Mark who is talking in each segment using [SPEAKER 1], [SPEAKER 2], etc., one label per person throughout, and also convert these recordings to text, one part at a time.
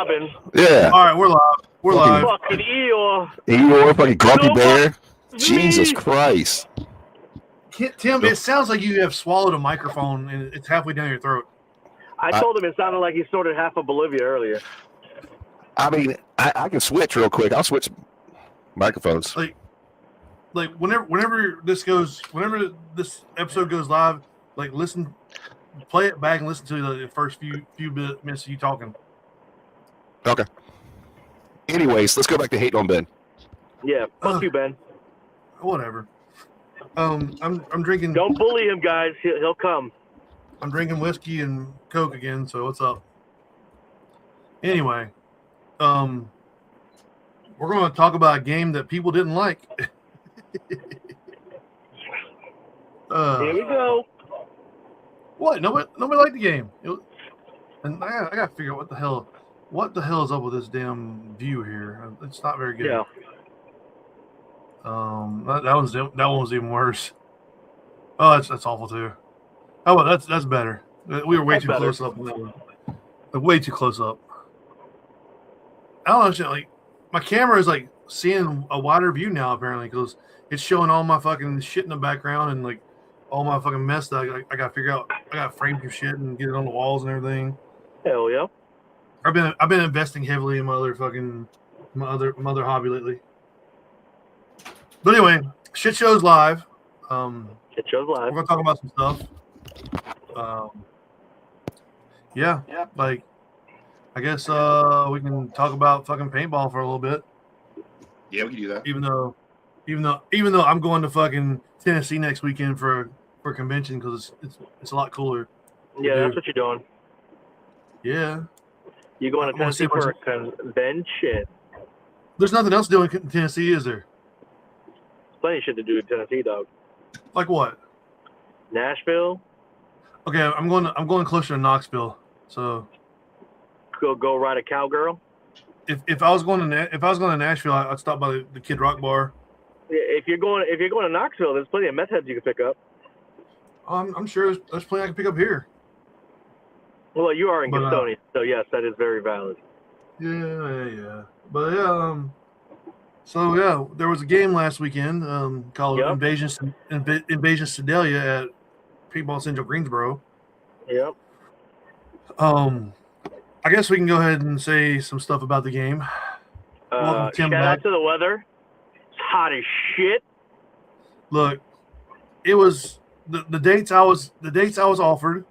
[SPEAKER 1] throbbing.
[SPEAKER 2] Yeah.
[SPEAKER 3] All right, we're live. We're live.
[SPEAKER 1] Fucking Eeyore.
[SPEAKER 2] Eeyore, fucking Grumpy
[SPEAKER 1] No,
[SPEAKER 2] Bear.
[SPEAKER 1] me.
[SPEAKER 2] Jesus Christ.
[SPEAKER 3] Tim, it sounds like you have swallowed a microphone and it's halfway down your throat.
[SPEAKER 1] I told him it sounded like he snorted half of Bolivia earlier.
[SPEAKER 2] I mean, I can switch real quick. I'll switch microphones.
[SPEAKER 3] Like whenever this episode goes live, like play it back and listen to the first few minutes of you talking.
[SPEAKER 2] Okay. Anyways, let's go back to hating on Ben.
[SPEAKER 1] Yeah, fuck you, Ben.
[SPEAKER 3] Whatever. I'm drinking.
[SPEAKER 1] Don't bully him, guys. He'll come.
[SPEAKER 3] I'm drinking whiskey and Coke again. So what's up? Anyway, we're going to talk about a game that people didn't like.
[SPEAKER 1] Here we go.
[SPEAKER 3] What? Nobody liked the game. And I got to figure out what the hell is up with this damn view here. It's not very good.
[SPEAKER 1] Yeah.
[SPEAKER 3] That one was even worse. Oh, that's awful too. Oh, well, that's better. We were way too close up. Way too close up. I don't know. Like my camera is like seeing a wider view now apparently because it's showing all my fucking shit in the background and like all my fucking mess that I got to figure out. I got to frame some shit and get it on the walls and everything.
[SPEAKER 1] Hell yeah.
[SPEAKER 3] I've been investing heavily in my other hobby lately. But anyway, Shit Show's live.
[SPEAKER 1] Shit Show's live.
[SPEAKER 3] We're gonna talk about some stuff. Yeah. Like I guess we can talk about fucking paintball for a little bit.
[SPEAKER 2] Yeah, we can do that.
[SPEAKER 3] Even though I'm going to fucking Tennessee next weekend for a convention because it's a lot cooler.
[SPEAKER 1] Yeah, that's what you're doing.
[SPEAKER 3] Yeah.
[SPEAKER 1] You're going to Tennessee for a convention.
[SPEAKER 3] There's nothing else to do in Tennessee, is there?
[SPEAKER 1] Plenty of shit to do in Tennessee, dog.
[SPEAKER 3] Like what?
[SPEAKER 1] Nashville.
[SPEAKER 3] Okay, I'm going closer to Knoxville. So
[SPEAKER 1] Go ride a cowgirl.
[SPEAKER 3] If I was going to Nashville, I'd stop by the Kid Rock bar.
[SPEAKER 1] If you're going to Knoxville, there's plenty of meth heads you can pick up.
[SPEAKER 3] I'm sure there's plenty I can pick up here.
[SPEAKER 1] Well, you are in Gastonia, so yes, that is very valid.
[SPEAKER 3] Yeah. But yeah, so yeah, there was a game last weekend called Invasion Sedalia at Paintball Central Greensboro.
[SPEAKER 1] Yep.
[SPEAKER 3] I guess we can go ahead and say some stuff about the game.
[SPEAKER 1] Shout out to the weather. It's hot as shit.
[SPEAKER 3] Look, it was the dates I was offered.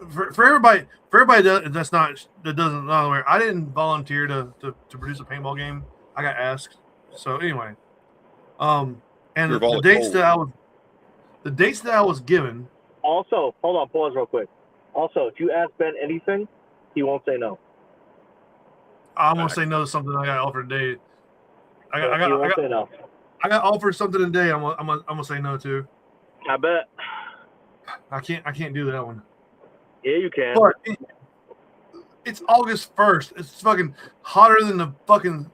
[SPEAKER 3] For everybody that doesn't know where I didn't volunteer to produce a paintball game. I got asked. So anyway, and the dates that I was given.
[SPEAKER 1] Also, hold on, pause real quick. Also, if you ask Ben anything, he won't say no.
[SPEAKER 3] I'm gonna say no to something I got offered today.
[SPEAKER 1] He won't say no.
[SPEAKER 3] I got offered something today. I'm gonna say no to.
[SPEAKER 1] I bet.
[SPEAKER 3] I can't do that one.
[SPEAKER 1] Yeah, you can.
[SPEAKER 3] But it's August 1st. It's fucking hotter than the fucking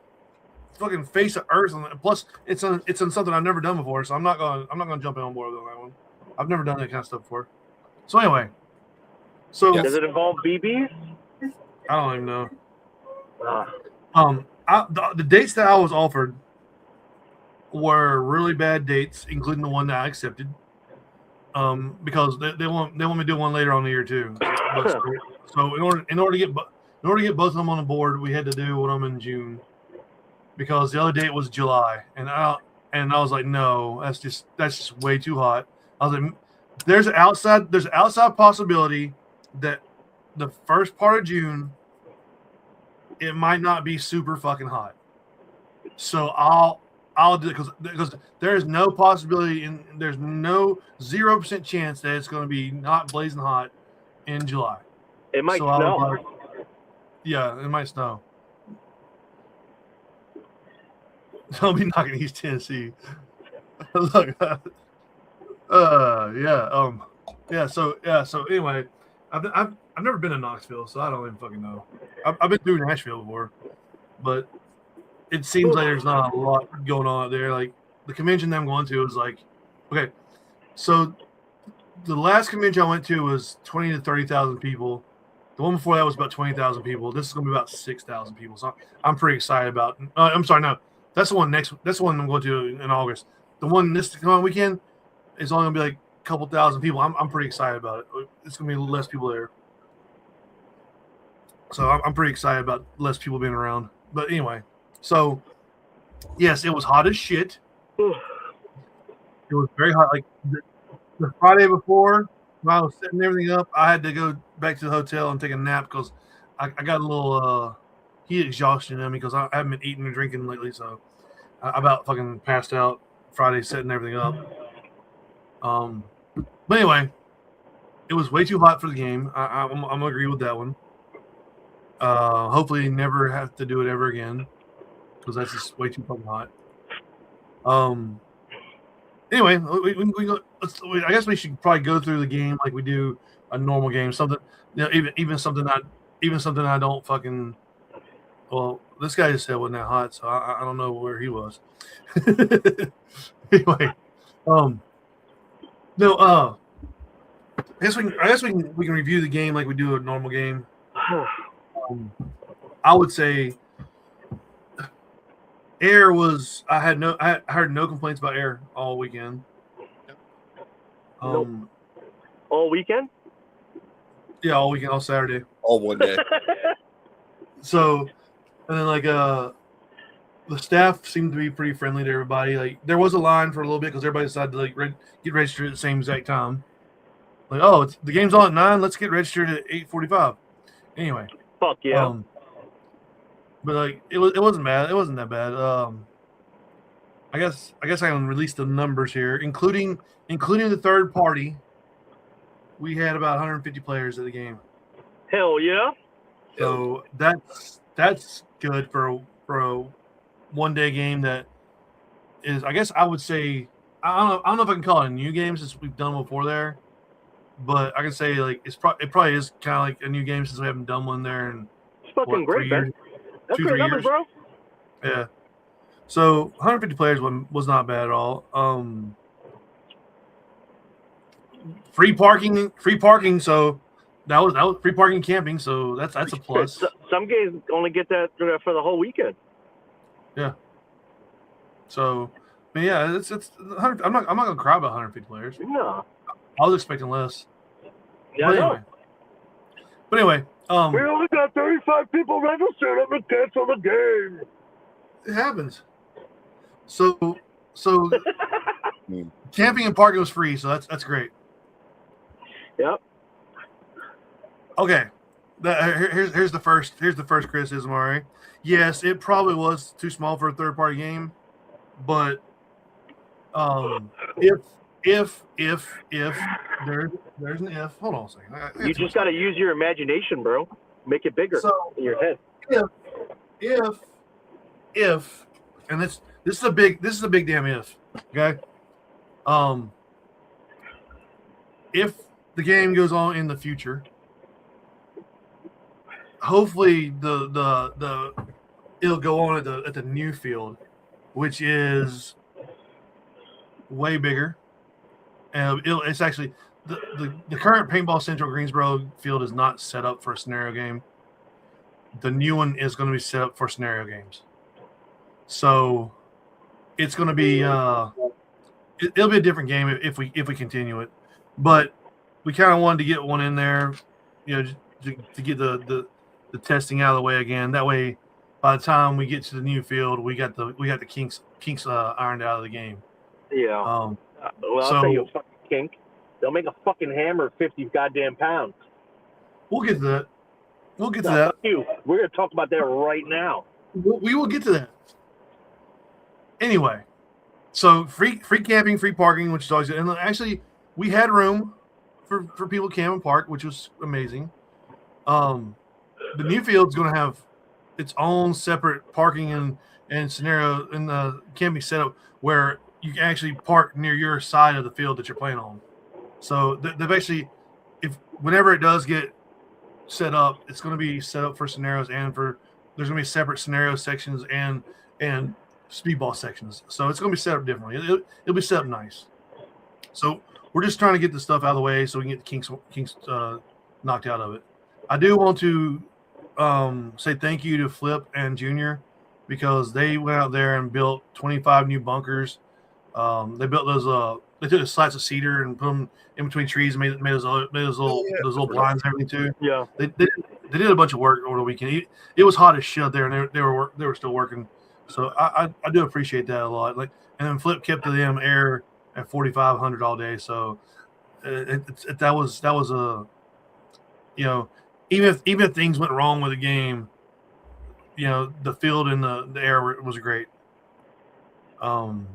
[SPEAKER 3] face of Earth. Plus, it's on something I've never done before. So I'm not gonna jump in on board with that one. I've never done that kind of stuff before. So anyway,
[SPEAKER 1] does it involve BBs?
[SPEAKER 3] I don't even know. The dates that I was offered were really bad dates, including the one that I accepted. Because they want me to do one later on the year too. So in order to get both of them on the board, we had to do one of them in June because the other date was July, and I was like, no, that's just way too hot. I was like, there's an outside possibility that the first part of June it might not be super fucking hot. So I'll do it because there is no possibility and there's no 0% chance that it's going to be not blazing hot in July.
[SPEAKER 1] It might snow.
[SPEAKER 3] Yeah, it might snow. I'll be knocking East Tennessee. Look, So anyway, I've never been to Knoxville, so I don't even fucking know. I've been through Nashville before, but it seems like there's not a lot going on out there. Like the convention that I'm going to is like, okay, so the last convention I went to was 20 to 30,000 people, The one before that was about 20,000 people. This is going to be about 6,000 people. So I'm pretty excited about. I'm sorry, no, that's the one next. That's the one I'm going to in August. The one this coming weekend is only going to be like a couple thousand people. I'm pretty excited about it. It's going to be less people there. So I'm pretty excited about less people being around. But anyway, so yes, it was hot as shit. It was very hot. Like the Friday before, when I was setting everything up, I had to go back to the hotel and take a nap because I got a little heat exhaustion in me because I haven't been eating and drinking lately. So I about fucking passed out Friday setting everything up. But anyway, it was way too hot for the game. I'm gonna agree with that one. Hopefully, never have to do it ever again because that's just way too fucking hot. Anyway, we go. I guess we should probably go through the game like we do a normal game. Something, even something I don't fucking. Well, this guy just said it wasn't that hot, so I don't know where he was. Anyway, no, I guess we can review the game like we do a normal game. I would say Air was. I heard no complaints about Air all weekend.
[SPEAKER 1] Nope. All weekend?
[SPEAKER 3] Yeah, all weekend, all Saturday.
[SPEAKER 2] All one day.
[SPEAKER 3] So, and then like the staff seemed to be pretty friendly to everybody. Like there was a line for a little bit because everybody decided to like get registered at the same exact time. Like, oh, the game's on at 9. Let's get registered at 8:45. Anyway.
[SPEAKER 1] Fuck yeah.
[SPEAKER 3] But like it wasn't bad. It wasn't that bad. I guess I can release the numbers here, including the third party. We had about 150 players at the game.
[SPEAKER 1] Hell yeah.
[SPEAKER 3] So that's good for a one-day game that is. I guess I would say I don't know if I can call it a new game since we've done before there, but I can say like it probably is kind of like a new game since we haven't done one there in
[SPEAKER 1] it's fucking great, man. That's
[SPEAKER 3] 2-3
[SPEAKER 1] great numbers, bro.
[SPEAKER 3] Yeah. So 150 players was not bad at all. Free parking. So that was free parking camping. So that's a plus.
[SPEAKER 1] Some games only get that for the whole weekend.
[SPEAKER 3] Yeah. So, I mean, yeah, it's 100. I'm not gonna cry about 150 players.
[SPEAKER 1] No.
[SPEAKER 3] I was expecting less.
[SPEAKER 1] Yeah,
[SPEAKER 3] But anyway,
[SPEAKER 1] we only got 35 people registered. I'm gonna cancel the game.
[SPEAKER 3] It happens. So camping and parking was free, so that's great.
[SPEAKER 1] Yep.
[SPEAKER 3] Okay. Here's the first criticism, all right. Yes, it probably was too small for a third party game, but if there's an if, hold on a second.
[SPEAKER 1] You just got to use your imagination, bro. Make it bigger in your head.
[SPEAKER 3] If, and this is a big damn if. Okay. If the game goes on in the future, hopefully it'll go on at the new field, which is way bigger. And it's actually the current Paintball Central Greensboro field is not set up for a scenario game. The new one is going to be set up for scenario games. So it's going to be it'll be a different game if we continue it. But we kind of wanted to get one in there, to get the testing out of the way again. That way, by the time we get to the new field, we got the kinks ironed out of the game.
[SPEAKER 1] Yeah. I'll tell you a fucking kink. They'll make a fucking hammer 50 goddamn pounds.
[SPEAKER 3] We'll get to that. We'll get to that.
[SPEAKER 1] Fuck you. We're gonna talk about that right now.
[SPEAKER 3] We will get to that. Anyway, so free camping, free parking, which is always good. And actually, we had room for people to camp and park, which was amazing. The new field's going to have its own separate parking and scenario in the camping setup where you can actually park near your side of the field that you're playing on. So they've actually, whenever it does get set up, it's going to be set up for scenarios and there's going to be separate scenario sections and speedball sections. So it's going to be set up differently. It'll be set up nice. So we're just trying to get the stuff out of the way so we can get the kinks knocked out of it. I do want to say thank you to Flip and Junior because they went out there and built 25 new bunkers. They built those. They took the slats of cedar and put them in between trees and made those little blinds and everything too.
[SPEAKER 1] Yeah.
[SPEAKER 3] They did a bunch of work over the weekend. It was hot as shit out there, and they were still working. So I do appreciate that a lot. Like, and then Flip kept the damn air at 4,500 all day. So that was a, you know, even if things went wrong with the game, you know, the field and the air was great. The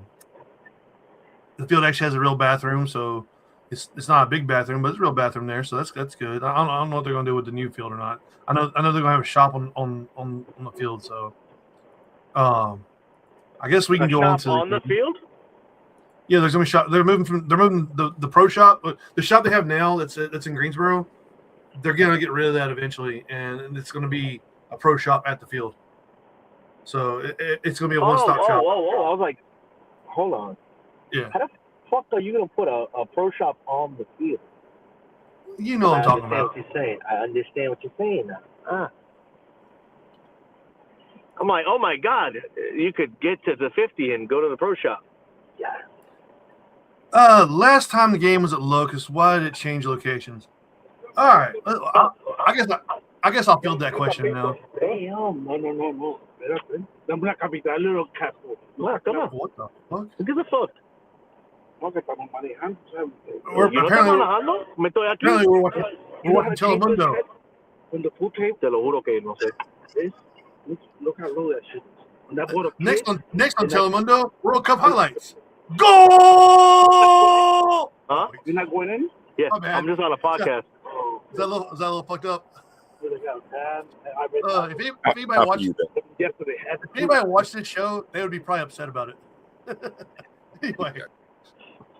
[SPEAKER 3] field actually has a real bathroom, so it's not a big bathroom, but it's a real bathroom there, so that's good. I don't know what they're gonna do with the new field or not. I know they're gonna have a shop on the field, so I guess we can go on to
[SPEAKER 1] the field.
[SPEAKER 3] Yeah, there's gonna be shop. They're moving the pro shop, the shop they have now that's in Greensboro. They're gonna get rid of that eventually, and it's gonna be a pro shop at the field. So it's gonna be a one-stop shop.
[SPEAKER 1] Oh! I was like, hold on.
[SPEAKER 3] Yeah.
[SPEAKER 1] How the fuck are you gonna put a pro shop on the field?
[SPEAKER 3] You know what I'm talking about.
[SPEAKER 1] I understand what you're saying now. I'm like, oh my God, you could get to the 50 and go to the pro shop. Yeah.
[SPEAKER 3] Last time the game was at Locust, why did it change locations? All right, I guess I'll field that question now.
[SPEAKER 1] No. Dame la capital de los cascos. What
[SPEAKER 3] the fuck?
[SPEAKER 1] Who gives a fuck?
[SPEAKER 3] Apparently we're watching Telemundo.
[SPEAKER 1] When the full tape, te lo juro que no sé. Look how low that shit is.
[SPEAKER 3] Next on Telemundo, World Cup highlights. Goal!
[SPEAKER 1] Huh? You're not going in? Yeah, I'm just on a podcast.
[SPEAKER 3] Is that a little fucked up? If anybody watched this show, they would be probably upset about it.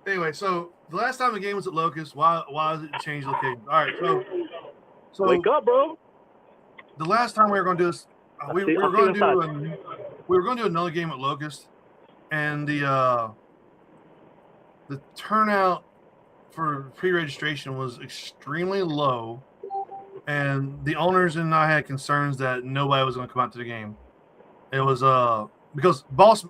[SPEAKER 3] Anyway, so the last time the game was at Locust, why did it change location? All right, so
[SPEAKER 1] wake up, bro.
[SPEAKER 3] The last time we were going to do this, we were going to do another game at Locust, and the turnout for pre-registration was extremely low, and the owners and I had concerns that nobody was going to come out to the game. It was because Boss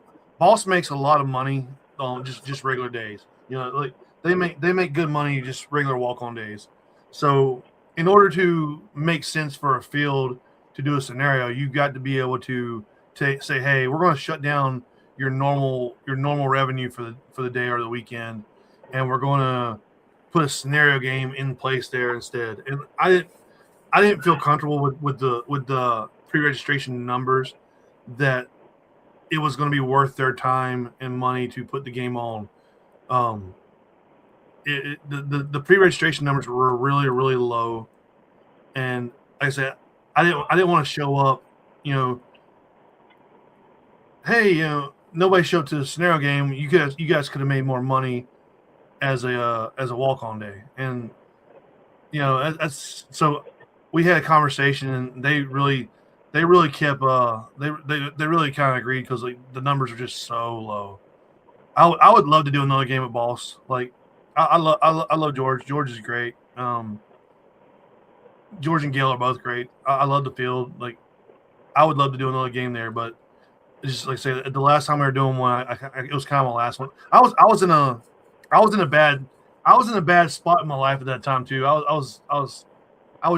[SPEAKER 3] makes a lot of money on just regular days. You know, like they make good money just regular walk-on days. So in order to make sense for a field to do a scenario, you got to be able to say, hey, we're going to shut down your normal revenue for the day or the weekend, and we're going to put a scenario game in place there instead. And I didn't feel comfortable with the pre-registration numbers that it was going to be worth their time and money to put the game on. The pre-registration numbers were really, really low, and like I said, I didn't want to show up, you know, hey, you know, nobody showed up to the scenario game. You guys could have made more money as a walk-on day, and you know that's so. We had a conversation, and they really kept they really kind of agreed because like the numbers are just so low. I would love to do another game at Boss. Like I love George. George is great. George and Gail are both great. I love the field. Like I would love to do another game there, but it's just like I say, the last time we were doing one, it was kind of my last one. I was in a bad spot in my life at that time too. I was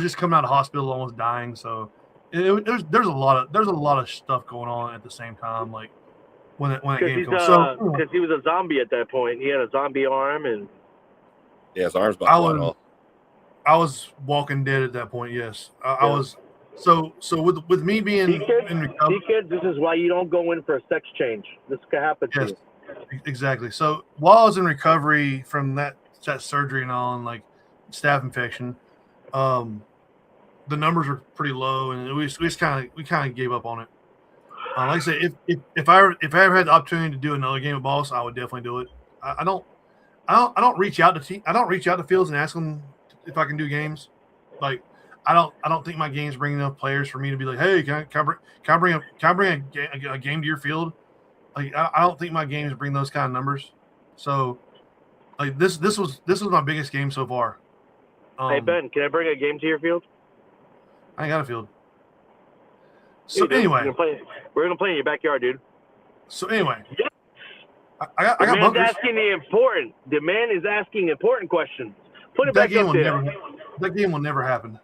[SPEAKER 3] just coming out of hospital, almost dying. So there's a lot of stuff going on at the same time. Like when that game comes. So
[SPEAKER 1] because he was a zombie at that point, he had a zombie arm, and
[SPEAKER 2] his arm's about to fall off.
[SPEAKER 3] I was walking dead at that point. Yes, I was. So with me being in recovery,
[SPEAKER 1] kids, this is why you don't go in for a sex change. This could happen to you.
[SPEAKER 3] Exactly. So while I was in recovery from that surgery and all, and like staph infection, the numbers were pretty low, and we kind of gave up on it. Like I said, if I ever had the opportunity to do another game of Boss, I would definitely do it. I don't reach out to fields and ask them if I can do games. Like I don't think my game's bringing enough players for me to be like, hey, can I bring a game to your field? Like I don't think my games bring those kind of numbers. So like this was my biggest game so far.
[SPEAKER 1] Hey Ben, can I bring a game to your field?
[SPEAKER 3] I ain't got a field.
[SPEAKER 1] Yeah,
[SPEAKER 3] So
[SPEAKER 1] dude.
[SPEAKER 3] anyway,
[SPEAKER 1] We're gonna play in your backyard, dude.
[SPEAKER 3] So anyway,
[SPEAKER 1] Yes.
[SPEAKER 3] I got
[SPEAKER 1] man's
[SPEAKER 3] bunkers.
[SPEAKER 1] asking the man is asking important questions. Put it
[SPEAKER 3] That
[SPEAKER 1] back
[SPEAKER 3] game
[SPEAKER 1] up
[SPEAKER 3] will
[SPEAKER 1] there.
[SPEAKER 3] that game will never happen.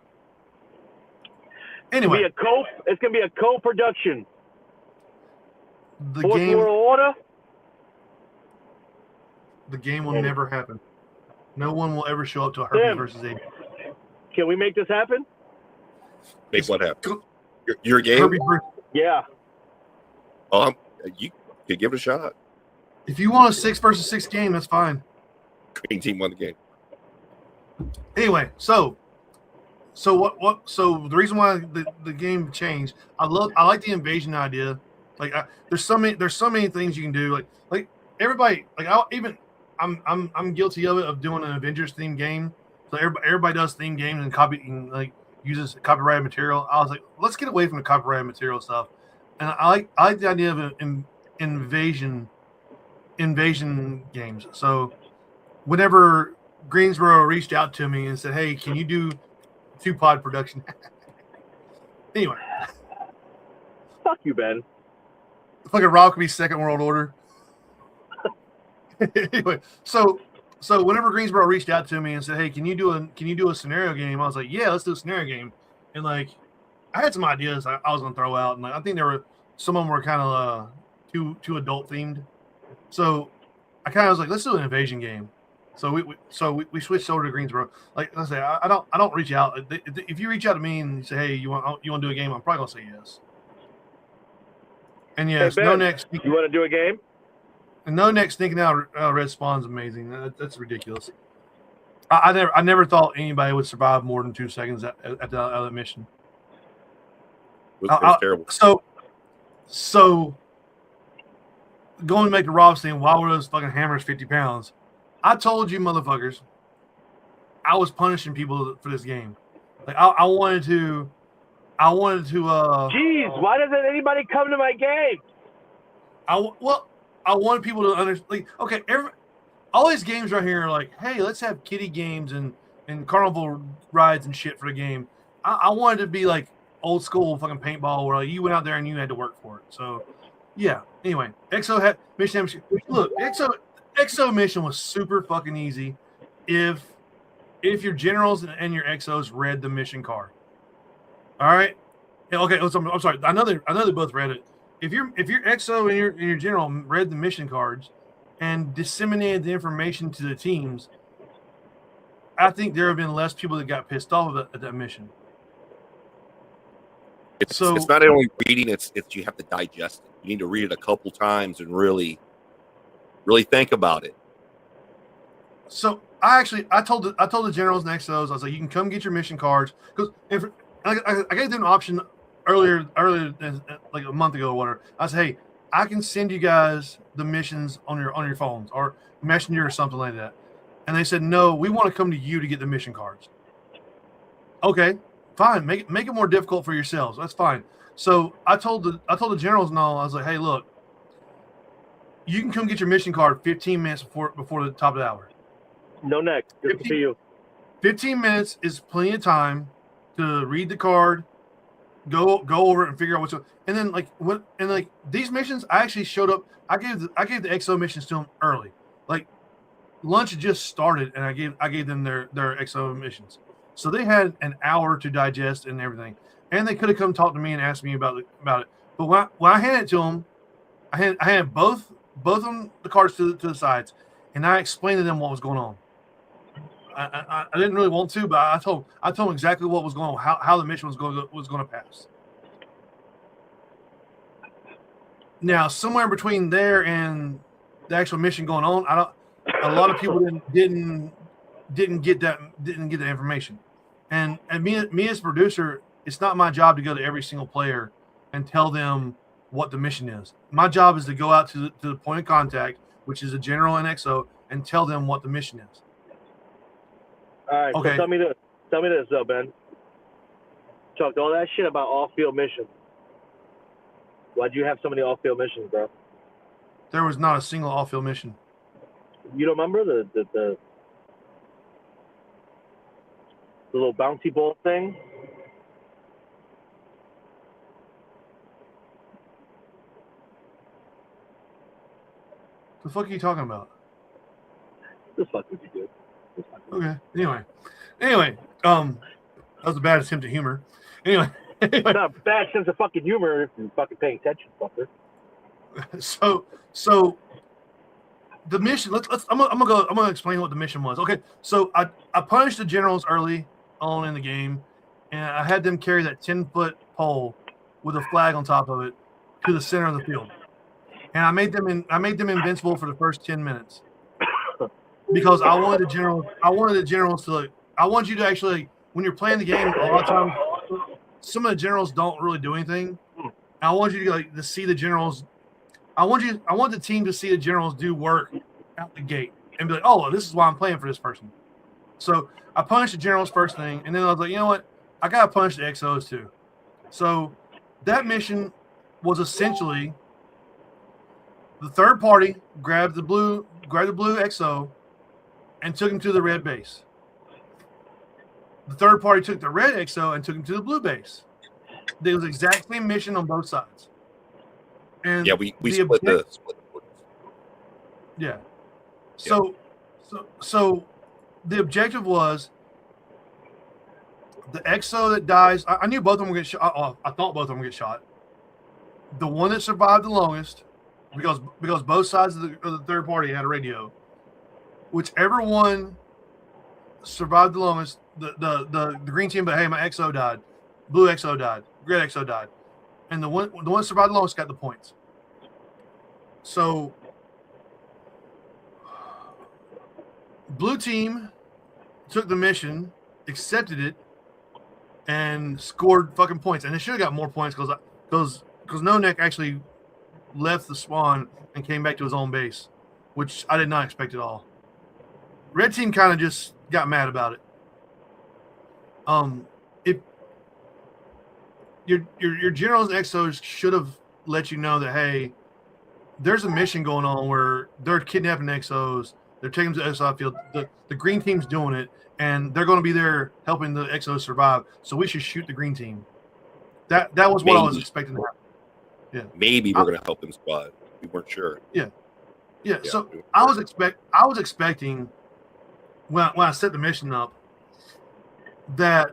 [SPEAKER 3] Anyway,
[SPEAKER 1] it's gonna be a co-production.
[SPEAKER 3] The
[SPEAKER 1] Fourth
[SPEAKER 3] game,
[SPEAKER 1] World Order.
[SPEAKER 3] the game will never happen. No one will ever show up to a Herbie versus 80.
[SPEAKER 1] Can we make this happen?
[SPEAKER 2] Make what happen? Your game?
[SPEAKER 3] Herbie versus,
[SPEAKER 1] Yeah.
[SPEAKER 2] You could give it a shot.
[SPEAKER 3] if you want a 6 versus 6 game, that's fine.
[SPEAKER 2] Green team won the game.
[SPEAKER 3] Anyway, so the reason why the game changed, I like the invasion idea. Like there's so many things you can do. Like everybody, like I'm guilty of it, of doing an Avengers themed game. So everybody does themed games and uses copyrighted material. I was like, let's get away from the copyrighted material stuff. And I like the idea of an invasion games. So whenever Greensboro reached out to me and said, "Hey, can you do 2-pod production?" Anyway,
[SPEAKER 1] Fuck you, Ben.
[SPEAKER 3] fucking Rob could be Second World Order. Anyway, so whenever Greensboro reached out to me and said, "Hey, can you do a scenario game?" I was like, "Yeah, let's do a scenario game." And like, I had some ideas I was gonna throw out, and like, I think some of them were kind of too adult themed. So I kind of was like, let's do an invasion game. So we switched over to Greensboro. Like I say, I don't reach out. If you reach out to me and you say, "Hey, you want to do a game?" I'm probably gonna say yes. And yes,
[SPEAKER 1] hey, Ben,
[SPEAKER 3] no next.
[SPEAKER 1] You want to do a game?
[SPEAKER 3] And no next sneaking out red spawn's amazing. That's ridiculous. I never thought anybody would survive more than 2 seconds at that mission.
[SPEAKER 2] It was terrible.
[SPEAKER 3] So going to make the Rob thing, why were those fucking hammers 50 pounds? I told you motherfuckers, I was punishing people for this game. Like I wanted to
[SPEAKER 1] Jeez, why doesn't anybody come to my game?
[SPEAKER 3] I wanted people to understand. Like, okay, all these games right here are like, hey, let's have kiddie games and carnival rides and shit for the game. I wanted to be like old school fucking paintball where like, you went out there and you had to work for it. So, yeah. Anyway, EXO had mission. Look, EXO mission was super fucking easy if your generals and your EXOs read the mission card. All right. Yeah, okay. I'm sorry. I know they both read it. If your EXO and your general read the mission cards and disseminated the information to the teams, I think there have been less people that got pissed off at that mission.
[SPEAKER 2] It's not only reading; it's you have to digest it. You need to read it a couple times and really think about it.
[SPEAKER 3] So I told the generals and EXOs, I was like, you can come get your mission cards, because I gave them an option earlier like a month ago or whatever. I said, hey, I can send you guys the missions on your phones or Messenger or something like that. And they said, no, we want to come to you to get the mission cards. Okay, fine. Make it more difficult for yourselves. That's fine. So I told the generals and all, I was like, hey, look, you can come get your mission card 15 minutes before the top of the hour.
[SPEAKER 1] No next. Good for you.
[SPEAKER 3] 15 minutes is plenty of time to read the card, go over it and figure out what's up. And then these missions, I actually showed up. I gave the EXO missions to them early. Like lunch had just started, and I gave them their EXO missions. So they had an hour to digest and everything. And they could have come talk to me and asked me about it. But when I handed it to them, I handed both of them the cards to the sides, and I explained to them what was going on. I didn't really want to, but I told them exactly what was going on, how the mission was going to pass. Now, somewhere between there and the actual mission going on, a lot of people didn't get that information. And me as producer, it's not my job to go to every single player and tell them what the mission is. My job is to go out to the point of contact, which is a general and EXO, and tell them what the mission is.
[SPEAKER 1] All right.
[SPEAKER 3] Okay.
[SPEAKER 1] So tell me this though, Ben. Talked all that shit about off-field missions. Why'd you have so many off-field missions, bro?
[SPEAKER 3] There was not a single off-field mission.
[SPEAKER 1] You don't remember the little bouncy ball thing?
[SPEAKER 3] The fuck are you talking about?
[SPEAKER 1] The fuck would you do?
[SPEAKER 3] Okay. Anyway, that was a bad attempt at humor. Anyway.
[SPEAKER 1] Not a bad sense of fucking humor if you're fucking paying attention, fucker.
[SPEAKER 3] So the mission. I'm gonna explain what the mission was. Okay. So I punished the generals early on in the game, and I had them carry that 10-foot pole with a flag on top of it to the center of the field, and I made them invincible for the first 10 minutes because I wanted the generals to like. I want you to actually, when you're playing the game, a lot of times some of the generals don't really do anything. I want you to see the generals. I want the team to see the generals do work out the gate and be like, oh, well, this is why I'm playing for this person. So I punished the generals first thing, and then I was like, you know what? I gotta punish the XOs too. So that mission was essentially the third party grabbed the blue XO and took him to the red base. The third party took the red XO and took him to the blue base. It was the exact same mission on both sides. And
[SPEAKER 2] yeah, we split the
[SPEAKER 3] yeah. So the objective was the XO that dies. I knew both of them would get shot. I thought both of them would get shot. The one that survived the longest, because both sides of the third party had a radio. Whichever one survived the longest, the green team, but hey, my XO died, blue XO died, red XO died, and the one that survived the longest got the points. So blue team took the mission, accepted it, and scored fucking points. And they should have got more points because No Neck actually left the spawn and came back to his own base, which I did not expect at all. Red team kind of just got mad about it. If your generals and XOs should have let you know that, hey, there's a mission going on where they're kidnapping XOs, they're taking them to the XO field. The green team's doing it, and they're going to be there helping the XOs survive. So we should shoot the green team. That was what I was expecting to happen. Yeah.
[SPEAKER 2] Maybe we're going to help them survive. We weren't sure.
[SPEAKER 3] Yeah. So I was expecting when I set the mission up that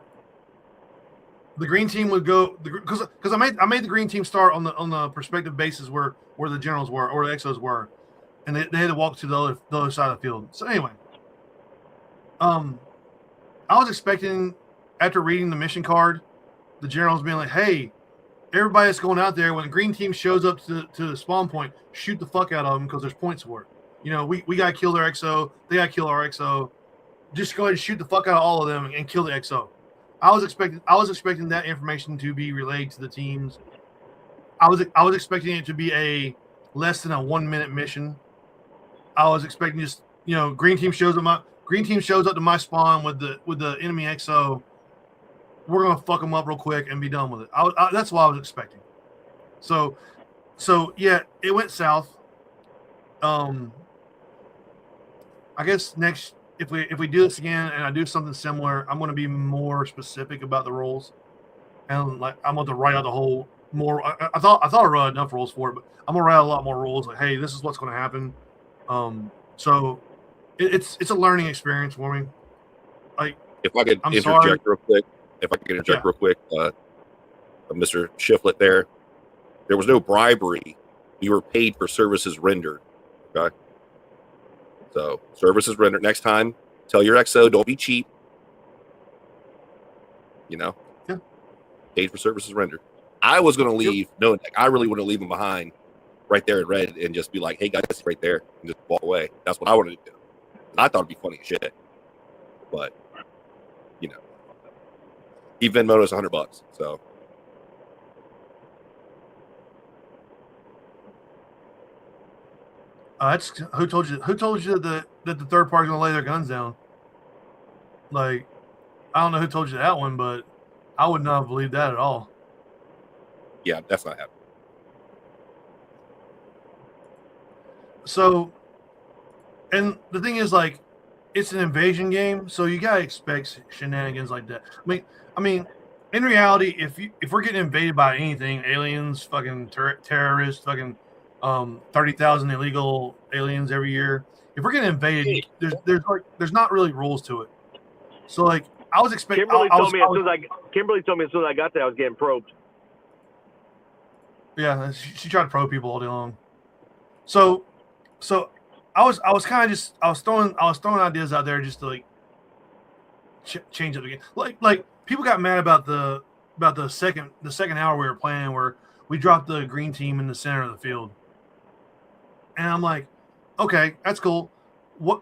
[SPEAKER 3] the green team would go because I made the green team start on the prospective bases where the generals were or the XOs were, and they had to walk to the other side of the field. So anyway, I was expecting, after reading the mission card, the generals being like, hey, everybody that's going out there, when the green team shows up to the spawn point, shoot the fuck out of them because there's points for it. You know, we got to kill their XO. They got to kill our XO. Just go ahead and shoot the fuck out of all of them and kill the XO. I was expecting that information to be relayed to the teams. I was expecting it to be a less than a 1 minute mission. I was expecting just, you know, green team shows up to my spawn with the enemy XO. We're gonna fuck them up real quick and be done with it. That's what I was expecting. So yeah, it went south. I guess next, if we do this again and I do something similar, I'm going to be more specific about the rules, and like I'm going to write out the whole more. I thought I wrote enough rules for it, but I'm going to write a lot more rules. Like, hey, this is what's going to happen. So it's a learning experience for me. Like,
[SPEAKER 2] if I could interject real quick, Mr. Sh4t there was no bribery. You were paid for services rendered. Okay. So services rendered. Next time, tell your XO, don't be cheap. You know?
[SPEAKER 3] Yeah.
[SPEAKER 2] Paid for services rendered. I was going to leave. Yep. No, I really wouldn't leave him behind right there in red and just be like, hey, guys, right there. And just walk away. That's what I wanted to do. And I thought it'd be funny as shit. But, you know. He Venmo'd us $100. So.
[SPEAKER 3] Who told you that the third party's gonna lay their guns down? Like, I don't know who told you that one, but I would not have believed that at all.
[SPEAKER 2] Yeah, that's not happening.
[SPEAKER 3] So, and the thing is, like, it's an invasion game, so you gotta expect shenanigans like that. I mean, in reality, if we're getting invaded by anything, aliens, fucking terrorists, fucking 30,000 illegal aliens every year. If we're getting invaded, there's not really rules to it. So like I was expecting.
[SPEAKER 1] Kimberly told me as soon as I got there, I was getting probed.
[SPEAKER 3] Yeah, she tried to probe people all day long. So I was kind of just I was throwing ideas out there just to like change up the game. Like people got mad about the second hour we were playing where we dropped the green team in the center of the field, and I'm like, okay, that's cool. The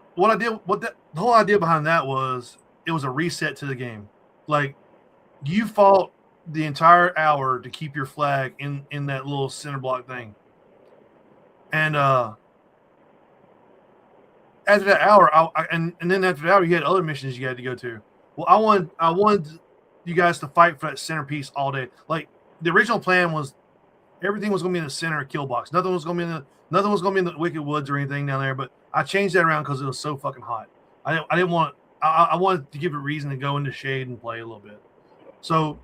[SPEAKER 3] whole idea behind that was it was a reset to the game. Like you fought the entire hour to keep your flag in that little center block thing, and after that hour, and then after that hour, you had other missions you had to go to. Well, I wanted you guys to fight for that centerpiece all day. Like the original plan was, everything was going to be in the center of kill box. Nothing was going to be in the Wicked Woods or anything down there. But I changed that around because it was so fucking hot. I didn't want. I wanted to give it a reason to go into shade and play a little bit. So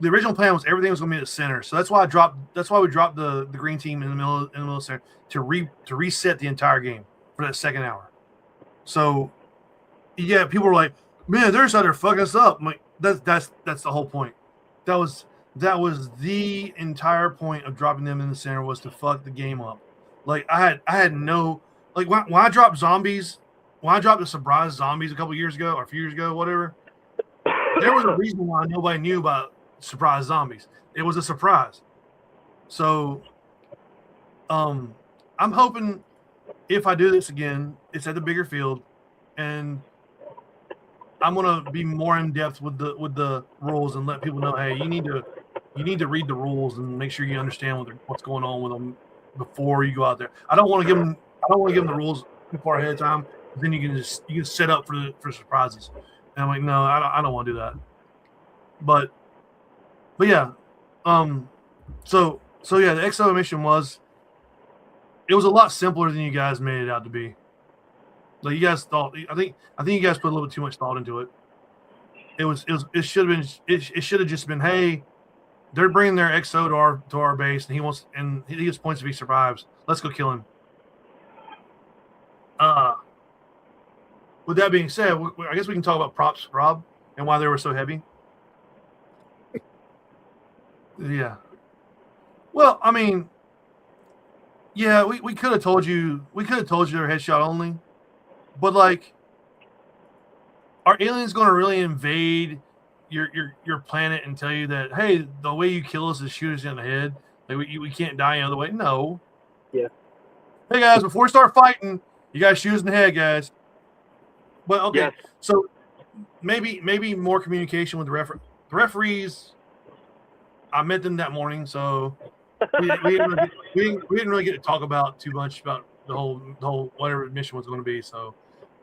[SPEAKER 3] the original plan was everything was going to be at the center. So that's why we dropped the green team in the middle of the center to reset the entire game for that second hour. So yeah, people were like, man, they're just out there fucking us up. I'm like, that's the whole point. That was the entire point of dropping them in the center, was to fuck the game up. Like I had no, like when I dropped zombies, when I dropped the surprise zombies a couple years ago or a few years ago, whatever, there was a reason why nobody knew about surprise zombies. It was a surprise. So I'm hoping if I do this again, it's at the bigger field, and I'm gonna be more in depth with the rules and let people know, hey, you need to read the rules and make sure you understand what's going on with them before you go out there. I don't want to give them the rules too far ahead of time. Then you can set up for surprises. And I'm like, no, I don't want to do that. But yeah, so yeah, the XO mission was a lot simpler than you guys made it out to be. Like you guys thought, I think you guys put a little bit too much thought into it. It should have just been, hey, they're bringing their XO to our base, and he gets points if he survives. Let's go kill him. With that being said, I guess we can talk about props, Rob, and why they were so heavy. Yeah. Well, I mean, yeah, we could have told you they were headshot only, but like, are aliens going to really invade your planet and tell you that, hey, the way you kill us is shoot us in the head? Like we can't die any other way? No.
[SPEAKER 1] Yeah.
[SPEAKER 3] Hey guys, before we start fighting, you guys shoot us in the head, guys. But okay, yes. So maybe more communication with the referees. I met them that morning, so we didn't really get to talk about too much about the whole whatever mission was going to be. So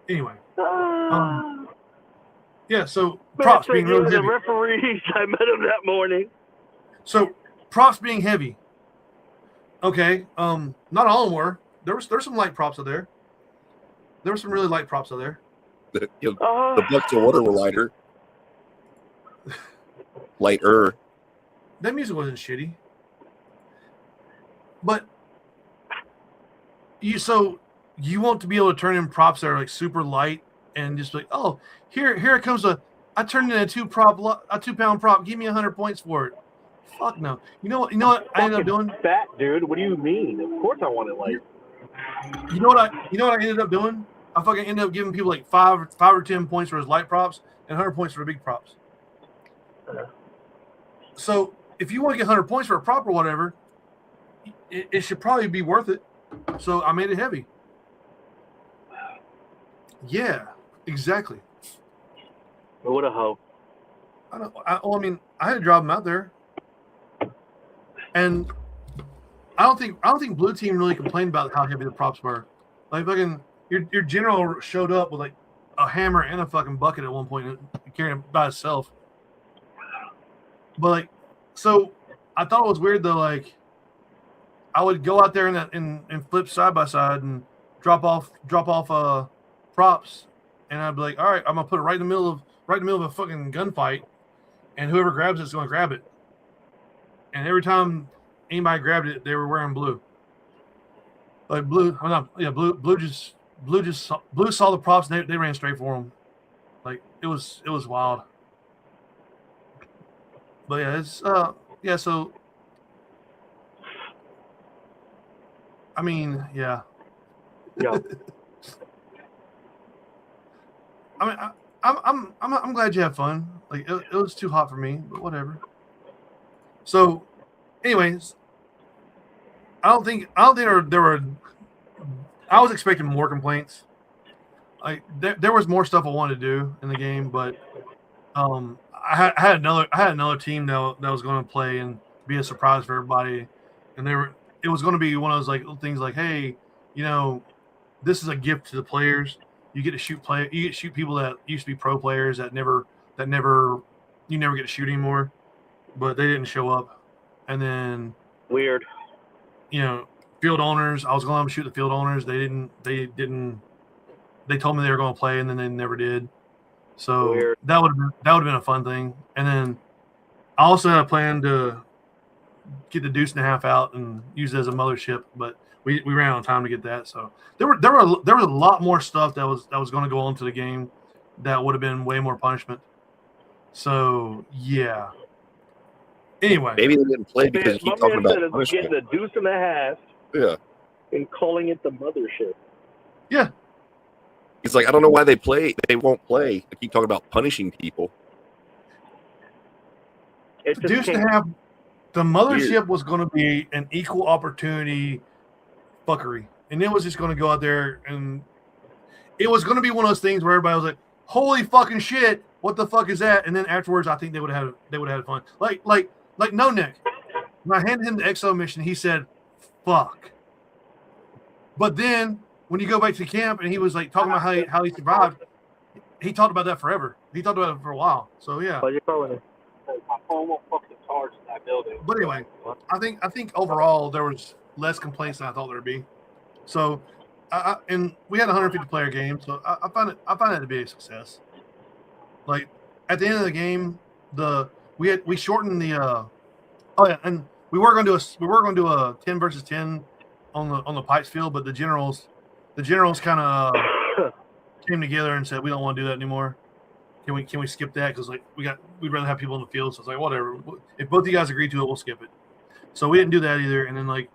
[SPEAKER 3] anyway, yeah. So props being really heavy.
[SPEAKER 1] The referees, I met them that morning.
[SPEAKER 3] So props being heavy. Okay, not all of them were. There's some light props out there. There were some really light props out there.
[SPEAKER 2] The buckets of water were lighter. Lighter.
[SPEAKER 3] That music wasn't shitty. But you want to be able to turn in props that are like super light and just like, oh, here it comes I turned in a 2-pound prop. Give me 100 points for it. Fuck no. You know what I ended up doing?
[SPEAKER 1] Fat dude. What do you mean? Of course I want it light.
[SPEAKER 3] You know what I ended up doing? I fucking ended up giving people like 5 or 10 points for his light props and 100 points for the big props. So if you want to get 100 points for a prop or whatever, it should probably be worth it. So I made it heavy. Yeah, exactly.
[SPEAKER 1] What a hoe.
[SPEAKER 3] I mean, I had to drive them out there, and I don't think Blue Team really complained about how heavy the props were. Like fucking your general showed up with like a hammer and a fucking bucket at one point and carrying it by itself. But like, so I thought it was weird though. Like, I would go out there and flip side by side and drop off props, and I'd be like, all right, I'm gonna put it right in the middle of a fucking gunfight, and whoever grabs it's gonna grab it. And every time anybody grabbed it, they were wearing blue. Like blue, well, not, yeah, blue saw the props and they ran straight for him. Like it was wild. But yeah, it's yeah. So I mean, yeah.
[SPEAKER 1] Yeah.
[SPEAKER 3] I mean, I'm glad you had fun. Like it was too hot for me, but whatever. So, anyways, I don't think there were. I was expecting more complaints. Like there was more stuff I wanted to do in the game, but I had another team that was going to play and be a surprise for everybody, and it was going to be one of those like things like, hey, you know, this is a gift to the players. You get to shoot people that used to be pro players that never you never get to shoot anymore, but they didn't show up, and then
[SPEAKER 1] Weird.
[SPEAKER 3] You know, field owners. I was going to shoot the field owners. They didn't. They told me they were going to play, and then they never did. So
[SPEAKER 1] Weird.
[SPEAKER 3] that would have been a fun thing. And then I also had a plan to get the Deuce and a Half out and use it as a mothership, but we ran out of time to get that. So there was a lot more stuff that was going to go into the game that would have been way more punishment. So yeah. Anyway,
[SPEAKER 2] maybe they didn't play because you keep talking about
[SPEAKER 1] getting the Deuce and a Half.
[SPEAKER 2] Yeah.
[SPEAKER 1] And calling it the mothership.
[SPEAKER 3] Yeah.
[SPEAKER 2] It's like, I don't know why they won't play. They keep talking about punishing people.
[SPEAKER 3] Deuce and a Half, the mothership was going to be an equal opportunity fuckery. And it was just going to go out there and it was going to be one of those things where everybody was like, holy fucking shit, what the fuck is that? And then afterwards, I think they would have had fun. Like No Neck. When I handed him the XO mission, he said, fuck. But then when you go back to camp and he was like talking about how he survived, he talked about that forever. He talked about it for a while. So yeah.
[SPEAKER 1] What are you calling it?
[SPEAKER 4] My phone won't fucking charge in that building.
[SPEAKER 3] But anyway, I think overall there was less complaints than I thought there'd be. So and we had a 150 player game, so I find it to be a success. Like at the end of the game, we shortened the and we were going to do a 10 versus 10 on the Pipes field, but the generals kind of came together and said we don't want to do that anymore. Can we skip that? Because like we'd rather have people in the field. So it's like whatever. If both of you guys agree to it, we'll skip it. So we didn't do that either. And then like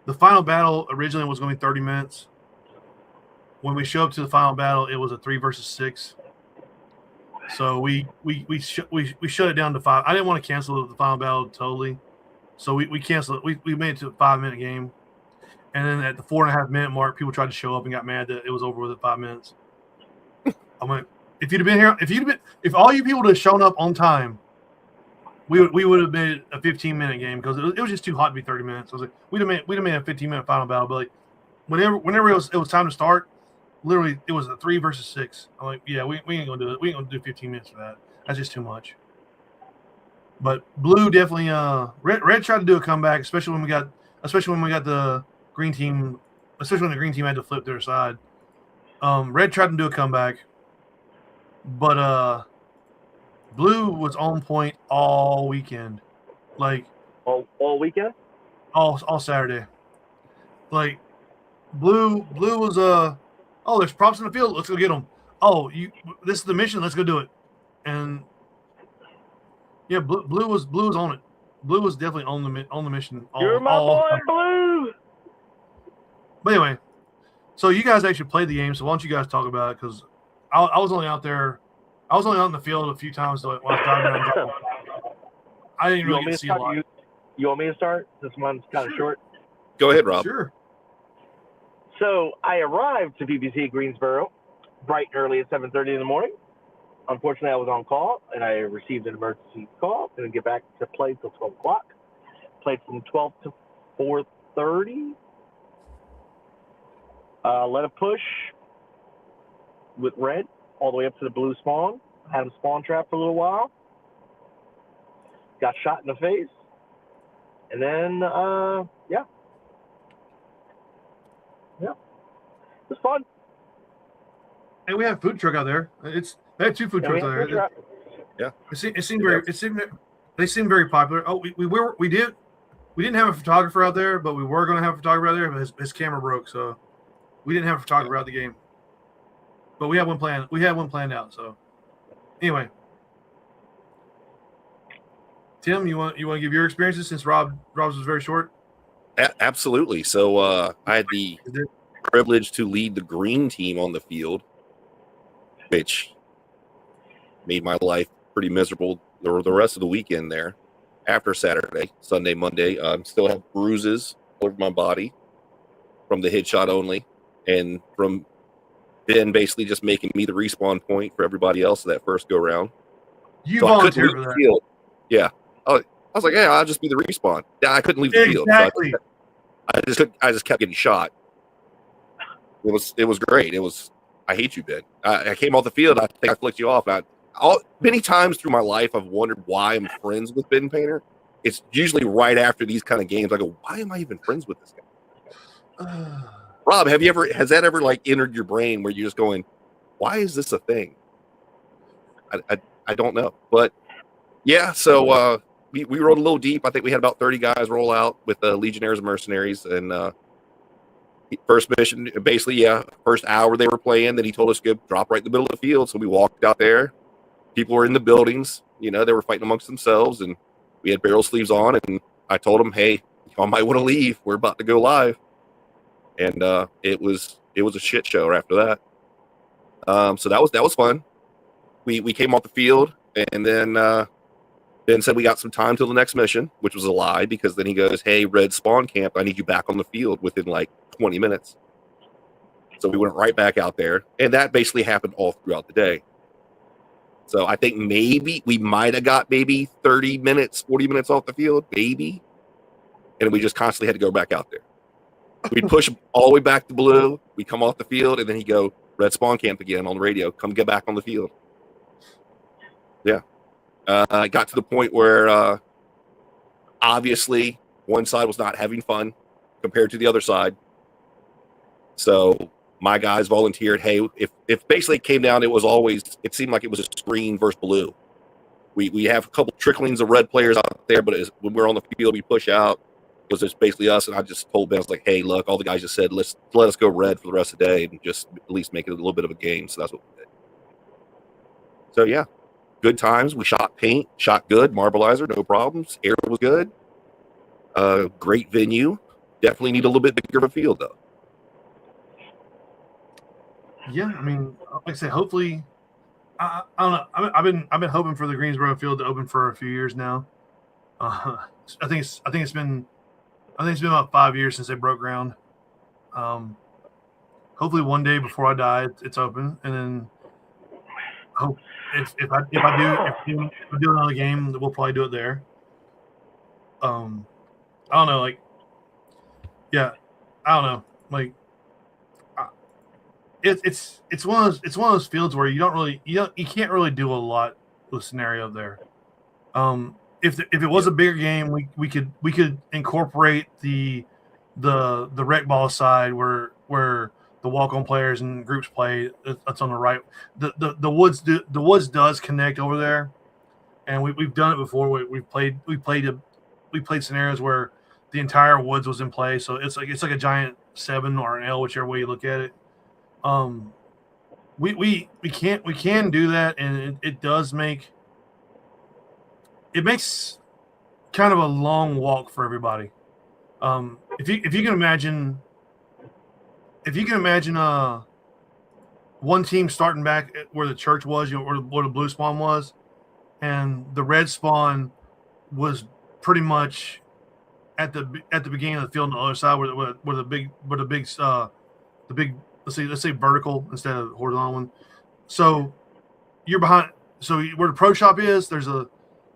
[SPEAKER 3] the final battle originally was going to be 30 minutes. When we showed up to the final battle, it was a 3 versus 6. So we shut it down to 5. I didn't want to cancel the final battle totally, so we canceled it. We made it to a 5-minute game, and then at the 4.5-minute mark, people tried to show up and got mad that it was over within 5 minutes. I'm like, if all you people would have shown up on time, we would have made a 15-minute game because it was just too hot to be 30 minutes. I was like, we'd have made a 15-minute final battle, but like whenever it was time to start. Literally, it was a 3 versus 6. I'm like, yeah, we ain't gonna do it. We ain't gonna do 15 minutes for that. That's just too much. But blue definitely. Red tried to do a comeback, especially when we got the green team. Especially when the green team had to flip their side. Red tried to do a comeback, but blue was on point all weekend. Like
[SPEAKER 1] all weekend.
[SPEAKER 3] All Saturday. Like blue was oh, there's props in the field. Let's go get them. Oh, this is the mission. Let's go do it. And yeah, blue was on it. Blue was definitely on the mission.
[SPEAKER 1] You're my boy, Blue.
[SPEAKER 3] But anyway, so you guys actually played the game. So why don't you guys talk about it? Because I was only out there. I was only out in the field a few times. So while I was driving around. I didn't really get to see a lot.
[SPEAKER 1] You want me to start? This one's kind of short.
[SPEAKER 2] Go ahead, Rob.
[SPEAKER 3] Sure.
[SPEAKER 1] So I arrived to BBC Greensboro bright and early at 7:30 in the morning. Unfortunately, I was on call, and I received an emergency call. Didn't get back to play till 12 o'clock. Played from 12 to 4:30. Let a push with red all the way up to the blue spawn. Had him spawn trap for a little while. Got shot in the face. And then, yeah. It was fun.
[SPEAKER 3] And we had a food truck out there. They had 2 food trucks out there.
[SPEAKER 2] Yeah.
[SPEAKER 3] They seemed very popular. Oh, we did. We didn't have a photographer out there, but we were going to have a photographer out there. But his camera broke, so we didn't have a photographer out the game. But we had one planned. We had one planned out. So anyway, Tim, you want to give your experiences since Rob's was very short?
[SPEAKER 2] Absolutely. So I had the privilege to lead the green team on the field, which made my life pretty miserable the rest of the weekend there. After Saturday, Sunday, Monday, still have bruises all over my body from the headshot only, and from Ben basically just making me the respawn point for everybody else that first go round.
[SPEAKER 3] You volunteered for that.
[SPEAKER 2] Field. Yeah. I was like, yeah, I'll just be the respawn. Yeah, I couldn't leave the field.
[SPEAKER 3] Exactly.
[SPEAKER 2] So I just kept getting shot. It was great. I hate you, Ben. I came off the field. I think I flicked you off. Many times through my life, I've wondered why I'm friends with Ben Painter. It's usually right after these kind of games. I go, why am I even friends with this guy? Rob, has that ever like entered your brain where you're just going, why is this a thing? I don't know, but yeah. So we rolled a little deep. I think we had about 30 guys roll out with Legionnaires and Mercenaries, and first mission, basically, first hour they were playing. Then he told us to go drop right in the middle of the field. So we walked out there. People were in the buildings, they were fighting amongst themselves, and we had barrel sleeves on. And I told them, "Hey, y'all might want to leave. We're about to go live." And it was a shit show after that. So that was fun. We came off the field, and then Ben said we got some time till the next mission, which was a lie, because then he goes, "Hey, Red Spawn Camp, I need you back on the field within like 20 minutes." So we went right back out there, and that basically happened all throughout the day. So I think maybe we might have got maybe 30 minutes, 40 minutes off the field, maybe. And we just constantly had to go back out there. We'd push him all the way back to blue. We come off the field, and then he'd go, "Red Spawn Camp again on the radio. Come get back on the field." Yeah. I got to the point where obviously one side was not having fun compared to the other side. So my guys volunteered, hey, if basically it came down, it seemed like it was just green versus blue. We have a couple tricklings of red players out there, but when we're on the field, we push out. It was just basically us, and I just told Ben, I was like, hey, look, all the guys just said, let us go red for the rest of the day and just at least make it a little bit of a game. So that's what we did. So yeah, good times. We shot paint, shot good, Marbleizer, no problems. Air was good. Great venue. Definitely need a little bit bigger of a field though.
[SPEAKER 3] Yeah, I mean, like I said, hopefully, I don't know. I've been hoping for the Greensboro field to open for a few years now. I think it's been about 5 years since they broke ground. Hopefully, one day before I die, it's open, and then hope if I do another game, we'll probably do it there. I don't know, like, yeah, I don't know, like. It's one of those fields where you can't really do a lot with scenario there. If it was a bigger game, we could incorporate the rec ball side where the walk on players and groups play. That's on the right. The woods does connect over there, and we've done it before. We played scenarios where the entire woods was in play, so it's like a giant 7 or an L, whichever way you look at it. We can do that, and it makes kind of a long walk for everybody. If you can imagine one team starting back at where the church was, where the blue spawn was, and the red spawn was pretty much at the beginning of the field on the other side, where the big let's say vertical instead of horizontal one. So you're behind. So where the pro shop is, the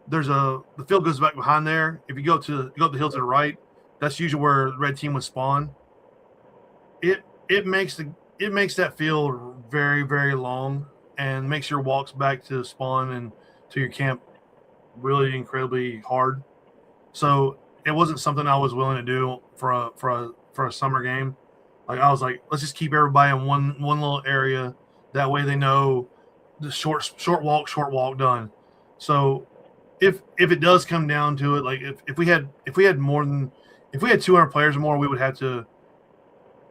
[SPEAKER 3] field goes back behind there. If you go up the hill to the right, that's usually where the red team would spawn. It makes that field very, very long and makes your walks back to spawn and to your camp really incredibly hard. So it wasn't something I was willing to do for a summer game. Like, I was like, let's just keep everybody in one little area. That way they know the short walk done. So if it does come down to it, like if we had 200 players or more, we would have to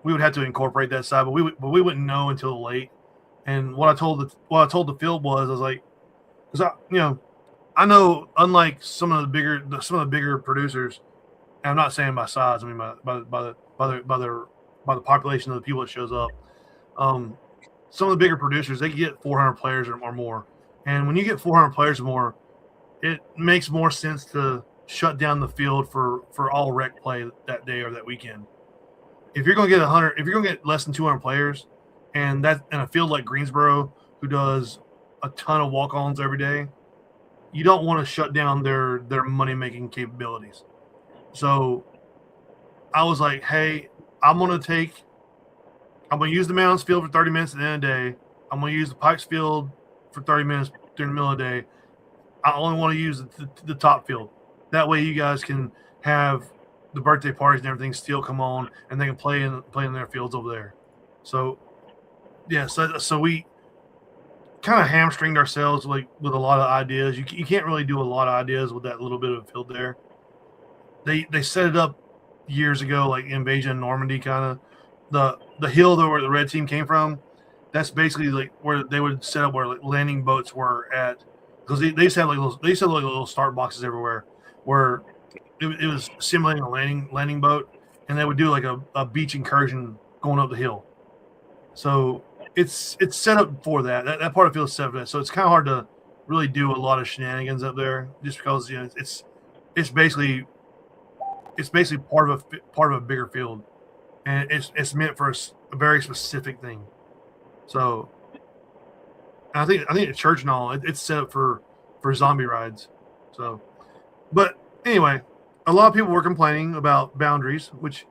[SPEAKER 3] incorporate that side, but we wouldn't know until late. And what I told the field was, I was like, because I know, unlike some of the bigger producers, and I'm not saying by size, I mean by the population of the people that shows up. Some of the bigger producers, they get 400 players or more, and when you get 400 players or more, it makes more sense to shut down the field for all rec play that day or that weekend. If you're going to get 100, if you're going to get less than 200 players, and that in a field like Greensboro, who does a ton of walk-ons every day, you don't want to shut down their money-making capabilities. So I was like, hey, I'm going to use the Mounds field for 30 minutes at the end of the day. I'm going to use the Pikes field for 30 minutes during the middle of the day. I only want to use the top field. That way you guys can have the birthday parties and everything still come on, and they can play in their fields over there. So, yeah, so we kind of hamstringed ourselves with a lot of ideas. You can't really do a lot of ideas with that little bit of field there. They set it up years ago, like Invasion in Normandy, kind of the hill there where the red team came from. That's basically like where they would set up where like landing boats were at, because they used to have like little start boxes everywhere where it was simulating a landing boat, and they would do like a beach incursion going up the hill. So it's set up for that. That part of the field is set up for that. So it's kind of hard to really do a lot of shenanigans up there, just because it's basically part of a bigger field, and it's meant for a very specific thing. So I think the church and all, it's set up for zombie rides. So, but anyway, a lot of people were complaining about boundaries, which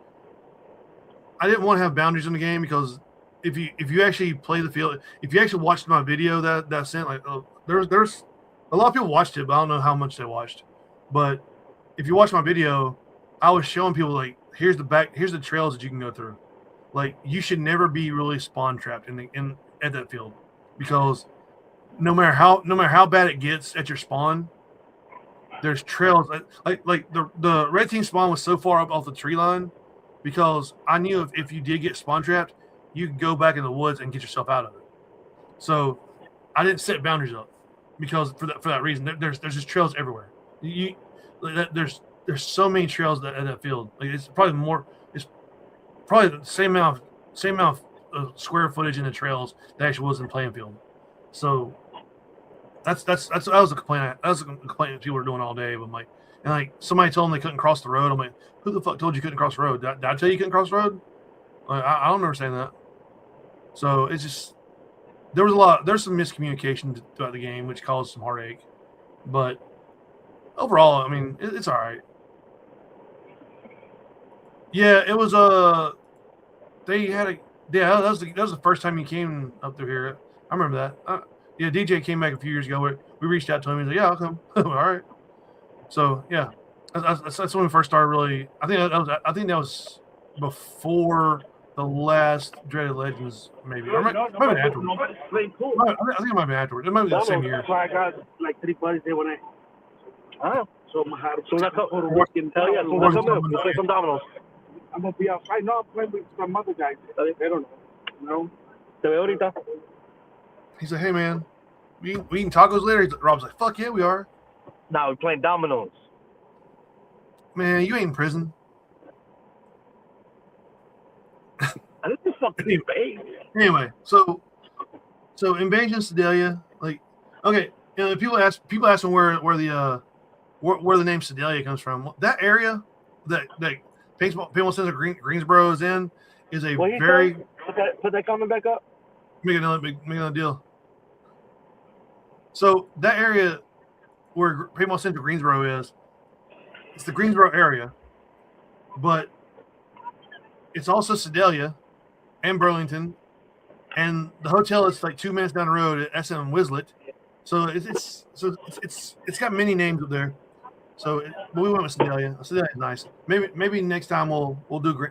[SPEAKER 3] I didn't want to have boundaries in the game, because if you actually play the field, if you actually watched my video that I sent, like there's a lot of people watched it, but I don't know how much they watched. But if you watch my video, I was showing people like here's the trails that you can go through. Like, you should never be really spawn trapped in at that field, because no matter how bad it gets at your spawn, there's trails. Like the red team spawn was so far up off the tree line, because I knew if you did get spawn trapped, you could go back in the woods and get yourself out of it. So I didn't set boundaries up, because for that reason. There's just trails everywhere. There's so many trails at that field. Like, it's probably the same amount of square footage in the trails that actually was in the playing field. So that was a complaint. That was a complaint that people were doing all day. But like somebody told them they couldn't cross the road. I'm like, who the fuck told you couldn't cross the road? Did I tell you couldn't cross the road? Like, I don't remember saying that. So it's just there's some miscommunication throughout the game, which caused some heartache. But overall, I mean, it's all right. Yeah, it was that was the first time he came up through here. I remember that. Yeah, DJ came back a few years ago. We reached out to him. He's like, "Yeah, I'll come." All right. So yeah, that's when we first started. Really, I think that was before the last Dreaded Legends, maybe. Or might have been afterwards. I think it might have been afterwards. It might be the same year.
[SPEAKER 4] I got like 3 buddies there when I.
[SPEAKER 1] Oh,
[SPEAKER 4] So I'm
[SPEAKER 1] let's play some dominoes.
[SPEAKER 4] I'm gonna be outside. No, I'm playing with some other guys. They don't know.
[SPEAKER 1] Te veo ahorita.
[SPEAKER 3] He's like, "Hey man, we eating tacos later?" Rob's like, "Fuck yeah, we are."
[SPEAKER 1] Now we're playing dominoes.
[SPEAKER 3] Man, you ain't in prison.
[SPEAKER 1] I think this fucking bait.
[SPEAKER 3] Anyway, so Invasion Sedalia, like, okay, people ask me where the name Sedalia comes from. That area that Paintball Center Greensboro is in is a very
[SPEAKER 1] put that comment back up.
[SPEAKER 3] Make another deal. So that area where Paintball Center Greensboro is, it's the Greensboro area, but it's also Sedalia and Burlington, and the hotel is like 2 minutes down the road at SM Wislet. So it's got many names up there. So but we went with Sedalia. Sedalia is nice. Maybe next time we'll do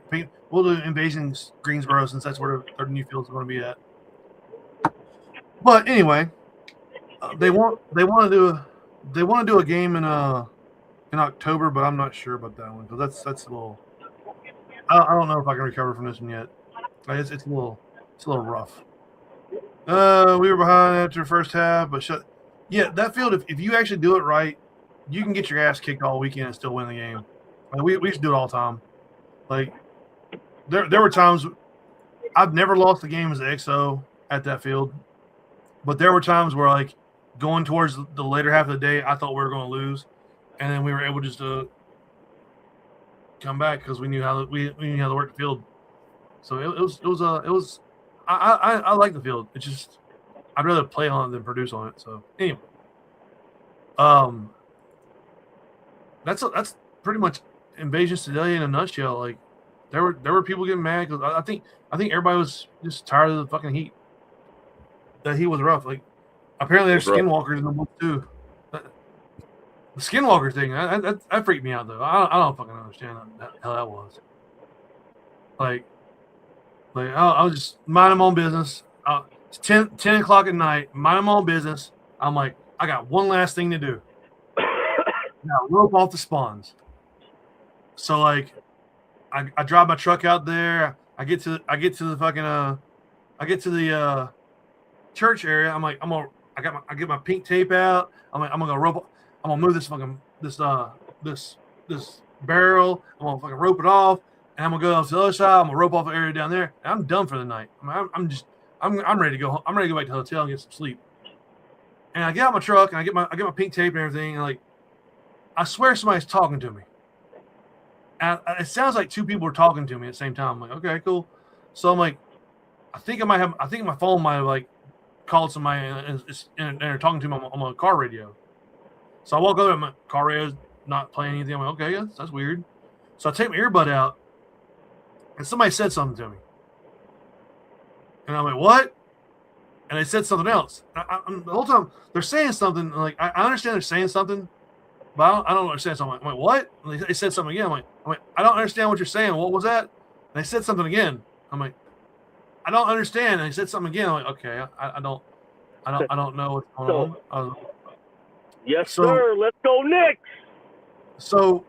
[SPEAKER 3] Invasion Greensboro, since that's where our new field's going to be at. But anyway, they want to They want to do a game in October, but I'm not sure about that one because that's a little. I don't know if I can recover from this one yet. It's a little rough. We were behind after the first half, but yeah, that field. If you actually do it right, you can get your ass kicked all weekend and still win the game. Like, we used to do it all the time. Like there were times I've never lost a game as an XO at that field, but there were times where like going towards the later half of the day, I thought we were going to lose, and then we were able just to come back because we knew how to work the field. So it was. I like the field. It's just I'd rather play on it than produce on it. So anyway, that's pretty much Invasion Sedalia in a nutshell. Like there were people getting mad because I think everybody was just tired of the fucking heat. The heat was rough. Like apparently there's skinwalkers in the woods too. The skinwalker thing that freaked me out though. I don't fucking understand how that was. Like I was just minding my own business. It's 10 o'clock at night, minding my own business. I'm like, I got one last thing to do. Now rope off the spawns. So like, I drive my truck out there. I get to the fucking I get to the church area. I'm like, I get my pink tape out. I'm like, I'm gonna move this fucking this barrel. I'm gonna fucking rope it off. And I'm gonna go to the other side. I'm gonna rope off the area down there. And I'm done for the night. I'm ready to go home. I'm ready to go back to the hotel and get some sleep. And I get out my truck and I get my pink tape and everything. And like, I swear somebody's talking to me. And it sounds like two people are talking to me at the same time. I'm like, okay, cool. So I'm like, I think my phone might have like called somebody and they're talking to me on my car radio. So I walk over and my car radio's not playing anything. I'm like, okay, that's weird. So I take my earbud out. And somebody said something to me. And I'm like, what? And they said something else. The whole time, they're saying something. Like, I understand they're saying something, but I don't understand something. I'm like, what? And they said something again. I'm like, I don't understand what you're saying. What was that? And they said something again. I'm like, I don't understand. And they said something again. I'm like, okay, I don't know what's going on.
[SPEAKER 1] Yes, sir. Let's go, Knicks.
[SPEAKER 3] So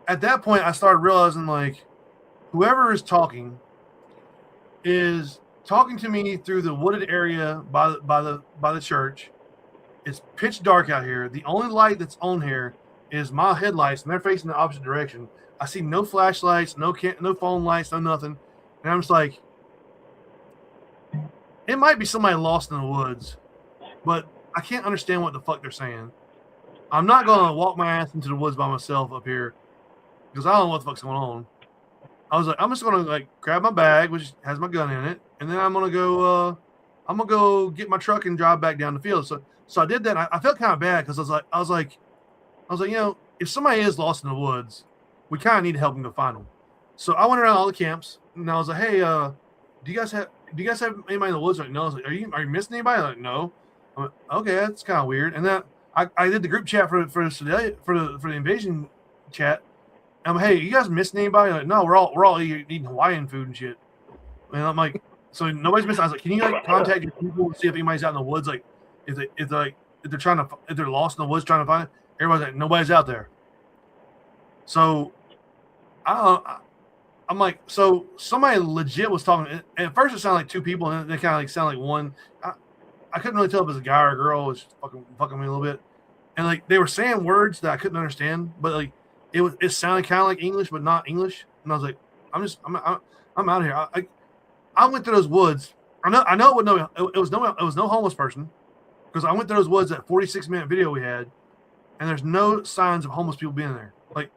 [SPEAKER 3] at that point, I started realizing, like, whoever is talking to me through the wooded area by the church. It's pitch dark out here. The only light that's on here is my headlights, and they're facing the opposite direction. I see no flashlights, no phone lights, no nothing. And I'm just like, it might be somebody lost in the woods, but I can't understand what the fuck they're saying. I'm not going to walk my ass into the woods by myself up here because I don't know what the fuck's going on. I was like, I'm just gonna like grab my bag, which has my gun in it, and then I'm gonna go get my truck and drive back down the field. So I did that. I felt kind of bad because I was like, you know, if somebody is lost in the woods, we kind of need to help them to find them. So I went around all the camps and I was like, hey, do you guys have anybody in the woods? Like, no. I was like, are you missing anybody? Like, no. I'm like, okay, that's kind of weird. And then I did the group chat for the invasion chat. I'm like, hey, you guys missing anybody? Like, no, we're all eating Hawaiian food and shit. And I'm like, so nobody's missing. I was like, can you like contact your people and see if anybody's out in the woods? Like, if they're lost in the woods trying to find it. Everybody's like, nobody's out there. So I'm like, so somebody legit was talking. And at first it sounded like two people, and then they kind of like sound like one. I couldn't really tell if it was a guy or a girl. It was fucking me a little bit. And like they were saying words that I couldn't understand, but like it sounded kind of like English, but not English. And I was like, I'm out of here. I went through those woods. I know it was no homeless person, because I went through those woods, that 46-minute video we had, and there's no signs of homeless people being there. Like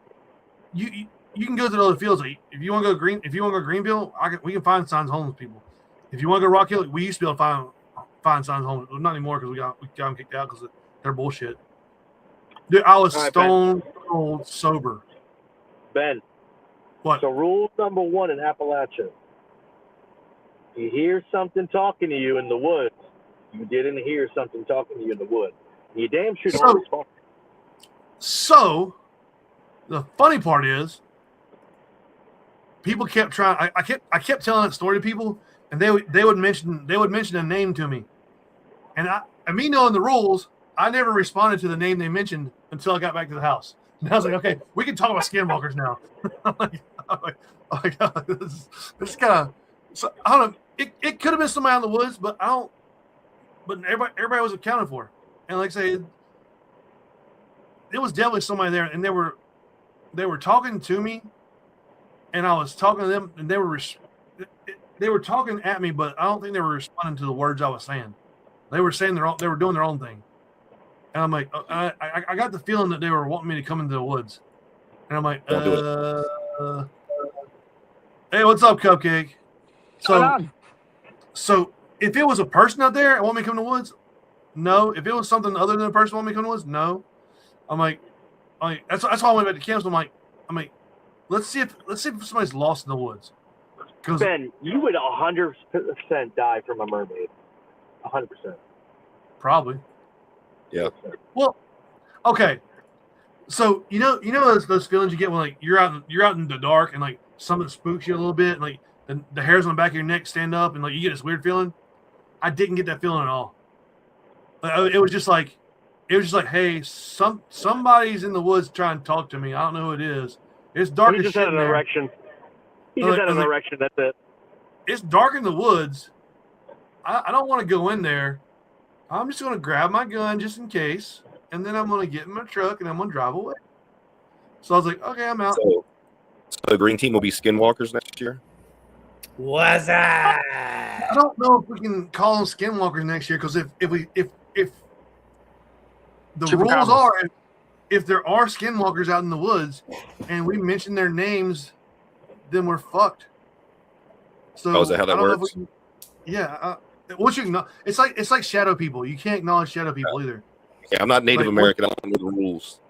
[SPEAKER 3] you can go to the other fields. Like, if you want to go Greenville, we can find signs of homeless people. If you want to go Rock Hill, we used to be able to find signs of homeless. Well, not anymore because we got them kicked out because they're bullshit. Dude, I was stone cold sober.
[SPEAKER 1] Ben.
[SPEAKER 3] What?
[SPEAKER 1] So rule number 1 in Appalachia. You hear something talking to you in the woods. You didn't hear something talking to you in the woods. You damn sure don't respond. So the funny part is, people kept trying. I kept telling that story to people, and they would mention a name to me, and me knowing the rules,
[SPEAKER 3] I never responded to the name they mentioned until I got back to the house. And I was like, okay, we can talk about skinwalkers now. I'm like, oh my God, this is kind of, so, I don't know. It could have been somebody out in the woods, but I don't, but everybody was accounted for. And like I say, it was definitely somebody there, and they were talking to me, and I was talking to them, and they were talking at me, but I don't think they were responding to the words I was saying. They were saying they were doing their own thing. And I'm like, I got the feeling that they were wanting me to come into the woods. And I'm like, hey, what's up, Cupcake? So if it was a person out there and want me to come to the woods, no. If it was something other than a person want me to come to the woods, no. I'm like, that's why I went back to camp. So I'm like, let's see if somebody's lost in the woods.
[SPEAKER 1] Ben, you would 100% die from a mermaid. 100%.
[SPEAKER 3] Probably.
[SPEAKER 2] Yeah.
[SPEAKER 3] Well, okay. So you know those feelings you get when like you're out in the dark and like something spooks you a little bit, and like the hairs on the back of your neck stand up, and like you get this weird feeling. I didn't get that feeling at all. It was just like, hey, somebody's in the woods trying to talk to me. I don't know who it is. It's dark.
[SPEAKER 1] He just had an erection. He just had an erection. That's it.
[SPEAKER 3] It's dark in the woods. I don't want to go in there. I'm just going to grab my gun just in case, and then I'm going to get in my truck and I'm going to drive away. So I was like, okay, I'm out.
[SPEAKER 2] So the green team will be skinwalkers next year?
[SPEAKER 5] What's that?
[SPEAKER 3] I don't know if we can call them skinwalkers next year, because if the rules are, if there are skinwalkers out in the woods and we mention their names, then we're fucked. So
[SPEAKER 2] is that how that works?
[SPEAKER 3] What you know, it's like shadow people. You can't acknowledge shadow people either.
[SPEAKER 2] Yeah, I'm not Native American. I don't know the rules.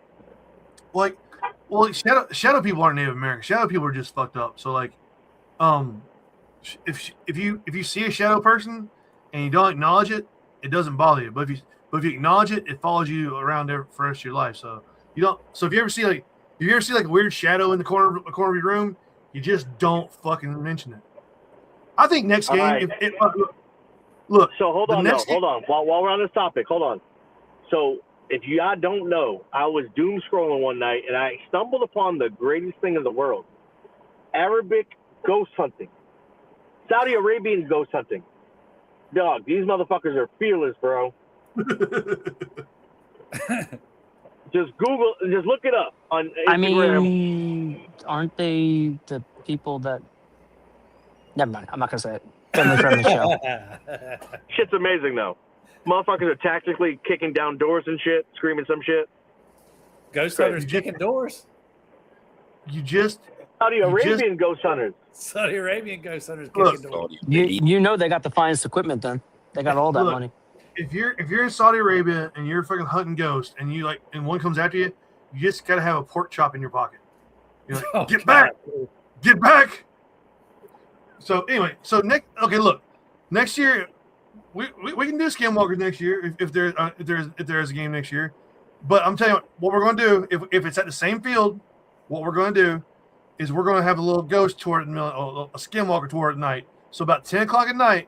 [SPEAKER 3] Shadow people aren't Native American. Shadow people are just fucked up. So like, if you see a shadow person and you don't acknowledge it, it doesn't bother you. But if you acknowledge it, it follows you around there for the rest of your life. So you don't. So if you ever see like a weird shadow in the corner of your room, you just don't fucking mention it. I think next game,
[SPEAKER 1] right.
[SPEAKER 3] Look.
[SPEAKER 1] So hold on. While we're on this topic, hold on. So if I don't know, I was doom scrolling one night and I stumbled upon the greatest thing in the world: Arabic ghost hunting, Saudi Arabian ghost hunting. Dog, these motherfuckers are fearless, bro. Just look it up on Instagram.
[SPEAKER 6] I mean, aren't they the people that? Never mind. I'm not gonna say it. Family-friendly show.
[SPEAKER 1] Shit's amazing though. Motherfuckers are tactically kicking down doors and shit, screaming some shit.
[SPEAKER 5] Ghost hunters kicking doors.
[SPEAKER 1] Saudi Arabian ghost hunters.
[SPEAKER 5] Saudi Arabian ghost hunters kicking doors.
[SPEAKER 6] You know they got the finest equipment then. They got all that money.
[SPEAKER 3] If you're in Saudi Arabia and you're fucking hunting ghosts and and one comes after you, you just gotta have a pork chop in your pocket. You're like, get back. So anyway, next year we can do skinwalkers next year if there is a game next year. But I'm telling you what we're going to do if it's at the same field. What we're going to do is we're going to have a little ghost tour at the middle, a skinwalker tour at night. So about 10 o'clock at night,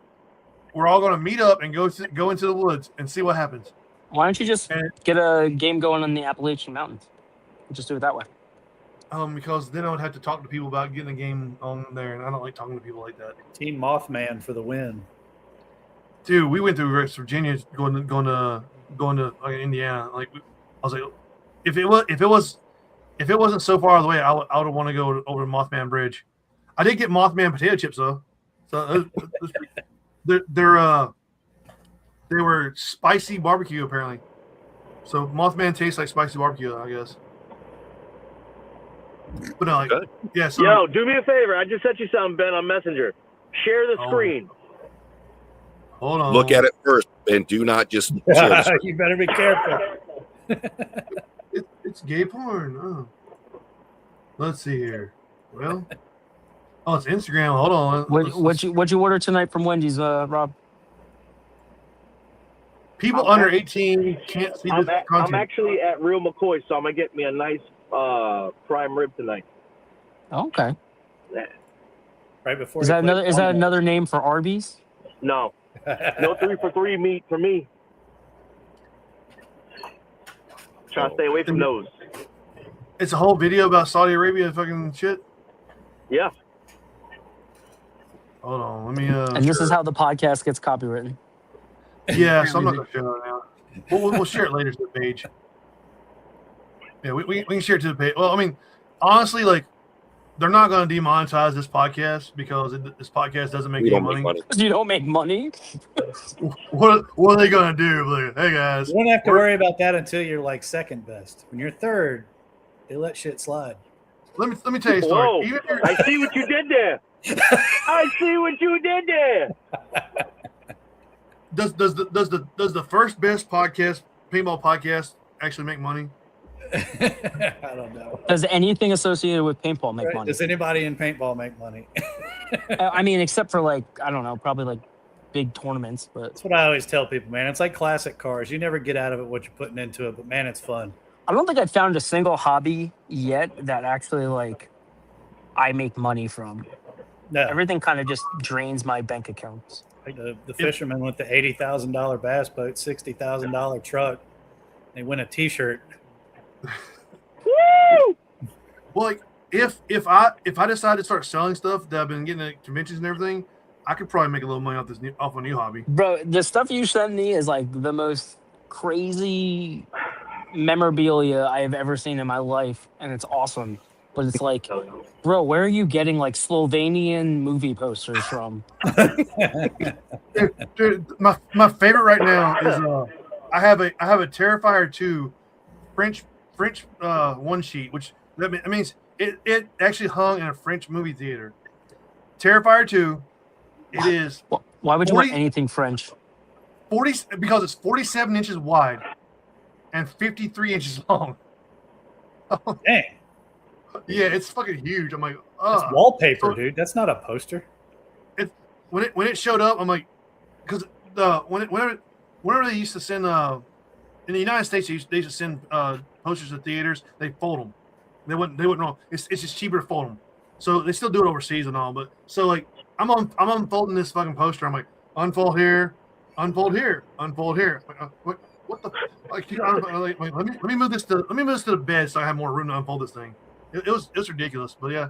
[SPEAKER 3] we're all going to meet up and go into the woods and see what happens.
[SPEAKER 6] Why don't you just get a game going in the Appalachian Mountains? Just do it that way.
[SPEAKER 3] Because then I would have to talk to people about getting a game on there, and I don't like talking to people like that.
[SPEAKER 5] Team Mothman for the win.
[SPEAKER 3] Dude, we went through West Virginia, going to Indiana. Like, I was like, if it wasn't so far out of the way, I would want to go over to Mothman Bridge. I did get Mothman potato chips though, so they were spicy barbecue apparently. So Mothman tastes like spicy barbecue, I guess. But no, yeah. So,
[SPEAKER 1] yo, do me a favor. I just sent you something, Ben, on Messenger. Share the screen.
[SPEAKER 3] Hold on.
[SPEAKER 2] Look at it first, and do not just share the screen.
[SPEAKER 5] You better be careful.
[SPEAKER 3] It's gay porn. Oh. Let's see here. Well, it's Instagram. Hold on.
[SPEAKER 6] What'd you order tonight from Wendy's, Rob?
[SPEAKER 3] People under 18 can't see this content.
[SPEAKER 1] I'm actually at Real McCoy, so I'm gonna get me a nice prime rib tonight.
[SPEAKER 6] Okay.
[SPEAKER 1] Yeah.
[SPEAKER 5] Right before.
[SPEAKER 6] Is that another name for Arby's?
[SPEAKER 1] No. No 3 for 3 meat for me. Try to stay away from those.
[SPEAKER 3] It's a whole video about Saudi Arabia fucking shit.
[SPEAKER 1] Yeah.
[SPEAKER 3] Hold on, let me.
[SPEAKER 6] And this is how the podcast gets copywritten.
[SPEAKER 3] Yeah, so I'm not gonna share that now. We'll share it later to the page. Yeah, we can share it to the page. Well, I mean, honestly, like, they're not going to demonetize this podcast because this podcast doesn't make any money.
[SPEAKER 6] You don't make money?
[SPEAKER 3] What are they going to do? Like, hey, guys.
[SPEAKER 5] You don't have to worry about that until you're like second best. When you're third, they let shit slide.
[SPEAKER 3] Let me tell you a story.
[SPEAKER 1] Whoa, I see what you did there. I see what you did there.
[SPEAKER 3] Does the first best podcast, paintball podcast, actually make money?
[SPEAKER 5] I don't know.
[SPEAKER 6] Does anything associated with paintball make money?
[SPEAKER 5] Does anybody in paintball make money?
[SPEAKER 6] I mean, except for like, I don't know, probably like big tournaments. But
[SPEAKER 5] that's what I always tell people, man. It's like classic cars. You never get out of it what you're putting into it, but man, it's fun.
[SPEAKER 6] I don't think I've found a single hobby yet that actually like I make money from.
[SPEAKER 5] No.
[SPEAKER 6] Everything kind of just drains my bank accounts.
[SPEAKER 5] Like the fisherman with the $80,000 bass boat, $60,000 truck. They win a T-shirt.
[SPEAKER 1] Woo!
[SPEAKER 3] Well, like if I decide to start selling stuff that I've been getting at conventions and everything, I could probably make a little money off a new hobby.
[SPEAKER 6] Bro, the stuff you sent me is like the most crazy memorabilia I have ever seen in my life, and it's awesome. But it's like, bro, where are you getting like Slovenian movie posters from?
[SPEAKER 3] dude, my favorite right now is I have a Terrifier 2 French one sheet, which that means it actually hung in a French movie theater. Terrifier 2. It is.
[SPEAKER 6] Why would you want anything French?
[SPEAKER 3] 40 because it's 47 inches wide and 53 inches long.
[SPEAKER 5] Dang.
[SPEAKER 3] Yeah, it's fucking huge. I'm like,
[SPEAKER 5] That's wallpaper, dude. That's not a poster.
[SPEAKER 3] When it showed up, I'm like, because whenever they used to send in the United States, they used to send posters to theaters. They fold them. They wouldn't wrong. It's just cheaper to fold them. So they still do it overseas and all. But so like I'm unfolding this fucking poster. I'm like, unfold here, unfold here, unfold here. Like, what the? Like, let me move this to the bed so I have more room to unfold this thing. It was ridiculous, but yeah,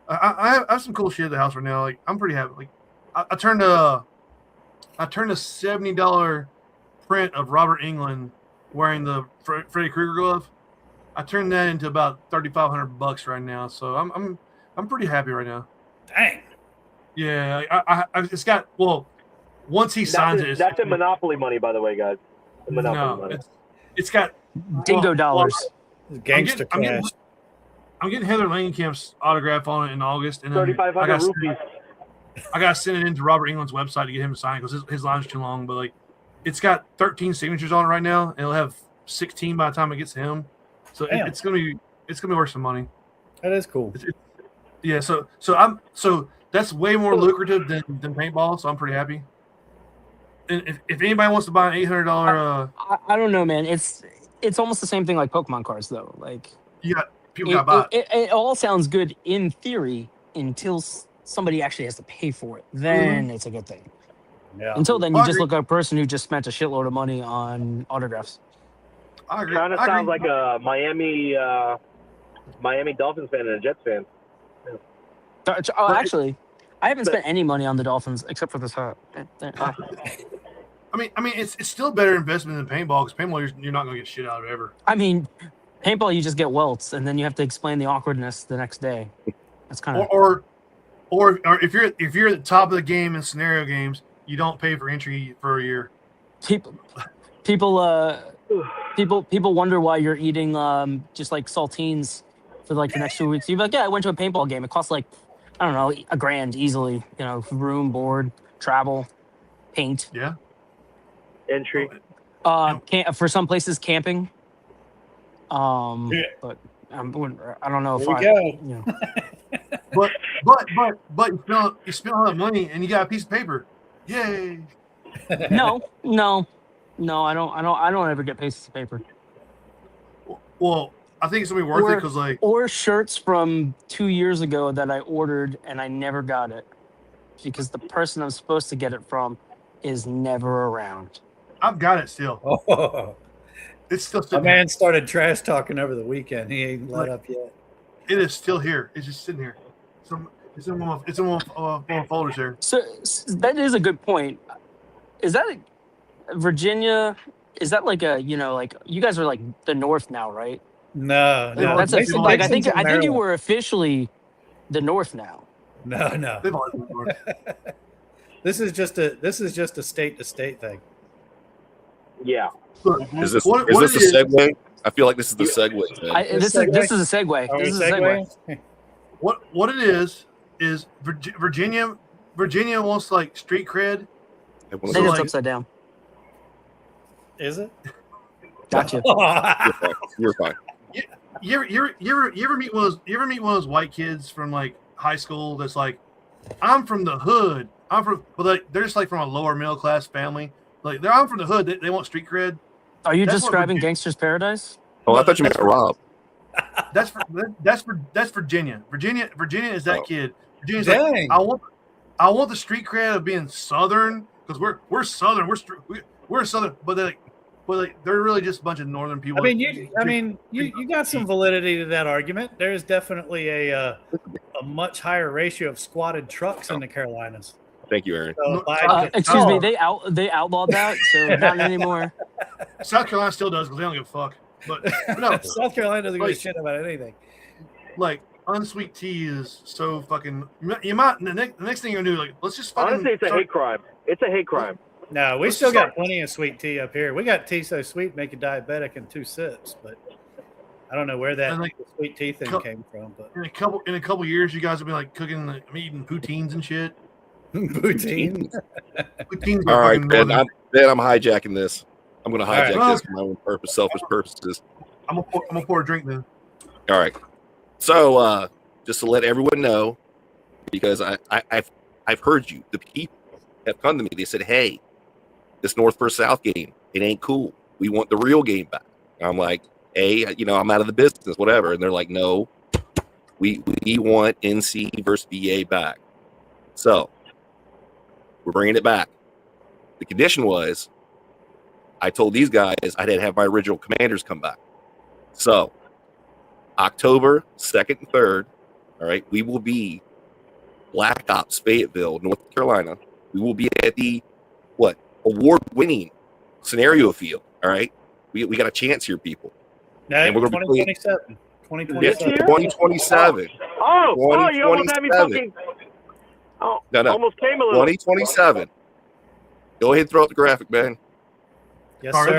[SPEAKER 3] I have some cool shit at the house right now. Like I'm pretty happy. Like I turned a $70 print of Robert Englund wearing the Freddy Krueger glove. I turned that into about $3,500 right now. So I'm pretty happy right now.
[SPEAKER 5] Dang.
[SPEAKER 3] Yeah, I it's got once he signs it.
[SPEAKER 1] That's a Monopoly money, by the way, guys. Monopoly money.
[SPEAKER 3] It's got
[SPEAKER 6] dingo dollars.
[SPEAKER 5] Gangster cash.
[SPEAKER 3] I'm getting Heather Langenkamp's autograph on it in August, and then
[SPEAKER 1] 3,500 rupees.
[SPEAKER 3] I got to send it into Robert Englund's website to get him to sign because his line's too long. But like, it's got 13 signatures on it right now, and it'll have 16 by the time it gets to him. So it's gonna be worth some money.
[SPEAKER 5] That is cool.
[SPEAKER 3] Yeah. So that's way more lucrative than paintball. So I'm pretty happy. And if anybody wants to buy an $800,
[SPEAKER 6] I don't know, man. It's almost the same thing like Pokemon cards, though. Like
[SPEAKER 3] people got buy it.
[SPEAKER 6] It all sounds good in theory until somebody actually has to pay for it. Then it's a good thing.
[SPEAKER 5] Yeah.
[SPEAKER 6] Until then, you just look like a person who just spent a shitload of money on autographs.
[SPEAKER 3] I agree.
[SPEAKER 1] Kind of sounds like a Miami Dolphins fan and a Jets fan.
[SPEAKER 6] Oh, actually, I haven't spent any money on the Dolphins except for this hat.
[SPEAKER 3] I mean, it's still better investment than paintball because paintball you're not gonna get shit out of ever.
[SPEAKER 6] I mean, paintball you just get welts and then you have to explain the awkwardness the next day. That's kind of
[SPEAKER 3] or if you're at the top of the game in scenario games, you don't pay for entry for a year.
[SPEAKER 6] People wonder why you're eating just like saltines for like the next 2 weeks. You're like, yeah, I went to a paintball game. It costs like, I don't know, $1,000 easily. You know, room, board, travel, paint.
[SPEAKER 3] Yeah.
[SPEAKER 1] Entry.
[SPEAKER 6] For some places, camping. But I don't know if
[SPEAKER 5] go.
[SPEAKER 3] But you spent all that money and you got a piece of paper. Yay!
[SPEAKER 6] No, I don't ever get pieces of paper.
[SPEAKER 3] Well, I think it's gonna be worth it because
[SPEAKER 6] or shirts from 2 years ago that I ordered and I never got it because the person I'm supposed to get it from is never around.
[SPEAKER 3] I've got it still.
[SPEAKER 5] Oh,
[SPEAKER 3] It's still
[SPEAKER 5] My
[SPEAKER 3] sitting here.
[SPEAKER 5] man started trash talking over the weekend. He ain't let up yet.
[SPEAKER 3] It is still here. It's just sitting here. It's in one of my folders here.
[SPEAKER 6] So that is a good point. Is that Virginia? Is that like a like you guys are like the North now, right?
[SPEAKER 5] No.
[SPEAKER 6] That's
[SPEAKER 3] Dixon's
[SPEAKER 6] like I think you
[SPEAKER 5] Maryland.
[SPEAKER 6] were officially the North now.
[SPEAKER 5] No.
[SPEAKER 3] They've always been north.
[SPEAKER 5] This is just a state to state thing.
[SPEAKER 1] Yeah.
[SPEAKER 3] Look,
[SPEAKER 2] Is this
[SPEAKER 3] what
[SPEAKER 2] is
[SPEAKER 3] it
[SPEAKER 2] this a segue? I feel like this is the segue. Thing.
[SPEAKER 6] This is a segue.
[SPEAKER 5] Are we
[SPEAKER 6] This is a segue.
[SPEAKER 5] segueing?
[SPEAKER 3] What it is Virginia wants like street cred.
[SPEAKER 2] And
[SPEAKER 6] I
[SPEAKER 2] one of
[SPEAKER 6] think
[SPEAKER 2] those-
[SPEAKER 6] it's upside down.
[SPEAKER 5] Is it?
[SPEAKER 6] Gotcha.
[SPEAKER 2] You're fine.
[SPEAKER 3] You ever meet one of those white kids from like high school that's like, I'm from the hood. But like they're just like from a lower middle class family. Like I'm from the hood. They want street cred.
[SPEAKER 6] Are you
[SPEAKER 3] That's what
[SPEAKER 6] describing
[SPEAKER 3] Virginia-
[SPEAKER 6] Gangster's Paradise?
[SPEAKER 2] Oh, I thought you meant Rob.
[SPEAKER 3] That's Virginia. Virginia is that
[SPEAKER 2] Oh.
[SPEAKER 3] kid. Virginia's
[SPEAKER 5] Dang.
[SPEAKER 3] like, I want the street cred of being Southern because we're Southern. We're Southern, but they're really just a bunch of Northern people.
[SPEAKER 5] You got some validity to that argument. There's definitely a much higher ratio of squatted trucks in the Carolinas.
[SPEAKER 2] Thank you, Aaron.
[SPEAKER 5] So
[SPEAKER 6] Excuse me, they outlawed that, so not anymore.
[SPEAKER 3] South Carolina still does because they don't give a fuck. But no,
[SPEAKER 5] South Carolina doesn't give a
[SPEAKER 3] Like-
[SPEAKER 5] shit about anything.
[SPEAKER 3] like unsweet tea is so fucking. You might the next thing you're gonna do, like, let's just fucking.
[SPEAKER 1] Honestly, it's a hate crime. It's a hate crime.
[SPEAKER 5] No, we
[SPEAKER 3] Let's
[SPEAKER 5] still
[SPEAKER 3] start-
[SPEAKER 5] got plenty of sweet tea up here. We got tea so sweet make you diabetic in 2 sips, but I don't know where that
[SPEAKER 3] And, like,
[SPEAKER 5] sweet tea thing came from. But
[SPEAKER 3] In a couple years, you guys will be like cooking, like, eating poutines and shit.
[SPEAKER 5] poutine.
[SPEAKER 3] Poutines
[SPEAKER 2] All
[SPEAKER 3] are
[SPEAKER 2] right,
[SPEAKER 3] fucking
[SPEAKER 2] Ben.
[SPEAKER 3] northern.
[SPEAKER 2] I'm hijacking this. I'm going to
[SPEAKER 5] All right.
[SPEAKER 2] hijack
[SPEAKER 3] Well-
[SPEAKER 2] this for my own purpose, selfish purposes.
[SPEAKER 3] I'm gonna pour a drink then.
[SPEAKER 2] All right. So, just to let everyone know, because I've heard you. The people have come to me. They said, "Hey, this North versus South game, it ain't cool. We want the real game back." And I'm like, "Hey, I'm out of the business, whatever." And they're like, "No, we want NC versus VA back." So we're bringing it back. The condition was, I told these guys I didn't have my original commanders come back. So October 2nd and 3rd, all right, we will be Black Ops Fayetteville, North Carolina. We will be at the award-winning scenario field. All right, we got a chance here, people.
[SPEAKER 5] No,
[SPEAKER 2] And we're gonna be
[SPEAKER 5] 2027.
[SPEAKER 2] Yes,
[SPEAKER 5] 2027.
[SPEAKER 2] 2027.
[SPEAKER 1] You almost had me
[SPEAKER 2] 2027.
[SPEAKER 1] fucking. Oh,
[SPEAKER 2] No.
[SPEAKER 1] almost came a little.
[SPEAKER 2] 2027. Go ahead and throw up the graphic, man.
[SPEAKER 5] Yes,
[SPEAKER 3] Farther.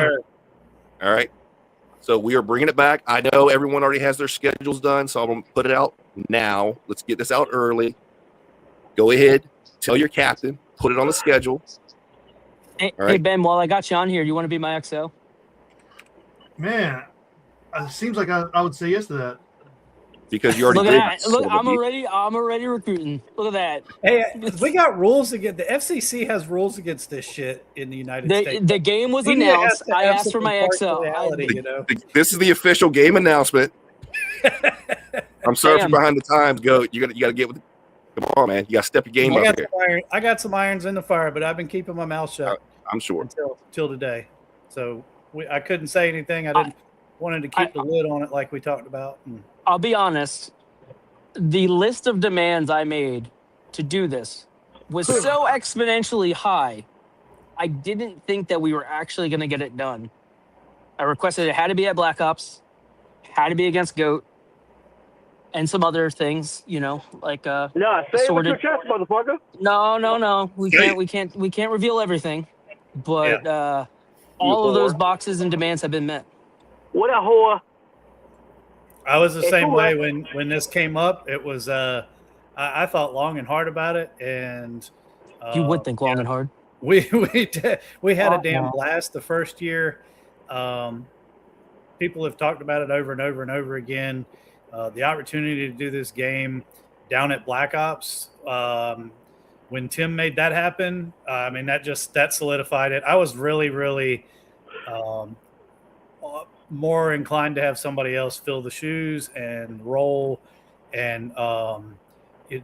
[SPEAKER 5] sir.
[SPEAKER 2] All right. So we are bringing it back. I know everyone already has their schedules done, so I'm going to put it out now. Let's get this out early. Go ahead, tell your captain, put it on the schedule.
[SPEAKER 6] Hey,
[SPEAKER 2] All right.
[SPEAKER 6] hey, Ben, while I got you on here, you want to be my XO?
[SPEAKER 3] Man, it seems like I would say yes to that.
[SPEAKER 2] Because you already
[SPEAKER 6] Look
[SPEAKER 2] did.
[SPEAKER 6] at that. Look, I'm already recruiting. Look at that.
[SPEAKER 5] Hey, we got rules against the FCC has rules against this shit in the United States.
[SPEAKER 6] The game was
[SPEAKER 5] Media has
[SPEAKER 6] announced.
[SPEAKER 5] to
[SPEAKER 6] I
[SPEAKER 5] have
[SPEAKER 6] asked for
[SPEAKER 5] some
[SPEAKER 6] my XO.
[SPEAKER 5] impartiality, you know.
[SPEAKER 2] This is the official game announcement. I'm sorry
[SPEAKER 6] Damn.
[SPEAKER 2] for behind the times. Go. You got to get with. Come on, man. You got to step your game up here.
[SPEAKER 5] I got some irons in the fire, but I've been keeping my mouth shut
[SPEAKER 2] I'm sure.
[SPEAKER 5] until today. So I couldn't say anything. I didn't wanted to keep the lid on it like we talked about.
[SPEAKER 6] I'll be honest. The list of demands I made to do this was so exponentially high. I didn't think that we were actually going to get it done. I requested it had to be at Black Ops, had to be against GOAT, and some other things, like
[SPEAKER 1] No, say it with
[SPEAKER 6] Sorted.
[SPEAKER 1] your chest, motherfucker.
[SPEAKER 6] no. We can't reveal everything. But all of those boxes and demands have been met.
[SPEAKER 1] What a whore.
[SPEAKER 5] I was the
[SPEAKER 1] Hey,
[SPEAKER 5] same
[SPEAKER 1] cool,
[SPEAKER 5] way
[SPEAKER 1] man.
[SPEAKER 5] when this came up. It was I thought long and hard about it, and
[SPEAKER 6] You would think long and hard.
[SPEAKER 5] we had a damn blast the first year. People have talked about it over and over and over again. The opportunity to do this game down at Black Ops. When Tim made that happen, that solidified it. I was really, really more inclined to have somebody else fill the shoes and roll and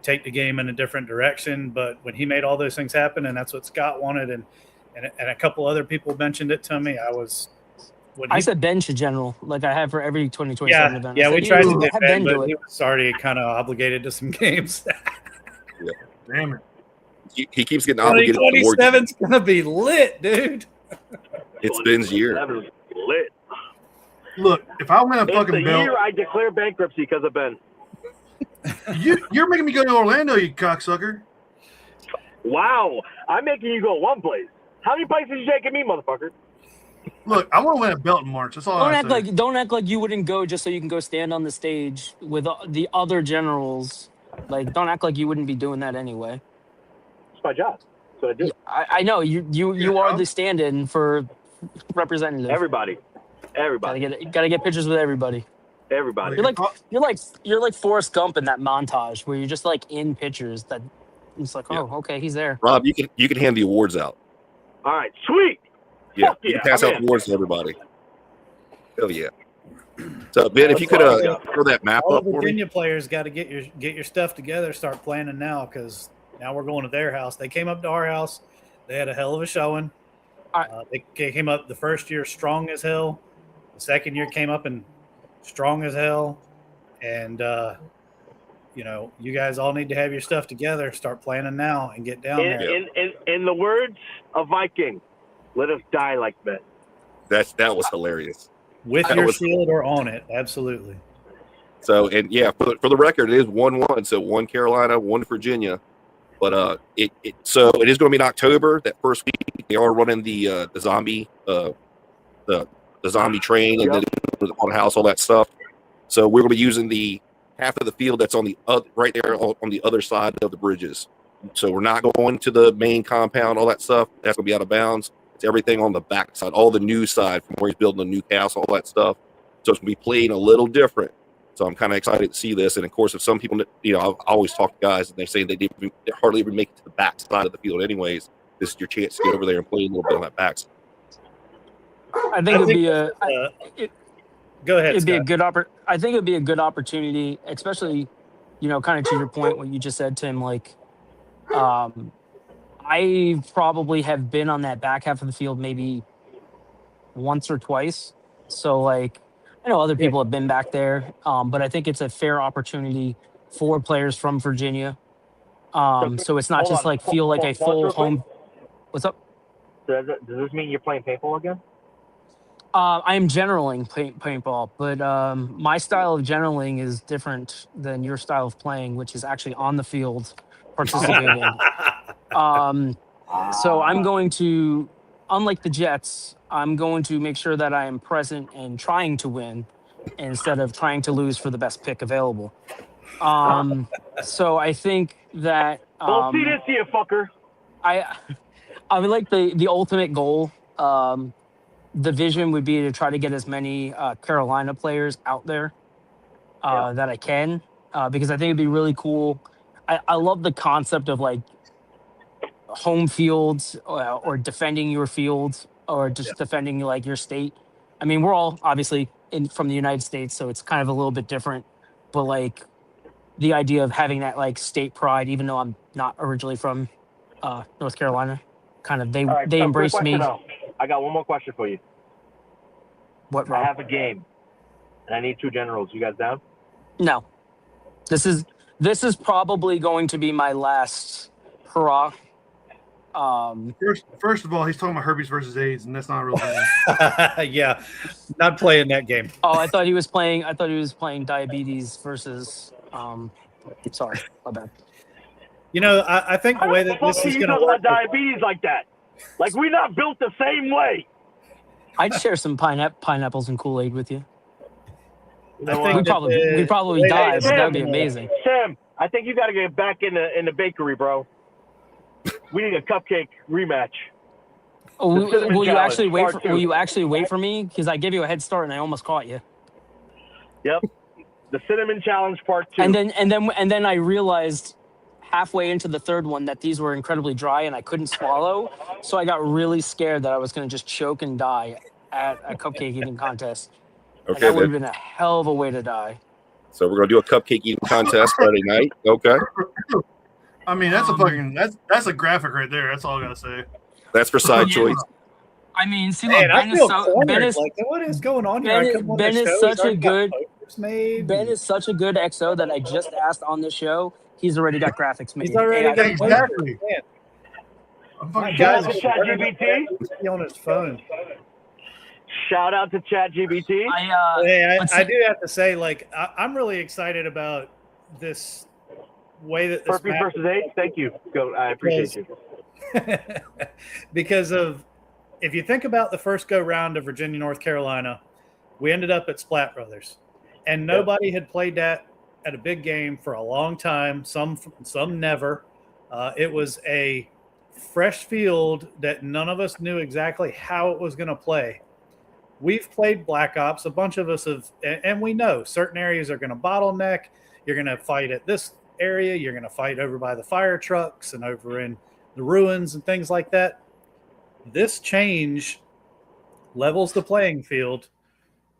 [SPEAKER 5] take the game in a different direction. But when he made all those things happen, and that's what Scott wanted, and a couple other people mentioned it to me, I was
[SPEAKER 6] I said Ben should general, like I have for every 2027 event.
[SPEAKER 5] Yeah,
[SPEAKER 6] I
[SPEAKER 5] we
[SPEAKER 6] said,
[SPEAKER 5] tried to get
[SPEAKER 6] have
[SPEAKER 5] Ben,
[SPEAKER 6] do
[SPEAKER 5] but
[SPEAKER 6] it.
[SPEAKER 5] he was already kind of obligated to some games.
[SPEAKER 3] Damn it.
[SPEAKER 2] He keeps getting obligated.
[SPEAKER 5] 2027 is gonna be lit, dude.
[SPEAKER 2] It's Ben's year.
[SPEAKER 1] Lit.
[SPEAKER 3] Look, if I win a
[SPEAKER 1] It's
[SPEAKER 3] fucking
[SPEAKER 1] the
[SPEAKER 3] belt,
[SPEAKER 1] year I declare bankruptcy because of Ben.
[SPEAKER 3] you're making me go to Orlando, you cocksucker.
[SPEAKER 1] Wow, I'm making you go one place. How many places you taking me, motherfucker?
[SPEAKER 3] Look, I want to win a belt in March. That's all I say.
[SPEAKER 6] Don't act like you wouldn't go just so you can go stand on the stage with the other generals. Like, don't act like you wouldn't be doing that anyway.
[SPEAKER 1] It's my job, so I do.
[SPEAKER 6] I know you are the stand-in for representative.
[SPEAKER 1] Everybody.
[SPEAKER 6] Gotta get pictures with everybody.
[SPEAKER 1] Everybody.
[SPEAKER 6] You're like Forrest Gump in that montage where you're just like in pictures that it's like, oh, okay, he's there.
[SPEAKER 2] Rob, you can hand the awards out.
[SPEAKER 1] All right, sweet.
[SPEAKER 2] Yeah,
[SPEAKER 1] Fuck
[SPEAKER 2] you can pass out
[SPEAKER 1] in.
[SPEAKER 2] awards to everybody. Hell yeah. So Ben, if you could throw that map
[SPEAKER 5] All
[SPEAKER 2] up
[SPEAKER 5] the
[SPEAKER 2] for me.
[SPEAKER 5] Virginia players got to get your stuff together. Start planning now, because now we're going to their house. They came up to our house. They had a hell of a showing. They came up the first year strong as hell. The second year came up and strong as hell. And you guys all need to have your stuff together. Start planning now and get down there.
[SPEAKER 1] In the words of Viking, let us die like men.
[SPEAKER 2] That was hilarious.
[SPEAKER 5] With your shield or on it, absolutely.
[SPEAKER 2] So, and yeah, for the record, it is 1-1. So 1 Carolina, 1 Virginia. But it is going to be in October. That first week, they are running the zombie the zombie train and the haunted house, all that stuff. So we're going to be using the half of the field that's on the right there on the other side of the bridges. So we're not going to the main compound, all that stuff. That's going to be out of bounds. It's everything on the back side, all the new side from where he's building a new castle, all that stuff. So it's going to be playing a little different. So I'm kind of excited to see this. And of course, if some people, I always talk to guys and they say they hardly ever make it to the back side of the field anyways. This is your chance to get over there and play a little bit on that back side.
[SPEAKER 6] I think it'd be
[SPEAKER 5] go ahead.
[SPEAKER 6] It'd be a good I think it'd be a good opportunity, especially, kind of to your point, what you just said, Tim. Like, I probably have been on that back half of the field maybe once or twice. So, like, I know other people have been back there, but I think it's a fair opportunity for players from Virginia. So it's not just feel like a full home. What's up?
[SPEAKER 1] Does this mean you're playing paintball again?
[SPEAKER 6] I am generaling paintball, but my style of generaling is different than your style of playing, which is actually on the field participating. So I'm going to, unlike the Jets, I'm going to make sure that I am present and trying to win instead of trying to lose for the best pick available. So I think that
[SPEAKER 1] don't see this here, fucker.
[SPEAKER 6] I would like the ultimate goal. The vision would be to try to get as many Carolina players out there that I can, because I think it'd be really cool. I love the concept of like home fields or defending your field or just defending like your state. I mean, we're all obviously from the United States, so it's kind of a little bit different. But like the idea of having that like state pride, even though I'm not originally from North Carolina, kind of they embraced me.
[SPEAKER 1] I got one more question for you.
[SPEAKER 6] What, Rob?
[SPEAKER 1] I have a game, and I need 2 generals. You guys down?
[SPEAKER 6] No. This is probably going to be my last hurrah.
[SPEAKER 3] First of all, he's talking about herpes versus AIDS, and that's not a real thing.
[SPEAKER 5] Yeah, not playing that game.
[SPEAKER 6] Oh, I thought he was playing diabetes versus. Sorry, my bad.
[SPEAKER 5] I think the way that this is going to work.
[SPEAKER 1] Diabetes like that, like we're not built the same way.
[SPEAKER 6] I'd share some pineapples and Kool-Aid with you.
[SPEAKER 5] We'd
[SPEAKER 6] probably die, but that would be amazing.
[SPEAKER 1] Sam, I think you got to get back in the bakery, bro. We need a cupcake rematch.
[SPEAKER 6] Oh, will you actually wait for me? Because I gave you a head start and I almost caught you.
[SPEAKER 1] Yep, the cinnamon challenge part 2.
[SPEAKER 6] And then I realized halfway into the third one that these were incredibly dry and I couldn't swallow, so I got really scared that I was going to just choke and die at a cupcake eating contest.
[SPEAKER 2] Okay,
[SPEAKER 6] that would have been a hell of a way to die.
[SPEAKER 2] So we're going to do a cupcake eating contest Friday night. Okay.
[SPEAKER 3] I mean, that's a graphic right there. That's all I gotta say.
[SPEAKER 2] That's for side choice.
[SPEAKER 6] I mean, see,
[SPEAKER 5] Man,
[SPEAKER 6] look,
[SPEAKER 5] I
[SPEAKER 6] Ben is
[SPEAKER 5] feel
[SPEAKER 6] so
[SPEAKER 5] cornered.
[SPEAKER 6] Ben is
[SPEAKER 5] Like, what is going on here?
[SPEAKER 6] Ben
[SPEAKER 5] I
[SPEAKER 6] is,
[SPEAKER 5] come on
[SPEAKER 6] Ben
[SPEAKER 5] the
[SPEAKER 6] is
[SPEAKER 5] show,
[SPEAKER 6] such
[SPEAKER 5] he's
[SPEAKER 6] a
[SPEAKER 5] already got
[SPEAKER 6] good
[SPEAKER 5] posters made.
[SPEAKER 6] Ben is such a good XO that I just asked on the show. He's already got graphics made.
[SPEAKER 5] He's already
[SPEAKER 6] AI
[SPEAKER 5] got
[SPEAKER 6] posters.
[SPEAKER 3] Exactly.
[SPEAKER 5] Man,
[SPEAKER 3] I'm
[SPEAKER 5] my
[SPEAKER 3] fucking
[SPEAKER 5] guy's
[SPEAKER 3] jealous.
[SPEAKER 1] Chat
[SPEAKER 5] gonna
[SPEAKER 1] GPT?
[SPEAKER 5] be on his phone.
[SPEAKER 1] Shout out to ChatGPT.
[SPEAKER 5] Hey,
[SPEAKER 6] but
[SPEAKER 5] I
[SPEAKER 6] see-
[SPEAKER 5] do have to say, like, I'm really excited about this way that this
[SPEAKER 1] Burpees versus AIDS. Thank you. Go. I appreciate you.
[SPEAKER 5] because of if you think about the first go round of Virginia, North Carolina, we ended up at Splat Brothers, and nobody had played that at a big game for a long time. Some never. It was a fresh field that none of us knew exactly how it was going to play. We've played Black Ops. A bunch of us have, and we know certain areas are going to bottleneck. You're going to fight at this area. You're going to fight over by the fire trucks and over in the ruins and things like that. This change levels the playing field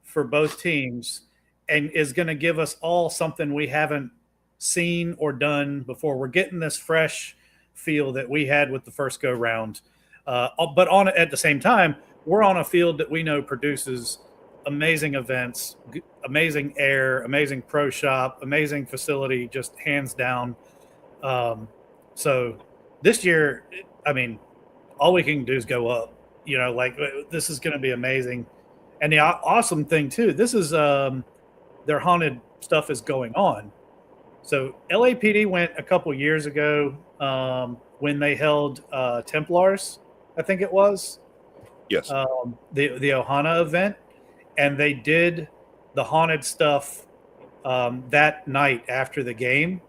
[SPEAKER 5] for both teams and is going to give us all something we haven't seen or done before. We're getting this fresh feel that we had with the first go round. But at the same time, we're on a field that we know produces amazing events, amazing air, amazing pro shop, amazing facility, just hands down. So this year, I mean, all we can do is go up. You know, like this is going to be amazing. And the awesome thing too, this is their haunted stuff is going on. So LAPD went a couple years ago when they held Templars, I think it was.
[SPEAKER 2] Yes.
[SPEAKER 5] The Ohana event, and they did the haunted stuff that night after the game.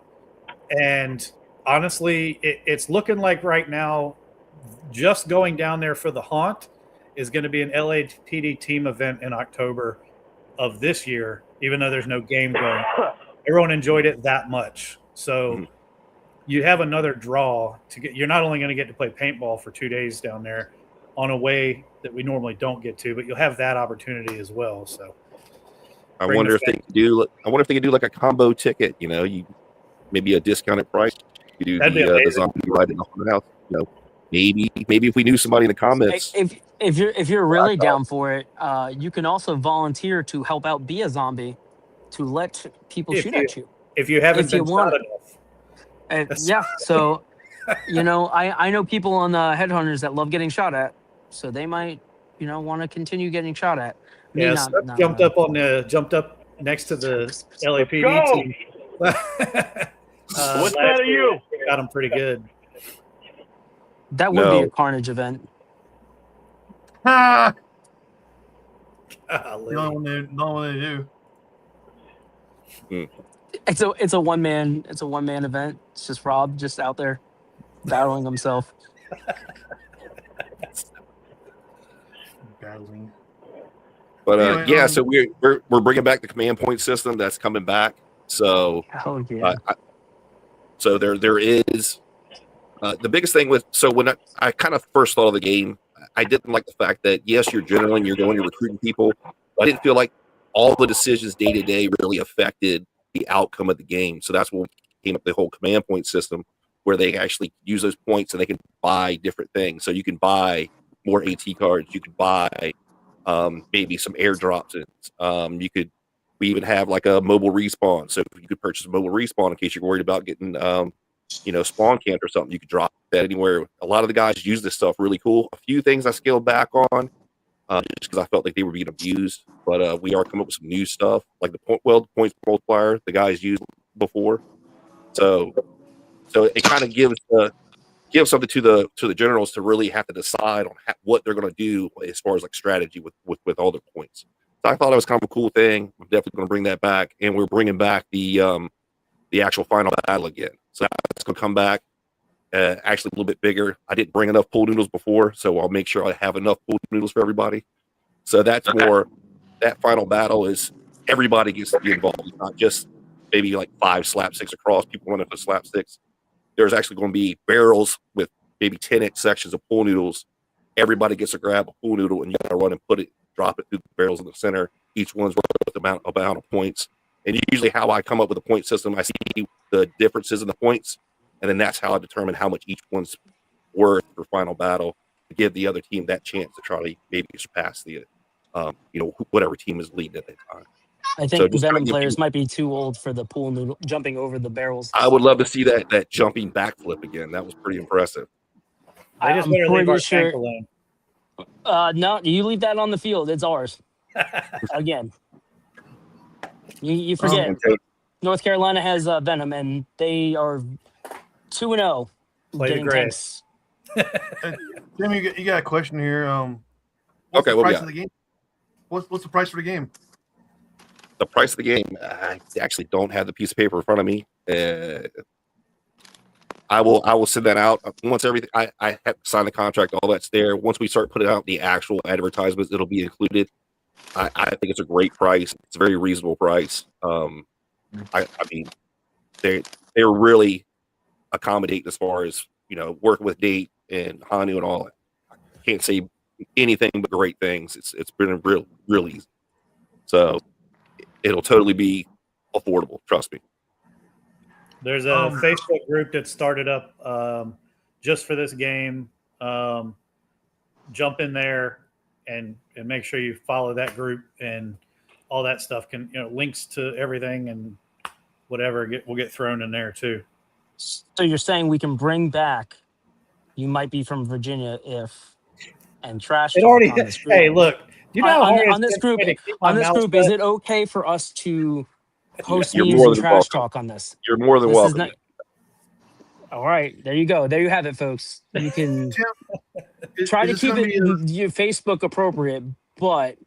[SPEAKER 5] And honestly, it's looking like right now, just going down there for the haunt is going to be an LAPD team event in October of this year, even though there's no game going. Everyone enjoyed it that much. So you have another draw to get. You're not only going to get to play paintball for 2 days down there on a way that we normally don't get to, but you'll have that opportunity as well. So
[SPEAKER 2] I wonder if they could do. I wonder if they could do like a combo ticket. You know, you maybe a discounted price. You do the zombie ride in the haunted house. You know, maybe if we knew somebody in the comments.
[SPEAKER 6] If you're really down for it, you can also volunteer to help out be a zombie, to let people shoot at you
[SPEAKER 5] if you haven't been shot
[SPEAKER 6] enough. Yeah, so you know, I know people on the Headhunters that love getting shot at, so they might want to continue getting shot at.
[SPEAKER 5] Yeah, jumped up next to the LAPD team.
[SPEAKER 1] What's that of you?
[SPEAKER 5] Got him pretty good.
[SPEAKER 6] That would be a carnage event.
[SPEAKER 3] Ha! The only one they do.
[SPEAKER 6] It's a one man event. It's just Rob just out there battling himself.
[SPEAKER 3] Battling.
[SPEAKER 2] But
[SPEAKER 3] Anyway,
[SPEAKER 2] yeah, so we're bringing back the command point system. That's coming back. So
[SPEAKER 6] yeah.
[SPEAKER 2] So there is the biggest thing with when I kind of first thought of the game, I didn't like the fact that yes, you're generaling, you're going, you're recruiting people. But I didn't feel like all the decisions day to day really affected the outcome of the game. So that's when we came up with the whole command point system, where they actually use those points and they can buy different things. So you can buy more AT cards, you could buy maybe some airdrops. We even have like a mobile respawn. So you could purchase a mobile respawn in case you're worried about getting spawn camped or something. You could drop that anywhere. A lot of the guys use this stuff really cool. A few things I scaled back on just because I felt like they were being abused. But we are coming up with some new stuff like the points multiplier the guys used before. So it kind of gives something to the generals to really have to decide on what they're going to do as far as like strategy with all their points. So I thought it was kind of a cool thing. I'm definitely going to bring that back, and we're bringing back the actual final battle again. So that's going to come back actually a little bit bigger. I didn't bring enough pool noodles before, so I'll make sure I have enough pool noodles for everybody. So that's more that final battle is everybody gets to be involved, not just maybe like 5 slapsticks across. People running for slapsticks. There's actually going to be barrels with maybe 10x sections of pool noodles. Everybody gets to grab a pool noodle, and you got to run and drop it through the barrels in the center. Each one's worth amount of points. And usually how I come up with a point system, I see the differences in the points, and then that's how I determine how much each one's worth for final battle. give the other team that chance to try to maybe surpass the, whatever team is leading at that time.
[SPEAKER 6] I think Venom players might be too old for the pool noodle jumping over the barrels.
[SPEAKER 2] I would love to see that jumping backflip again. That was pretty impressive.
[SPEAKER 5] I just
[SPEAKER 6] I'm
[SPEAKER 5] better leave our
[SPEAKER 6] pretty
[SPEAKER 5] tank
[SPEAKER 6] sure.
[SPEAKER 5] alone.
[SPEAKER 6] No, you leave that on the field. It's ours. Again, you forget.
[SPEAKER 2] Okay.
[SPEAKER 6] North Carolina has Venom, and they are 2-0.
[SPEAKER 5] Play the
[SPEAKER 6] Getting
[SPEAKER 5] gray.
[SPEAKER 6] tanks.
[SPEAKER 3] Tim, you got a question here. What's
[SPEAKER 2] Okay,
[SPEAKER 3] the
[SPEAKER 2] what we
[SPEAKER 3] price
[SPEAKER 2] got?
[SPEAKER 3] of the game? What's the price for the game?
[SPEAKER 2] The price of the game, I actually don't have the piece of paper in front of me. I will send that out once everything. I have signed the contract, all that's there. Once we start putting out the actual advertisements, it'll be included. I think it's a great price. It's a very reasonable price. I mean, they're really accommodating as far as working with Nate and Hanu and all. I can't say anything but great things. It's been real easy. So it'll totally be affordable. Trust me.
[SPEAKER 5] There's a Facebook group that started up just for this game. Jump in there and make sure you follow that group, and all that stuff can links to everything and whatever will get thrown in there too.
[SPEAKER 6] So you're saying we can bring back "You Might Be from Virginia" and trash
[SPEAKER 5] It
[SPEAKER 6] talk
[SPEAKER 5] already.
[SPEAKER 6] on this group.
[SPEAKER 5] Hey, look. You know how hard
[SPEAKER 6] on this
[SPEAKER 5] it's been
[SPEAKER 6] group.
[SPEAKER 5] for me to keep my
[SPEAKER 6] On this
[SPEAKER 5] mouth
[SPEAKER 6] group,
[SPEAKER 5] shut?
[SPEAKER 6] is it okay for us to post
[SPEAKER 2] You're
[SPEAKER 6] memes
[SPEAKER 2] more
[SPEAKER 6] and
[SPEAKER 2] than
[SPEAKER 6] trash
[SPEAKER 2] welcome.
[SPEAKER 6] talk on this?
[SPEAKER 2] You're more than
[SPEAKER 6] This is
[SPEAKER 2] welcome.
[SPEAKER 6] not. All right, there you go. There you have it, folks. You can try to keep it your Facebook appropriate, but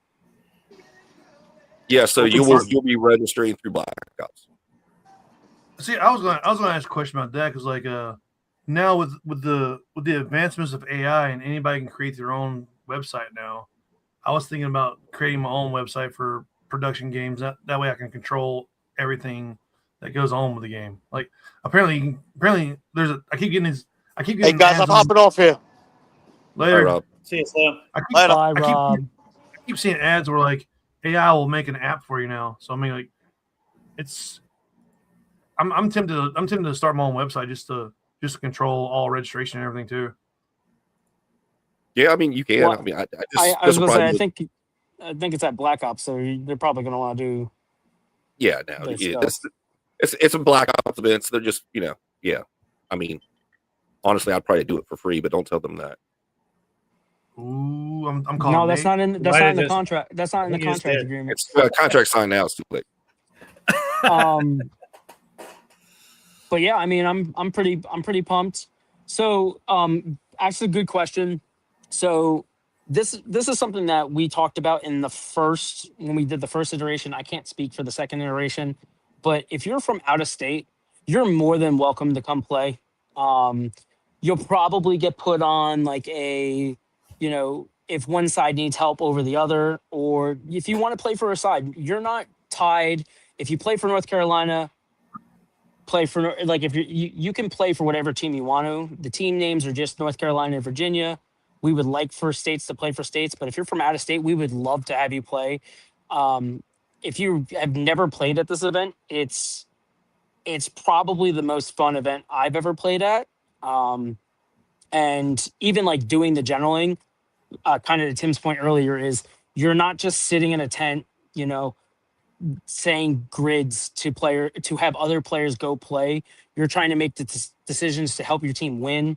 [SPEAKER 2] Yeah, so you'll be registering through Black Ops.
[SPEAKER 3] See, I was gonna ask a question about that, because now with the advancements of AI and anybody can create their own website now. I was thinking about creating my own website for production games. That way I can control everything that goes on with the game. Like apparently there's I keep getting
[SPEAKER 7] Hey guys, I'm hopping off here.
[SPEAKER 3] later.
[SPEAKER 2] Rob.
[SPEAKER 5] See you, Sam.
[SPEAKER 6] Rob.
[SPEAKER 3] I keep seeing ads where like AI will make an app for you now. So I mean, like, I'm tempted to start my own website just to control all registration and everything too.
[SPEAKER 2] Yeah, I mean you can.
[SPEAKER 6] Well,
[SPEAKER 2] I mean, I
[SPEAKER 6] was gonna say I think it's at Black Ops, so they're probably gonna want to do.
[SPEAKER 2] Yeah, no, it's a Black Ops events. They're just yeah. I mean, honestly, I'd probably do it for free, but don't tell them that.
[SPEAKER 3] Ooh, I'm calling.
[SPEAKER 6] No, that's
[SPEAKER 3] Nate.
[SPEAKER 6] not in the contract. That's not in the contract agreement.
[SPEAKER 2] It's contract signed now. It's too late.
[SPEAKER 6] But yeah, I mean, I'm pretty pumped. So, actually, good question. So, this is something that we talked about when we did the first iteration. I can't speak for the second iteration, but if you're from out of state, you're more than welcome to come play. You'll probably get put on like if one side needs help over the other, or if you want to play for a side, you're not tied. If you play for North Carolina, play for like if you can play for whatever team you want to. The team names are just North Carolina and Virginia. We would like for states to play for states, but if you're from out of state, we would love to have you play. If you have never played at this event, it's probably the most fun event I've ever played at. And even like doing the generaling, kind of to Tim's point earlier, is you're not just sitting in a tent, saying grids to have other players go play. You're trying to make the decisions to help your team win,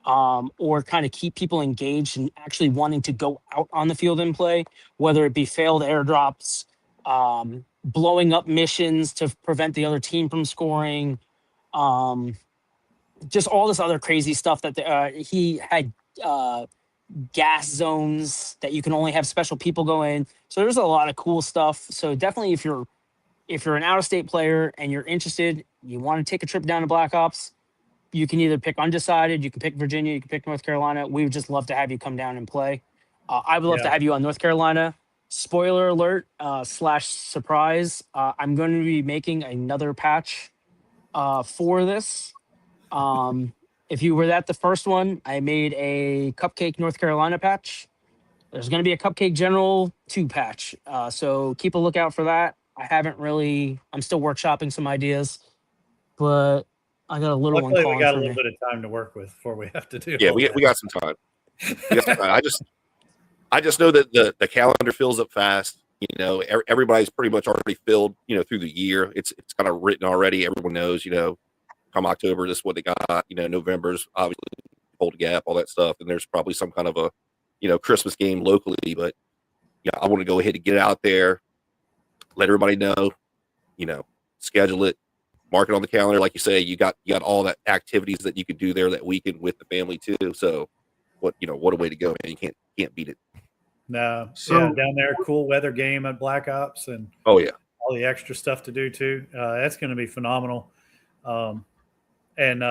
[SPEAKER 6] or kind of keep people engaged and actually wanting to go out on the field and play, whether it be failed airdrops, blowing up missions to prevent the other team from scoring, just all this other crazy stuff that he had, gas zones that you can only have special people go in. So there's a lot of cool stuff. So definitely if you're an out-of-state player and you're interested, you want to take a trip down to Black Ops, you can either pick undecided, you can pick Virginia, you can pick North Carolina. We would just love to have you come down and play. I would love to have you on North Carolina. Spoiler alert / surprise. I'm going to be making another patch for this. If you were at the first one, I made a Cupcake North Carolina patch. There's going to be a Cupcake General 2 patch. So keep a lookout for that. I'm still workshopping some ideas, but I got a little
[SPEAKER 5] Luckily,
[SPEAKER 6] one calling
[SPEAKER 5] we got
[SPEAKER 6] for
[SPEAKER 5] a
[SPEAKER 6] me.
[SPEAKER 5] little bit of time to work with before we have to do.
[SPEAKER 2] Yeah, we got some time. Yes, I just know that the calendar fills up fast. You know, everybody's pretty much already filled. You know, through the year, it's kind of written already. Everyone knows. You know, come October, this is what they got. You know, November's obviously Bold Gap, all that stuff, and there's probably some kind of a, you know, Christmas game locally. But yeah, I want to go ahead and get it out there, let everybody know. You know, schedule it, mark it on the calendar, like you say. You got all that activities that you could do there that weekend with the family too. So, what a way to go, man! You can't beat it.
[SPEAKER 5] No,
[SPEAKER 3] So-
[SPEAKER 5] yeah, down there, cool weather game at Black Ops, and
[SPEAKER 2] Oh yeah,
[SPEAKER 5] all the extra stuff to do too. That's going to be phenomenal. And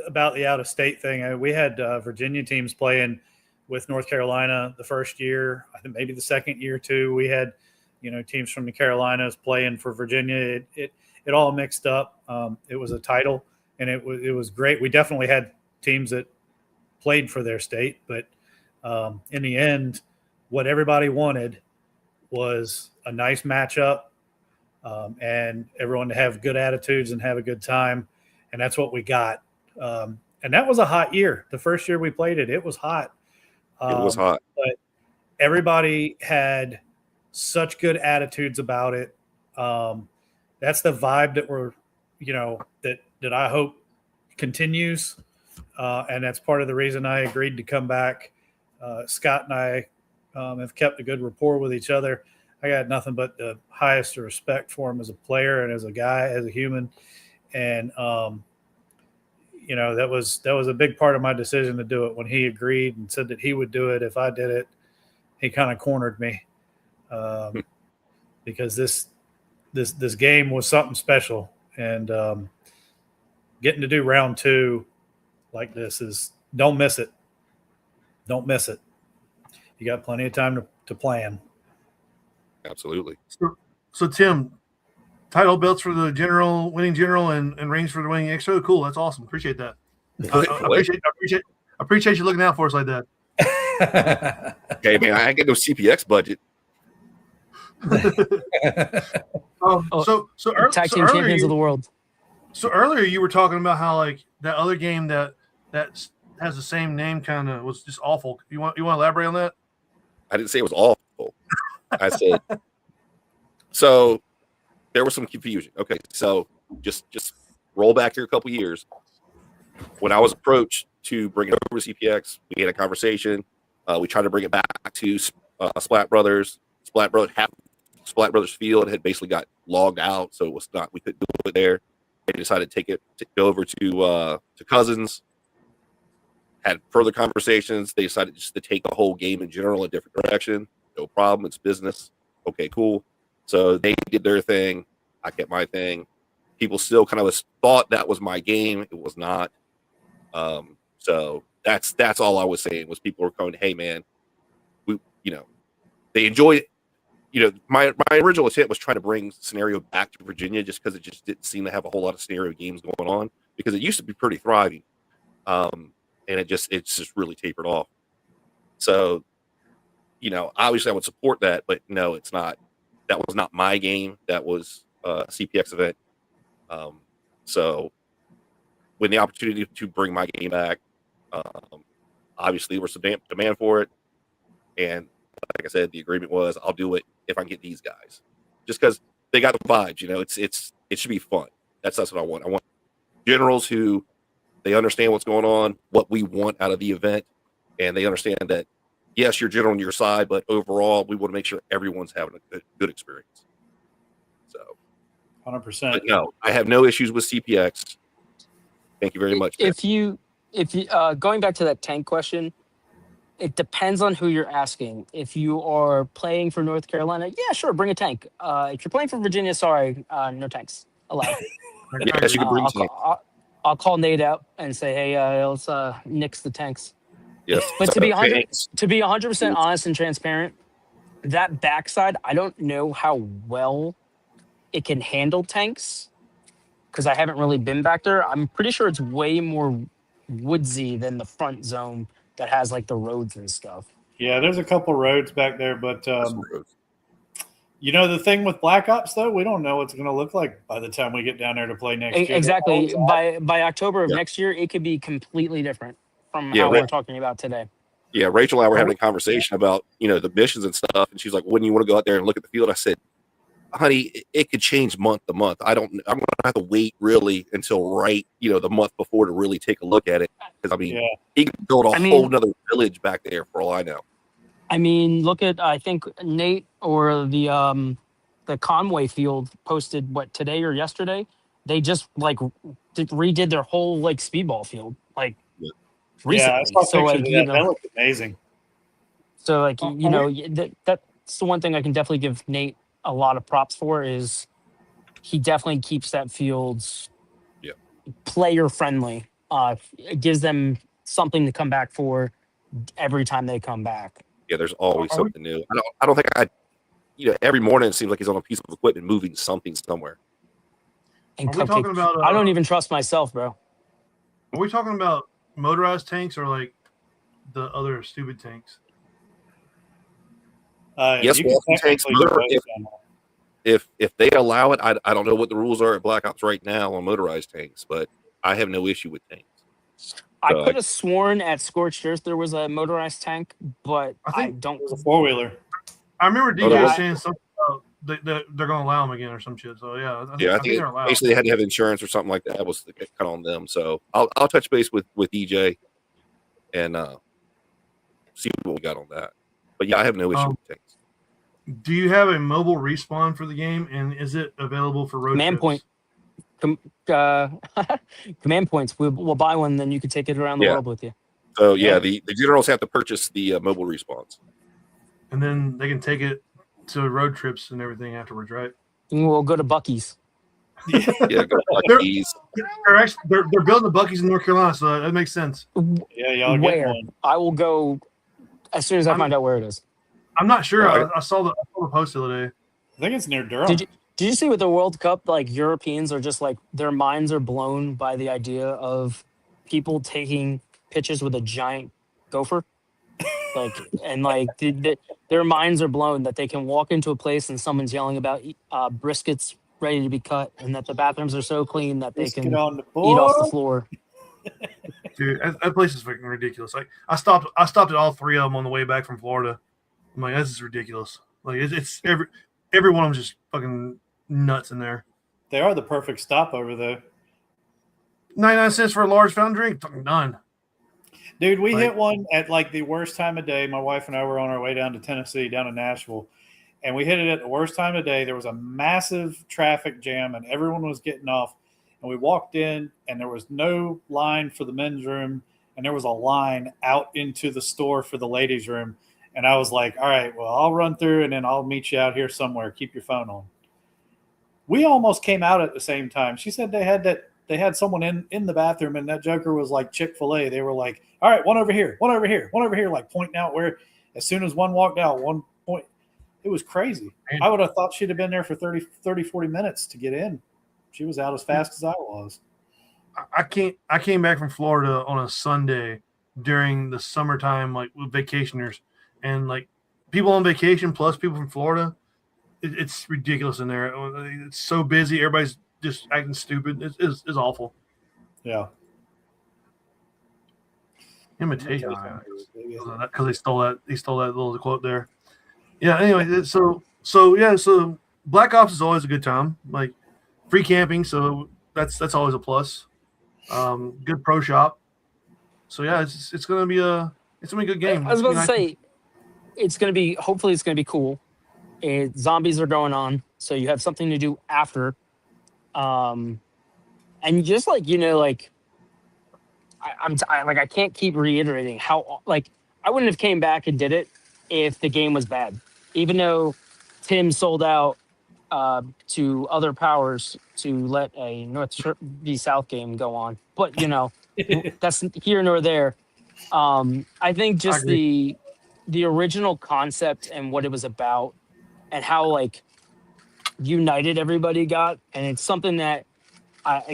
[SPEAKER 5] about the out of state thing, we had Virginia teams playing with North Carolina the first year. I think maybe the second year too. We had, you know, teams from the Carolinas playing for Virginia. It all mixed up. It was a title, and it was great. We definitely had teams that played for their state, but in the end, what everybody wanted was a nice matchup, and everyone to have good attitudes and have a good time, and that's what we got. And that was a hot year. The first year we played it was hot.
[SPEAKER 2] it was hot.
[SPEAKER 5] But everybody had such good attitudes about it. That's the vibe that we're, you know, that I hope continues. And that's part of the reason I agreed to come back. Scott and I have kept a good rapport with each other. I got nothing but the highest respect for him as a player and as a guy, as a human. And, you know, that was a big part of my decision to do it. When he agreed and said that he would do it if I did it, he kind of cornered me, because this game was something special. And getting to do round 2 like this don't miss it. Don't miss it. You got plenty of time to plan.
[SPEAKER 2] Absolutely.
[SPEAKER 3] So Tim, title belts for the winning general and rings for the winning extra. Cool. That's awesome. Appreciate that. I appreciate you looking out for us like that.
[SPEAKER 2] Okay, man, I ain't got no CPX budget.
[SPEAKER 6] Tag team champions of the world.
[SPEAKER 3] So earlier you were talking about how like that other game that has the same name kind of was just awful. You want to elaborate on that?
[SPEAKER 2] I didn't say it was awful. I said so. There was some confusion. Okay, so just roll back here a couple years. When I was approached to bring it over to CPX, we had a conversation. We tried to bring it back to Splat Brothers. Splat Brothers Field had basically got logged out, so it was not. We couldn't do it there. They decided to go over to Cousins. Had further conversations. They decided just to take the whole game in general a different direction. No problem. It's business. Okay, cool. So they did their thing. I kept my thing. People still kind of thought that was my game. It was not. So that's all I was saying was people were going, hey man, they enjoyed it. You know, my original intent was trying to bring scenario back to Virginia just because it just didn't seem to have a whole lot of scenario games going on because it used to be pretty thriving. And it's just really tapered off. So, you know, obviously I would support that, but no, it's not. That was not my game. That was a CPX event. So when the opportunity to bring my game back, obviously there was some demand for it. And like I said, the agreement was I'll do it if I can get these guys. Just because they got the vibes, you know, it should be fun. That's what I want. I want generals who they understand what's going on, what we want out of the event, and they understand that yes, you're general on your side, but overall, we want to make sure everyone's having a good experience. So,
[SPEAKER 5] 100%.
[SPEAKER 2] But no, I have no issues with CPX. Thank you very much.
[SPEAKER 6] If you going back to that tank question, it depends on who you're asking. If you are playing for North Carolina, yeah, sure, bring a tank. If you're playing for Virginia, sorry, no tanks allowed.
[SPEAKER 2] Yes, you can bring tanks.
[SPEAKER 6] I'll call Nate out and say, hey, let's nix the tanks.
[SPEAKER 2] Yes.
[SPEAKER 6] But to be 100% honest and transparent, that backside, I don't know how well it can handle tanks because I haven't really been back there. I'm pretty sure it's way more woodsy than the front zone that has like the roads and stuff.
[SPEAKER 5] Yeah, there's a couple roads back there, but you know the thing with Black Ops though, we don't know what it's going to look like by the time we get down there to play next year.
[SPEAKER 6] Exactly. By October of next year, it could be completely different from how we're talking about today.
[SPEAKER 2] Yeah, Rachel and I were having a conversation about, the missions and stuff, and she's like, "Wouldn't you want to go out there and look at the field?" I said, "Honey, it could change month to month. I'm going to have to wait really until the month before to really take a look at it. Because he could build a whole nother village back there for all I know."
[SPEAKER 6] I mean, look at, I think Nate or the Conway field posted today or yesterday. They just redid their whole speedball field recently.
[SPEAKER 5] Yeah, I saw pictures of that. That looked amazing.
[SPEAKER 6] So that's the one thing I can definitely give Nate a lot of props for is he definitely keeps that field player friendly. It gives them something to come back for every time they come back.
[SPEAKER 2] Yeah, there's always something new. I don't think every morning it seems like he's on a piece of equipment moving something somewhere.
[SPEAKER 6] And are we talking about? I don't even trust myself, bro.
[SPEAKER 3] Are we talking about motorized tanks or the other stupid tanks?
[SPEAKER 2] Yes, walking tanks. If they allow it, I don't know what the rules are at Black Ops right now on motorized tanks, but I have no issue with tanks.
[SPEAKER 6] I could have sworn at Scorched Earth there was a motorized tank, but I don't.
[SPEAKER 5] It was a 4-wheeler.
[SPEAKER 3] I remember DJ saying something about they're going to allow them again or some shit. So yeah, I think they're allowed.
[SPEAKER 2] Basically, they had to have insurance or something like that. That was kind of on them. So I'll touch base with DJ and see what we got on that. But yeah, I have no issue with tanks.
[SPEAKER 3] Do you have a mobile respawn for the game, and is it available for road
[SPEAKER 6] Command
[SPEAKER 3] trips?
[SPEAKER 6] Command points. We'll buy one, then you can take it around the world with you.
[SPEAKER 2] So the generals have to purchase the mobile respawns,
[SPEAKER 3] and then they can take it to road trips and everything afterwards, right?
[SPEAKER 6] And we'll go to Buc-ee's.
[SPEAKER 2] Go to Buc-ee's.
[SPEAKER 3] They're building the Buc-ee's in North Carolina, so that makes sense.
[SPEAKER 5] Yeah, y'all
[SPEAKER 6] where?
[SPEAKER 5] get one.
[SPEAKER 6] I will go as soon as I find out where it is.
[SPEAKER 3] I'm not sure. I saw the post the other day.
[SPEAKER 5] I think it's near Durham.
[SPEAKER 6] Did you see with the World Cup, Europeans are just their minds are blown by the idea of people taking pictures with a giant gopher? Their minds are blown that they can walk into a place and someone's yelling about briskets ready to be cut and that the bathrooms are so clean that they can eat off the floor.
[SPEAKER 3] Dude, that place is fucking ridiculous. I stopped at all three of them on the way back from Florida. I'm like, this is ridiculous. It's every one of them just fucking nuts in there.
[SPEAKER 5] They are the perfect stopover, though.
[SPEAKER 3] 99 cents for a large fountain drink? Fucking none.
[SPEAKER 5] Dude, we hit one at the worst time of day. My wife and I were on our way down to Tennessee, down to Nashville, and we hit it at the worst time of day. There was a massive traffic jam, and everyone was getting off. And we walked in, and there was no line for the men's room, and there was a line out into the store for the ladies' room. And I was like, all right, well, I'll run through, and then I'll meet you out here somewhere. Keep your phone on. We almost came out at the same time. She said they had someone in the bathroom, and that joker was like Chick-fil-A. They were like, all right, one over here, pointing out where as soon as one walked out, one point. It was crazy. Man. I would have thought she'd have been there for 30, 40 minutes to get in. She was out as fast as I was.
[SPEAKER 3] I came back from Florida on a Sunday during the summertime, with vacationers. And people on vacation plus people from Florida, it's ridiculous in there. It's so busy. Everybody's just acting stupid. It's awful.
[SPEAKER 5] Yeah.
[SPEAKER 3] Imitation because he stole that little quote there. Yeah. Anyway, so Black Ops is always a good time. Free camping, so that's always a plus. Good pro shop. So yeah, it's gonna be a good game.
[SPEAKER 6] I was about to say. Hopefully it's going to be cool. Zombies are going on, so you have something to do after. And just I can't keep reiterating how, I wouldn't have came back and did it if the game was bad. Even though Tim sold out to other powers to let a North v South game go on. But, that's here nor there. I think just the original concept and what it was about and how united everybody got. And it's something that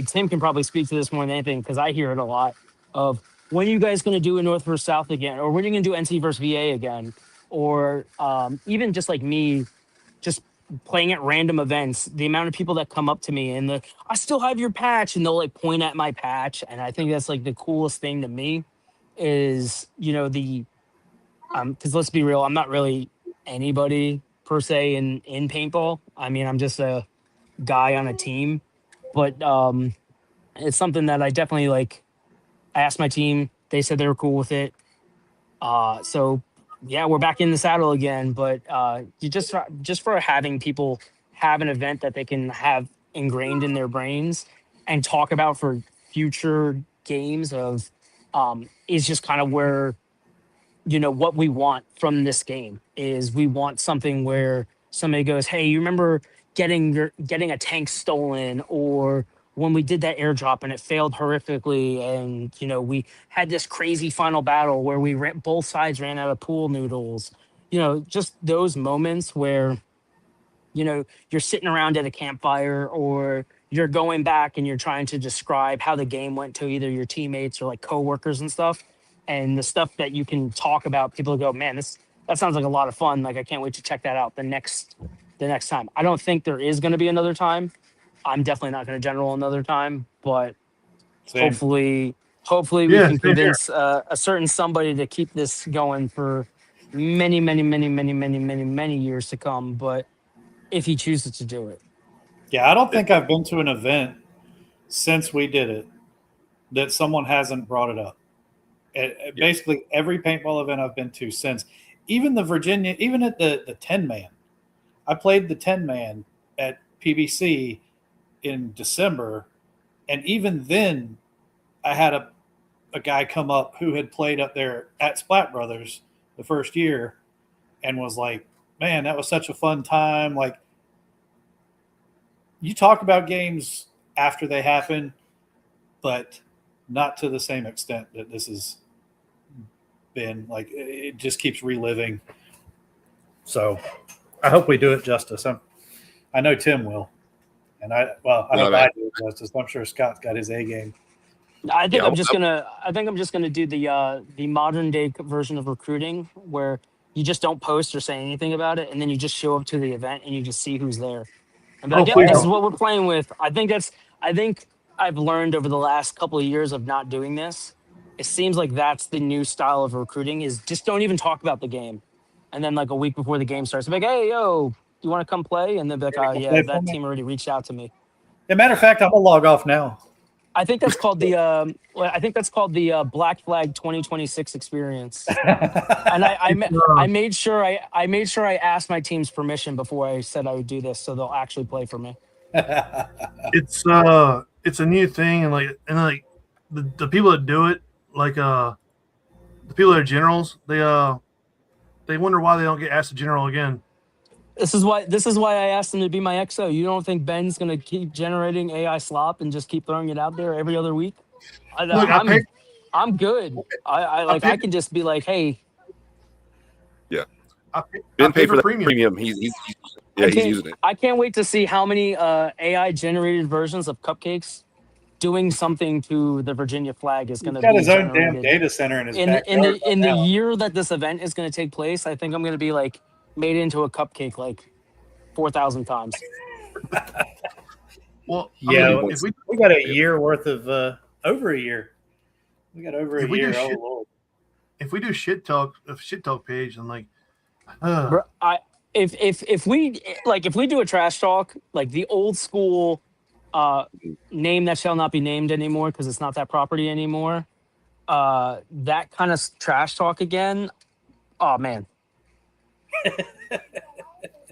[SPEAKER 6] Tim can probably speak to this more than anything because I hear it a lot of when are you guys going to do a North versus South again? Or when are you going to do NC versus VA again? Or even just me just playing at random events, the amount of people that come up to me and I still have your patch and they'll point at my patch. And I think that's the coolest thing to me is, Because let's be real, I'm not really anybody per se in paintball. I mean, I'm just a guy on a team, but it's something that I definitely like. I asked my team; they said they were cool with it. So yeah, we're back in the saddle again. But you just for having people have an event that they can have ingrained in their brains and talk about for future games of is just kind of where what we want from this game is we want something where somebody goes, hey, you remember getting a tank stolen, or when we did that airdrop and it failed horrifically, and we had this crazy final battle where both sides ran out of pool noodles. Just those moments where you're sitting around at a campfire, or you're going back and you're trying to describe how the game went to either your teammates or like coworkers and stuff. And the stuff that you can talk about, people go, man, that sounds like a lot of fun. Like, I can't wait to check that out the next time. I don't think there is going to be another time. I'm definitely not going to general another time, but
[SPEAKER 5] Same.
[SPEAKER 6] hopefully we can convince a certain somebody to keep this going for many, many, many, many, many, many, many years to come. But if he chooses to do it.
[SPEAKER 5] Yeah, I don't think I've been to an event since we did it that someone hasn't brought it up. Basically, every paintball event I've been to since, even the Virginia, even at the 10-man. I played the 10-man at PBC in December, and even then I had a guy come up who had played up there at Splat Brothers the first year and was like, man, that was such a fun time. Like, you talk about games after they happen, but not to the same extent that this has been. Like, it just keeps reliving. So I hope we do it justice. I know Tim will. And I hope I do it justice. I'm sure Scott's got his A game.
[SPEAKER 6] I think I'm just gonna do the modern day version of recruiting, where you just don't post or say anything about it, and then you just show up to the event and you just see who's there. And be like, yeah, this is what we're playing with. I think I've learned over the last couple of years of not doing this. It seems like that's the new style of recruiting, is just don't even talk about the game. And then like a week before the game starts, be like, hey, yo, you want to come play? And they'll be like, oh yeah, that team already reached out to me.
[SPEAKER 5] As a matter of fact, I'm gonna log off now.
[SPEAKER 6] I think that's called the Black Flag 2026 experience. And I made sure I asked my team's permission before I said I would do this, so they'll actually play for me.
[SPEAKER 3] It's a new thing, and the people that do it, like the people that are generals, they wonder why they don't get asked to general again.
[SPEAKER 6] This is why I asked him to be my XO. You don't think Ben's gonna keep generating AI slop and just keep throwing it out there every other week? I'm good. I can just be like, hey.
[SPEAKER 2] Yeah. Ben paid for the premium. He's using it.
[SPEAKER 6] I can't wait to see how many AI generated versions of Cupcakes doing something to the Virginia flag is going to be.
[SPEAKER 5] He's got his own damn data center in his backyard.
[SPEAKER 6] In the year that this event is going to take place, I think I'm going to be like made into a cupcake like 4,000 times.
[SPEAKER 3] Well,
[SPEAKER 5] yeah, we got a year worth of over a year. We got over a year. Lord.
[SPEAKER 3] If we do shit talk page, and like,
[SPEAKER 6] if we do a trash talk, like the old school name that shall not be named anymore because it's not that property anymore, that kind of trash talk again, oh man.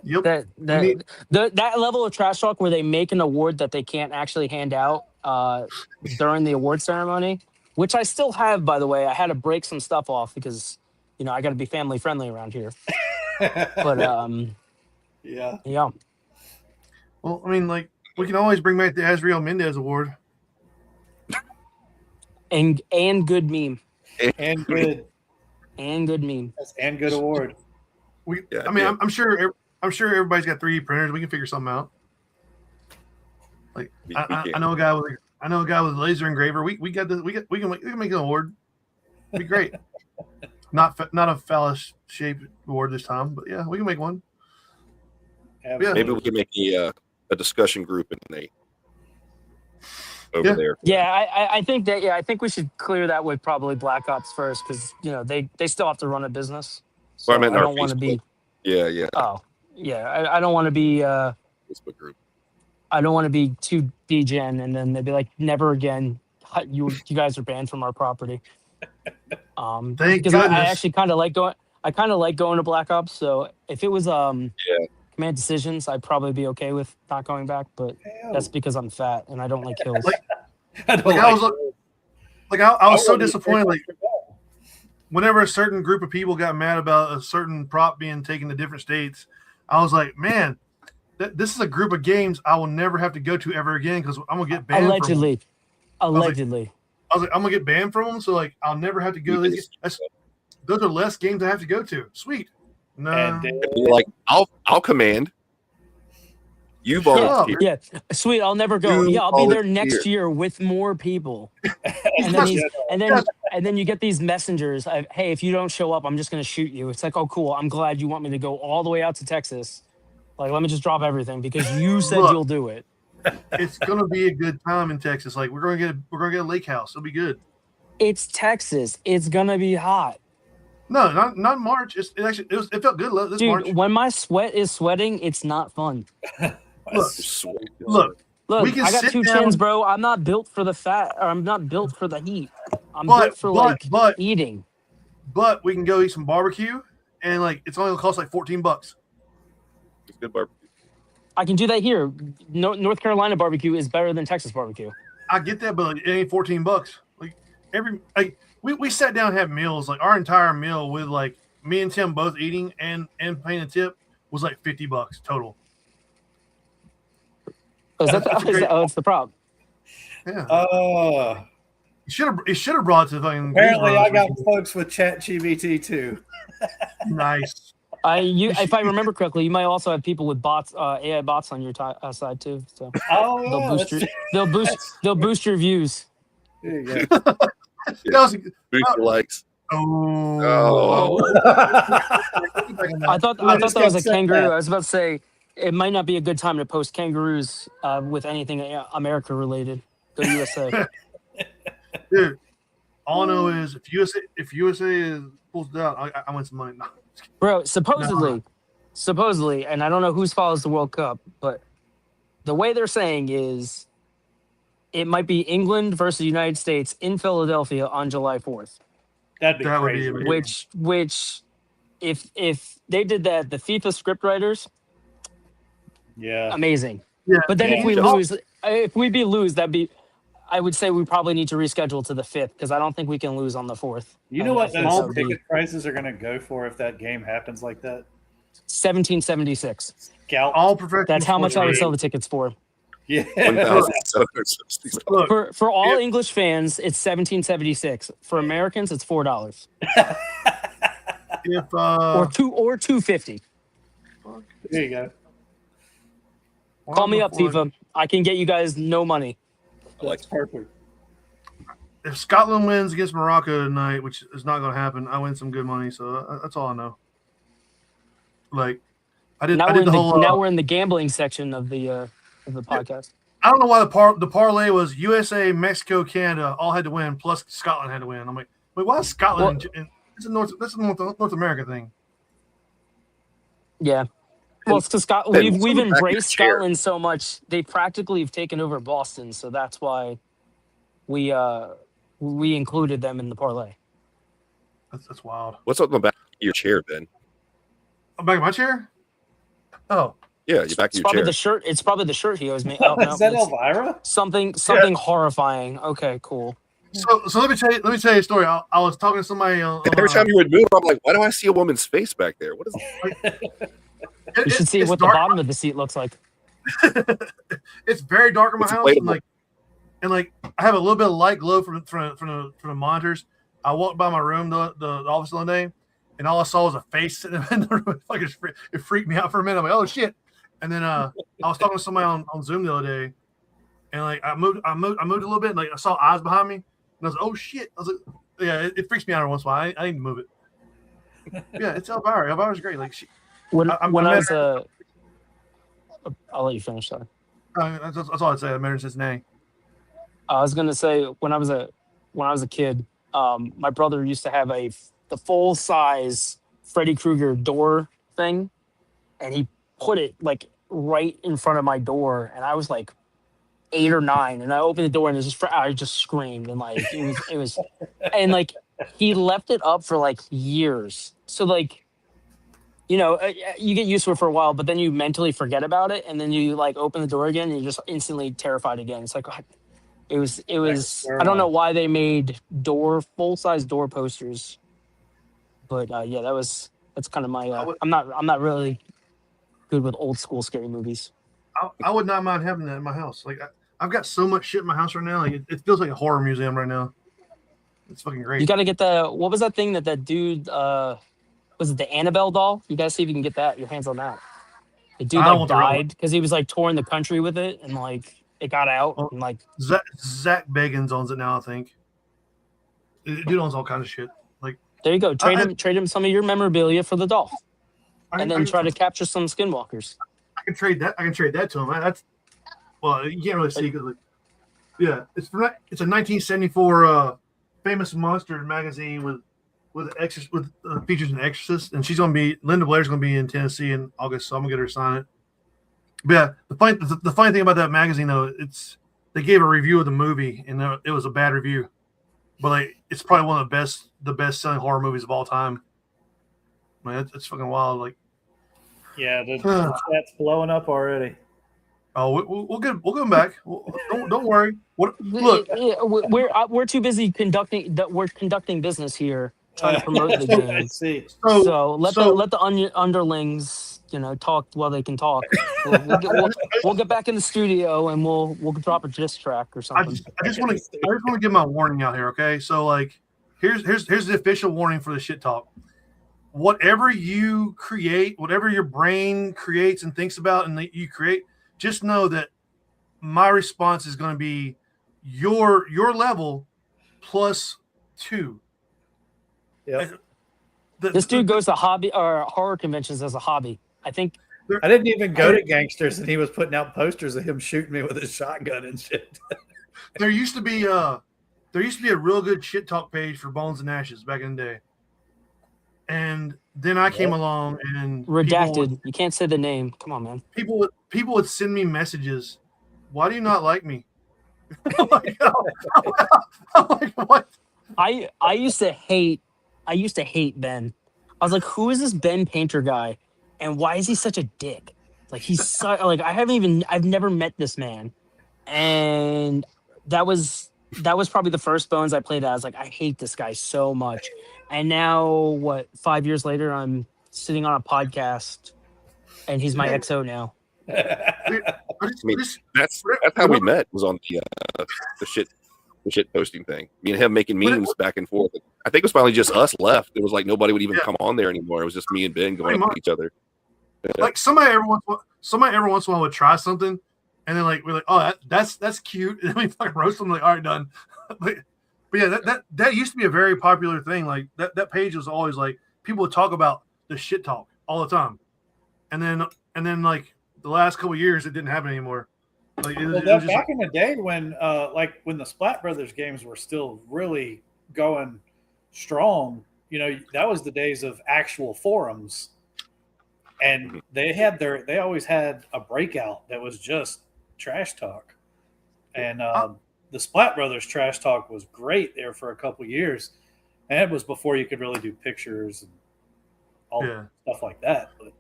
[SPEAKER 3] Yep.
[SPEAKER 6] That level of trash talk where they make an award that they can't actually hand out during the award ceremony, which I still have, by the way. I had to break some stuff off because I got to be family friendly around here. But
[SPEAKER 5] yeah.
[SPEAKER 3] Well, I mean, like, we can always bring back the Azriel Mendez Award.
[SPEAKER 6] And good meme.
[SPEAKER 5] And good.
[SPEAKER 6] And good meme.
[SPEAKER 5] And good award.
[SPEAKER 3] I'm sure everybody's got 3D printers. We can figure something out. Like, I know a guy with a laser engraver. We can make an award. It'd be great. Not a phallus shaped award this time, but yeah, we can make one.
[SPEAKER 2] Yeah. Maybe we can make a discussion group over there.
[SPEAKER 6] Yeah, I think we should clear that with probably Black Ops first, because they still have to run a business. So
[SPEAKER 2] Well, I meant in our
[SPEAKER 6] don't want to be.
[SPEAKER 2] Yeah.
[SPEAKER 6] Oh, yeah. I don't want to be.
[SPEAKER 2] Facebook group.
[SPEAKER 6] I don't want to be too degen, and then they'd be like, "Never again. You guys are banned from our property."
[SPEAKER 3] Thank
[SPEAKER 6] Because I
[SPEAKER 3] goodness.
[SPEAKER 6] actually kind of like going. I kind of like going to Black Ops. So if it was command decisions, I'd probably be okay with not going back. But that's because I'm fat and I don't like kills.
[SPEAKER 3] I was so disappointed. Like, whenever a certain group of people got mad about a certain prop being taken to different states, I was like, man, this is a group of games I will never have to go to ever again because I'm gonna get banned.
[SPEAKER 6] Allegedly.
[SPEAKER 3] I was like, I'm gonna get banned from them, so like I'll never have to go to these. Those are less games I have to go to. Sweet. No.
[SPEAKER 2] And you're like, I'll command. You volunteer.
[SPEAKER 6] Yeah, sweet. I'll never go. I'll be there next year with more people. And then you get these messengers. Hey, if you don't show up, I'm just gonna shoot you. It's like, oh, cool. I'm glad you want me to go all the way out to Texas. Like, let me just drop everything because you said you'll do it.
[SPEAKER 3] It's gonna be a good time in Texas. Like, we're gonna get a lake house. It'll be good.
[SPEAKER 6] It's Texas. It's gonna be hot.
[SPEAKER 3] No, not March. It felt good this
[SPEAKER 6] Dude,
[SPEAKER 3] March.
[SPEAKER 6] when my sweat is sweating, it's not fun.
[SPEAKER 3] Look,
[SPEAKER 6] I got two chins, bro. I'm not built for the fat, or I'm not built for the heat. I'm built for eating.
[SPEAKER 3] But we can go eat some barbecue, and like it's only gonna cost like $14.
[SPEAKER 2] It's good barbecue.
[SPEAKER 6] I can do that here. North Carolina barbecue is better than Texas barbecue.
[SPEAKER 3] I get that, but like, it ain't $14. Like we sat down and had meals. Like our entire meal with like me and Tim both eating and paying a tip was like $50 total.
[SPEAKER 6] It's the prop.
[SPEAKER 3] Yeah. It should have brought it to fucking.
[SPEAKER 5] Apparently, I got folks with ChatGPT too.
[SPEAKER 3] Nice.
[SPEAKER 6] If I remember correctly, you might also have people with bots, AI bots on your side too. So they'll boost your views.
[SPEAKER 5] There you go.
[SPEAKER 2] Boost your likes.
[SPEAKER 3] Oh.
[SPEAKER 6] I thought that was a kangaroo. I was about to say it might not be a good time to post kangaroos with anything America related. Go USA.
[SPEAKER 3] Dude, all I know is if USA pulls it out, I win some money. No.
[SPEAKER 6] Bro, supposedly, and I don't know who follows the World Cup, but the way they're saying is it might be England versus the United States in Philadelphia on July 4th.
[SPEAKER 5] That'd be crazy.
[SPEAKER 6] Which if they did that, the FIFA script writers, amazing. Yeah. But then if we lose, I would say we probably need to reschedule to the 5th because I don't think we can lose on the 4th.
[SPEAKER 5] You know what those ticket prices are going to go for if that game happens like that?
[SPEAKER 6] $17.76.
[SPEAKER 5] All
[SPEAKER 3] professional.
[SPEAKER 6] That's how much I would sell the tickets for.
[SPEAKER 5] Yeah.
[SPEAKER 6] For all English fans, it's $17.76. For Americans, it's $4. Or $2.50.
[SPEAKER 5] There you go.
[SPEAKER 6] Call me up, FIFA. I can get you guys no money.
[SPEAKER 5] That's perfect.
[SPEAKER 3] If Scotland wins against Morocco tonight, which is not going to happen, I win some good money. So that's all I know. Like,
[SPEAKER 6] Now we're in the gambling section of the podcast.
[SPEAKER 3] I don't know why the parlay was USA, Mexico, Canada all had to win, plus Scotland had to win. I'm like, wait, why is Scotland? It's a North America thing.
[SPEAKER 6] Yeah. Well, it's because we've embraced Scotland so much, they practically have taken over Boston, so that's why we included them in the parlay.
[SPEAKER 3] That's wild.
[SPEAKER 2] What's up in the back of your chair, Ben?
[SPEAKER 3] Back of my chair? Oh.
[SPEAKER 2] Yeah, you're back of your chair.
[SPEAKER 6] It's probably the shirt he owes me. Oh,
[SPEAKER 5] is that Elvira?
[SPEAKER 6] Something horrifying. Okay, cool.
[SPEAKER 3] So let me tell you a story. I was talking to somebody.
[SPEAKER 2] Every time you would move, I'm like, why do I see a woman's face back there? What is it?
[SPEAKER 6] You should see what the bottom of the seat looks like.
[SPEAKER 3] It's very dark in my house, and like I have a little bit of light glow from the monitors. I walked by my room, the office the other day, and all I saw was a face sitting in the room. Like it freaked me out for a minute. I'm like, oh shit! And then I was talking to somebody on Zoom the other day, and like I moved a little bit, and like I saw eyes behind me, and I was like, oh shit! I was like, yeah, it freaks me out every once in a while. I need to move it. Yeah, it's Elvira. Elvira's great. Like
[SPEAKER 6] I'll let you finish. Sorry.
[SPEAKER 3] That's all I'd say. I met her in Cincinnati.
[SPEAKER 6] I was gonna say when I was a kid, my brother used to have the full size Freddy Krueger door thing, and he put it like right in front of my door, and I was like 8 or 9, and I opened the door, and I just screamed, and like it was, and like he left it up for like years. So like, you know, you get used to it for a while, but then you mentally forget about it, and then you like open the door again, and you're just instantly terrified again. It's like it was. I don't know why they made full size door posters, but yeah, that's kind of my. I'm not really good with old school scary movies.
[SPEAKER 3] I would not mind having that in my house. Like I've got so much shit in my house right now. Like it feels like a horror museum right now. It's fucking great.
[SPEAKER 6] You got to get what was that thing that dude? Was it the Annabelle doll? You got to see if you can get your hands on that. The dude like died because he was like touring the country with it, and like it got out.
[SPEAKER 3] Well,
[SPEAKER 6] and like
[SPEAKER 3] Zach Bagans owns it now, I think. The dude owns all kinds of shit. Like
[SPEAKER 6] there you go. Trade him some of your memorabilia for the doll, and then try to capture some skinwalkers.
[SPEAKER 3] I can trade that to him. Well, you can't really see because, like, yeah, it's a 1974 famous monster magazine with features an exorcist, and Linda Blair's gonna be in Tennessee in August, so I'm gonna get her to sign it. But yeah, the funny thing about that magazine though, they gave a review of the movie, and it was a bad review, but like it's probably one of the best selling horror movies of all time. Man, it's fucking wild. Like,
[SPEAKER 5] yeah, the chat's blowing up already.
[SPEAKER 3] Oh, we'll get them back. Don't worry. Look,
[SPEAKER 6] we're too busy conducting business here, trying to promote the game.
[SPEAKER 5] I see.
[SPEAKER 6] So let the underlings, you know, talk while they can talk. We'll get back in the studio and we'll drop a diss track or something.
[SPEAKER 3] I just want to give my warning out here, okay? So like, here's the official warning for the shit talk. Whatever you create, whatever your brain creates and thinks about, and that you create, just know that my response is going to be your level plus 2.
[SPEAKER 5] Yeah.
[SPEAKER 6] This dude goes to horror conventions as a hobby. I think
[SPEAKER 5] I didn't even go to Gangsters, and he was putting out posters of him shooting me with a shotgun and shit.
[SPEAKER 3] There used to be a real good shit talk page for Bones and Ashes back in the day, and then I came along and
[SPEAKER 6] redacted. You can't say the name. Come on, man.
[SPEAKER 3] People would send me messages. Why do you not like me? I'm like, what?
[SPEAKER 6] I used to hate Ben. I was like, who is this Ben Painter guy, and why is he such a dick? Like I've never met this man, and that was probably the first Bones I played as. Like, I hate this guy so much, and now 5 years later, I'm sitting on a podcast, and he's my XO now.
[SPEAKER 2] I mean, that's how we met, was on the shit posting thing. Me and him making memes back and forth. I think it was finally just us left. It was like nobody would even come on there anymore. It was just me and Ben going up to each other. Yeah.
[SPEAKER 3] Like somebody every once in a while would try something, and then like we're like, oh, that's cute, and then we fucking roast them. Like, all right, done. But yeah, that used to be a very popular thing. Like that page was always like people would talk about the shit talk all the time, and then like the last couple of years it didn't happen anymore. Like it was just
[SPEAKER 5] back in the day when when the Splat Brothers games were still really going strong, you know, that was the days of actual forums, and they always had a breakout that was just trash talk, and the Splat Brothers trash talk was great there for a couple of years, and it was before you could really do pictures and all stuff like that. But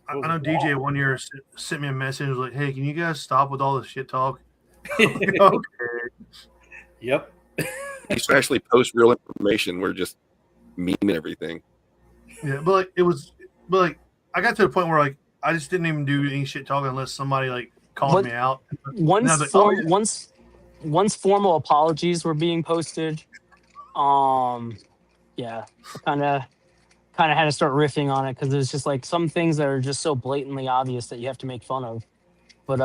[SPEAKER 3] I know DJ one year sent me a message, was like, hey, can you guys stop with all this shit talk? Okay.
[SPEAKER 5] Yep.
[SPEAKER 2] You should actually post real information. We're just memeing everything.
[SPEAKER 3] Yeah, but I got to the point where like I just didn't even do any shit talking unless somebody like called me out.
[SPEAKER 6] Once formal apologies were being posted, yeah, kind of had to start riffing on it because there's just like some things that are just so blatantly obvious that you have to make fun of. But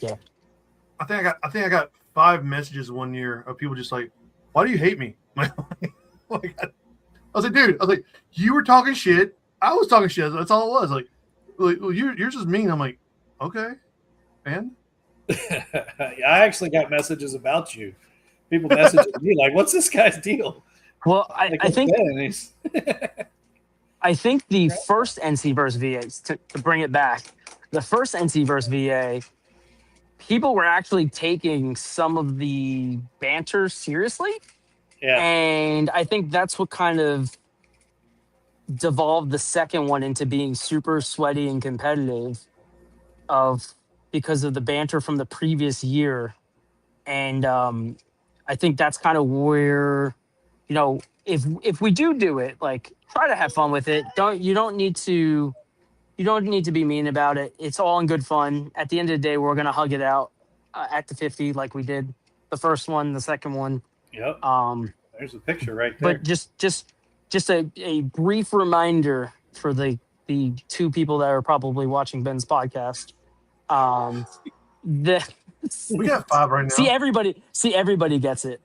[SPEAKER 6] yeah,
[SPEAKER 3] I think I got 5 messages one year of people just like, why do you hate me? I was like, dude, you were talking shit, I was talking shit. That's all it was. Like well, you're just mean. I'm like, okay, man.
[SPEAKER 5] I actually got messages about you. People messaging me like, what's this guy's deal?
[SPEAKER 6] Well,
[SPEAKER 5] Like,
[SPEAKER 6] I think
[SPEAKER 5] okay, he's-
[SPEAKER 6] I think the first NC versus VA, to bring it back, the first NC versus VA, people were actually taking some of the banter seriously.
[SPEAKER 5] yeah,
[SPEAKER 6] And I think that's what kind of devolved the second one into being super sweaty and competitive because of the banter from the previous year. And I think that's kind of where, if we do it, like, try to have fun with it. You don't need to be mean about it. It's all in good fun. At the end of the day, we're gonna hug it out at the 50 like we did the first one, the second one.
[SPEAKER 5] yep. There's a picture right there.
[SPEAKER 6] But just a brief reminder for the two people that are probably watching Ben's podcast. The
[SPEAKER 3] We got 5 right now.
[SPEAKER 6] see everybody gets it.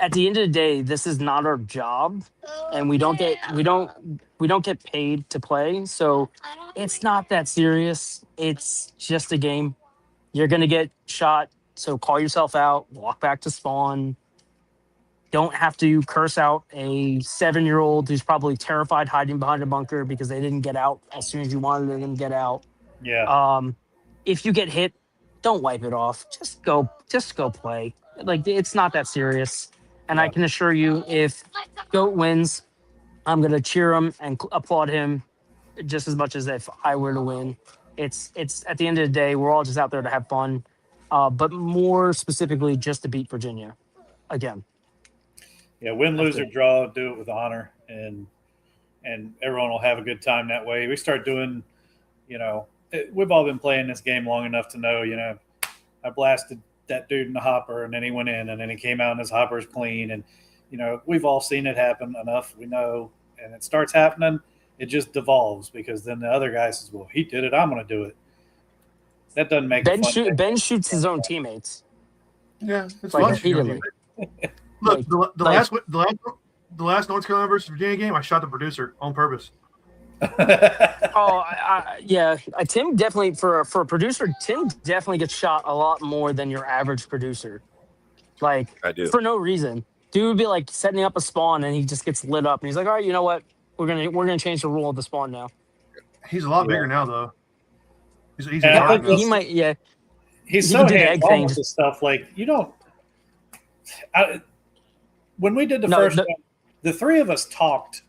[SPEAKER 6] At the end of the day, this is not our job, and we don't get paid to play, so it's not that serious. It's just a game. You're gonna get shot, so call yourself out, walk back to spawn. Don't have to curse out a 7-year-old who's probably terrified hiding behind a bunker because they didn't get out as soon as you wanted them to get out.
[SPEAKER 5] Yeah.
[SPEAKER 6] If you get hit, don't wipe it off. Just go play. Like, it's not that serious. And I can assure you, if GOAT wins, I'm gonna cheer him and applaud him just as much as if I were to win. It's at the end of the day, we're all just out there to have fun, but more specifically, just to beat Virginia again.
[SPEAKER 5] Yeah, win, lose, or draw, do it with honor, and everyone will have a good time that way. We start doing, we've all been playing this game long enough to know, I blasted that dude in the hopper, and then he went in, and then he came out and his hopper's clean, and we've all seen it happen enough. We know, and it starts happening. It just devolves because then the other guy says, "Well, he did it. I'm going to do it." That doesn't make
[SPEAKER 6] Ben shoots his own teammates.
[SPEAKER 3] Yeah, it's
[SPEAKER 6] Like,
[SPEAKER 3] fun.
[SPEAKER 6] repeatedly.
[SPEAKER 3] Look, the last North Carolina versus Virginia game, I shot the producer on purpose.
[SPEAKER 6] Yeah. Tim definitely, for a producer, Tim definitely gets shot a lot more than your average producer. Like,
[SPEAKER 2] I do.
[SPEAKER 6] For no reason. Dude would be like setting up a spawn and he just gets lit up and he's like, all right, you know what? We're gonna change the rule of the spawn now.
[SPEAKER 3] He's a lot bigger now, though. He's
[SPEAKER 5] I think
[SPEAKER 6] he might, yeah.
[SPEAKER 5] He's
[SPEAKER 6] He
[SPEAKER 5] so
[SPEAKER 6] can do the egg
[SPEAKER 5] hands-on
[SPEAKER 6] thing.
[SPEAKER 5] with this stuff. Like, when we did the
[SPEAKER 6] No,
[SPEAKER 5] first
[SPEAKER 6] the-
[SPEAKER 5] one, the three of us talked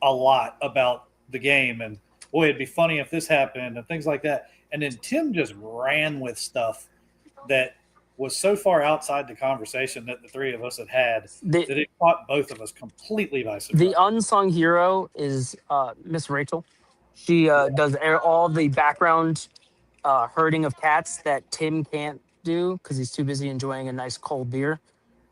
[SPEAKER 5] a lot about the game and, boy, it'd be funny if this happened and things like that. And then Tim just ran with stuff that was so far outside the conversation that the three of us had that it caught both of us completely by surprise.
[SPEAKER 6] The unsung hero is Miss Rachel. She does all the background herding of cats that Tim can't do because he's too busy enjoying a nice cold beer.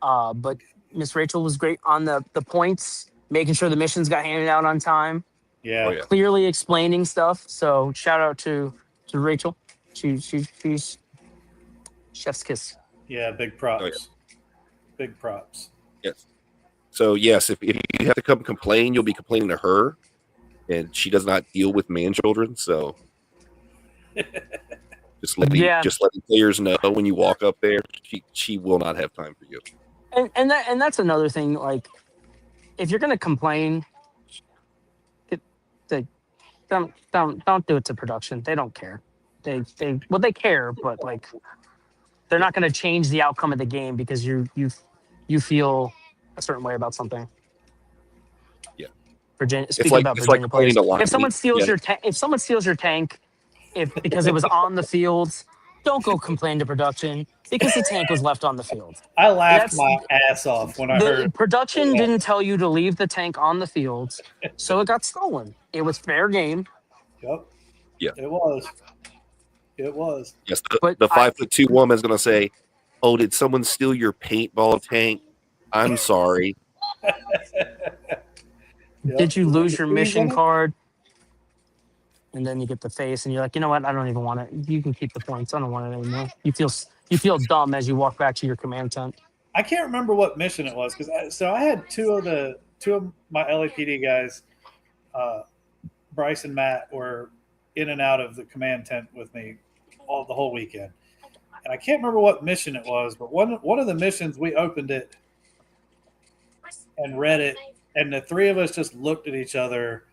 [SPEAKER 6] But Miss Rachel was great on the points, making sure the missions got handed out on time.
[SPEAKER 5] Yeah.
[SPEAKER 2] Oh, yeah.
[SPEAKER 6] Clearly explaining stuff. So shout out to Rachel. She's chef's kiss.
[SPEAKER 5] Yeah, big props.
[SPEAKER 2] Oh, yeah.
[SPEAKER 5] Big props.
[SPEAKER 2] Yes. So yes, if you have to come complain, you'll be complaining to her, and she does not deal with man children. So just letting players know when you walk up there, she will not have time for you.
[SPEAKER 6] And that's another thing. Like, if you're gonna complain, don't do it to production. They don't care. They care, but like, they're not gonna change the outcome of the game because you feel a certain way about something.
[SPEAKER 2] Yeah.
[SPEAKER 6] Virginia.
[SPEAKER 2] It's
[SPEAKER 6] Speaking
[SPEAKER 2] like
[SPEAKER 6] about Virginia players,
[SPEAKER 2] complaining to
[SPEAKER 6] if someone steals
[SPEAKER 2] yeah.
[SPEAKER 6] if someone steals your tank, because it was on the field, don't go complain to production because the tank was left on the field.
[SPEAKER 5] I laughed my ass off when I heard
[SPEAKER 6] production didn't tell you to leave the tank on the field, so it got stolen. It was fair game.
[SPEAKER 5] Yep.
[SPEAKER 2] Yeah.
[SPEAKER 5] It was.
[SPEAKER 2] Yes,
[SPEAKER 6] But
[SPEAKER 2] the 5'2" woman's gonna say, "Oh, did someone steal your paintball tank? I'm sorry."
[SPEAKER 6] Did you lose your mission card? And then you get the face, and you're like, you know what? I don't even want it. You can keep the points. I don't want it anymore. You feel dumb as you walk back to your command tent.
[SPEAKER 5] I can't remember what mission it was because I had two of my LAPD guys, Bryce and Matt, were in and out of the command tent with me the whole weekend, and I can't remember what mission it was, but one of the missions we opened it and read it, and the three of us just looked at each other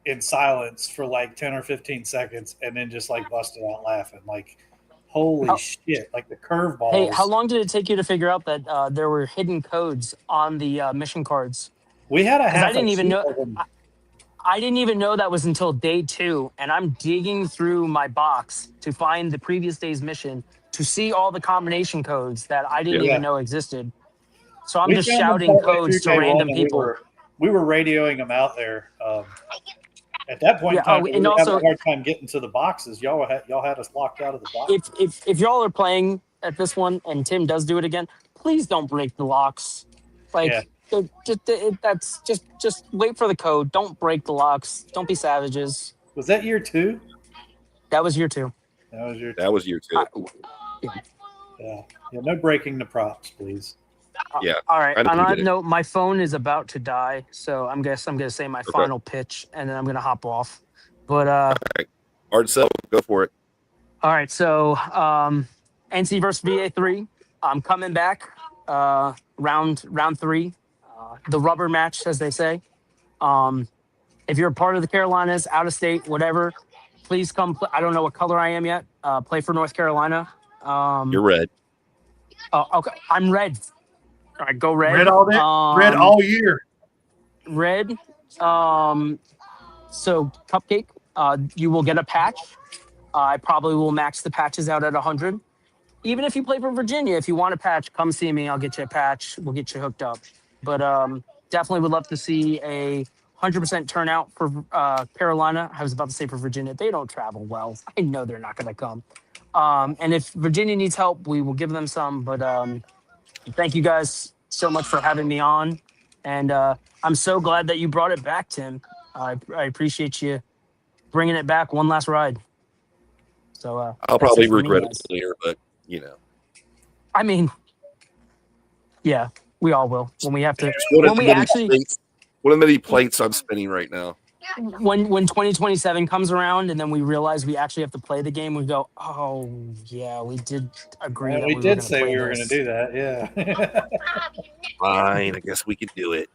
[SPEAKER 5] in silence for like 10 or 15 seconds, and then just like busted out laughing. Like, holy shit! Like the curveballs.
[SPEAKER 6] Hey, how long did it take you to figure out that there were hidden codes on the mission cards?
[SPEAKER 5] We had a half.
[SPEAKER 6] I didn't even know. I didn't even know that was until day 2, and I'm digging through my box to find the previous day's mission to see all the combination codes that I didn't even know existed. So I'm just shouting codes to random people.
[SPEAKER 5] We were radioing them out there. At that point in time, we were having a hard time getting to the boxes. Y'all had us locked out of the box.
[SPEAKER 6] If y'all are playing at this one and Tim does do it again, please don't break the locks. Just wait for the code. Don't break the locks. Don't be savages.
[SPEAKER 5] Was that year 2?
[SPEAKER 6] That was year 2.
[SPEAKER 2] That was year 2.
[SPEAKER 5] Yeah. No breaking the props, please.
[SPEAKER 2] Yeah.
[SPEAKER 6] All right. On that note, my phone is about to die, so I'm gonna say my final pitch, and then I'm gonna hop off. But
[SPEAKER 2] all right. Hard sell. Go for it.
[SPEAKER 6] All right. So NC versus VA3. I'm coming back. Round 3. The rubber match, as they say. If you're a part of the Carolinas, out of state, whatever, please come. I don't know what color I am yet. Play for North Carolina.
[SPEAKER 2] You're red.
[SPEAKER 6] Okay. I'm red. All right, go red.
[SPEAKER 3] Red all day. Red all year.
[SPEAKER 6] Red. So Cupcake, you will get a patch. I probably will max the patches out at 100. Even if you play for Virginia, if you want a patch, come see me. I'll get you a patch. We'll get you hooked up. But definitely would love to see a 100% turnout for Carolina. I was about to say for Virginia. They don't travel well. I know they're not going to come. And if Virginia needs help, we will give them some. But thank you guys so much for having me on. And I'm so glad that you brought it back, Tim. I appreciate you bringing it back one last ride. So
[SPEAKER 2] I'll probably regret it later, but
[SPEAKER 6] I mean, yeah, we all will when we have to.
[SPEAKER 2] One of the many plates I'm spinning right now.
[SPEAKER 6] When 2027 comes around and then we realize we actually have to play the game, we go, oh yeah, we did agree.
[SPEAKER 5] Yeah, we did say we were going to do that. Yeah.
[SPEAKER 2] Fine, I guess we can do it.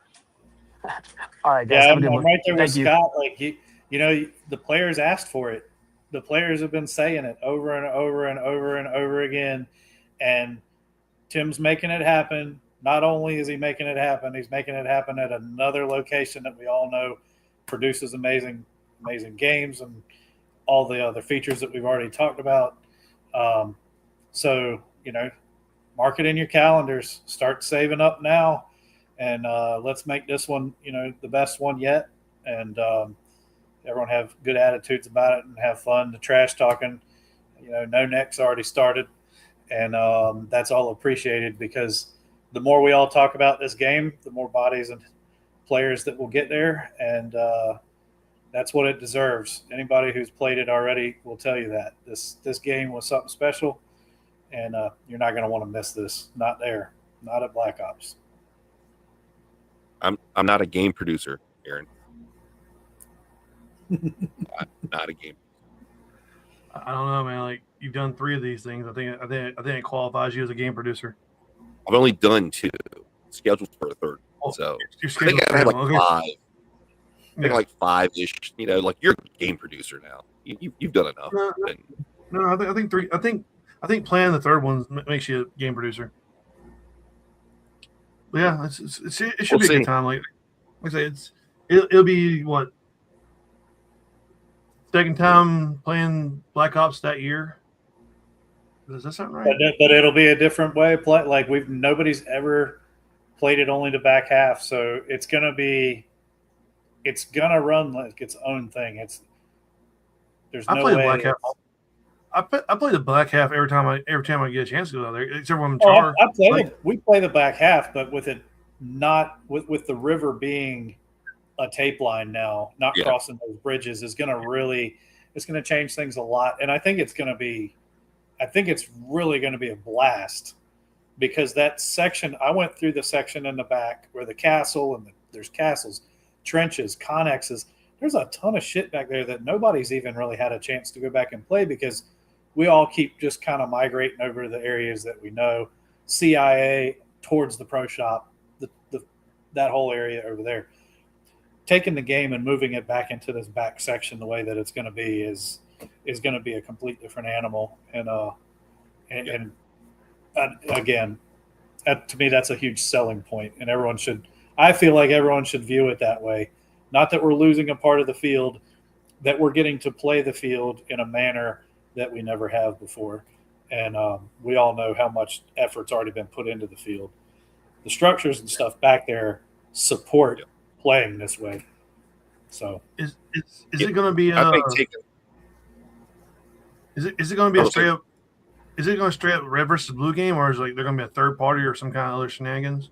[SPEAKER 6] All right, guys.
[SPEAKER 5] Yeah, I'm right there with Scott. Like the players asked for it. The players have been saying it over and over and over and over again, and Tim's making it happen. Not only is he making it happen, he's making it happen at another location that we all know produces amazing games and all the other features that we've already talked about. So, mark it in your calendars. Start saving up now, and let's make this one, the best one yet. And everyone have good attitudes about it and have fun. The trash talking, no neck's already started, and that's all appreciated because the more we all talk about this game, the more bodies and players that will get there, and that's what it deserves. Anybody who's played it already will tell you that this game was something special, and you're not going to want to miss this. Not there, not at Black Ops.
[SPEAKER 2] I'm not a game producer, Aaron. not a game.
[SPEAKER 3] I don't know, man. Like, you've done 3 of these things. I think it qualifies you as a game producer.
[SPEAKER 2] I've only done 2. Scheduled for a 3rd. So I think I had like 5. I think like 5-ish. Like you're a game producer now. You've done enough.
[SPEAKER 3] No, I think 3. I think planning the 3rd one makes you a game producer. But yeah, it should be a good time. Like I say, it'll be what, 2nd time playing Black Ops that year. Does that sound right?
[SPEAKER 5] But it'll be a different way of play. Like nobody's ever played it only the back half, so it's gonna run like its own thing. There's no way.
[SPEAKER 3] Black half. I play the black half every time I get a chance to go out there, except when I'm Char.
[SPEAKER 5] We play the back half, but with it not with the river being a tape line now, not crossing those bridges is gonna change things a lot, and I think it's really going to be a blast because that section, I went through the section in the back where the castle and there's castles, trenches, connexes. There's a ton of shit back there that nobody's even really had a chance to go back and play because we all keep just kind of migrating over the areas that we know. CIA towards the pro shop. The that whole area over there. Taking the game and moving it back into this back section the way that it's going to be is going to be a complete different animal. And again, to me, that's a huge selling point, and I feel like everyone should view it that way. Not that we're losing a part of the field, that we're getting to play the field in a manner that we never have before. And we all know how much effort's already been put into the field. The structures and stuff back there support playing this way. So
[SPEAKER 3] is it going to be is it going to be a straight up? Is it going to straight up red versus blue game, or is like they're going to be a third party or some kind of other shenanigans?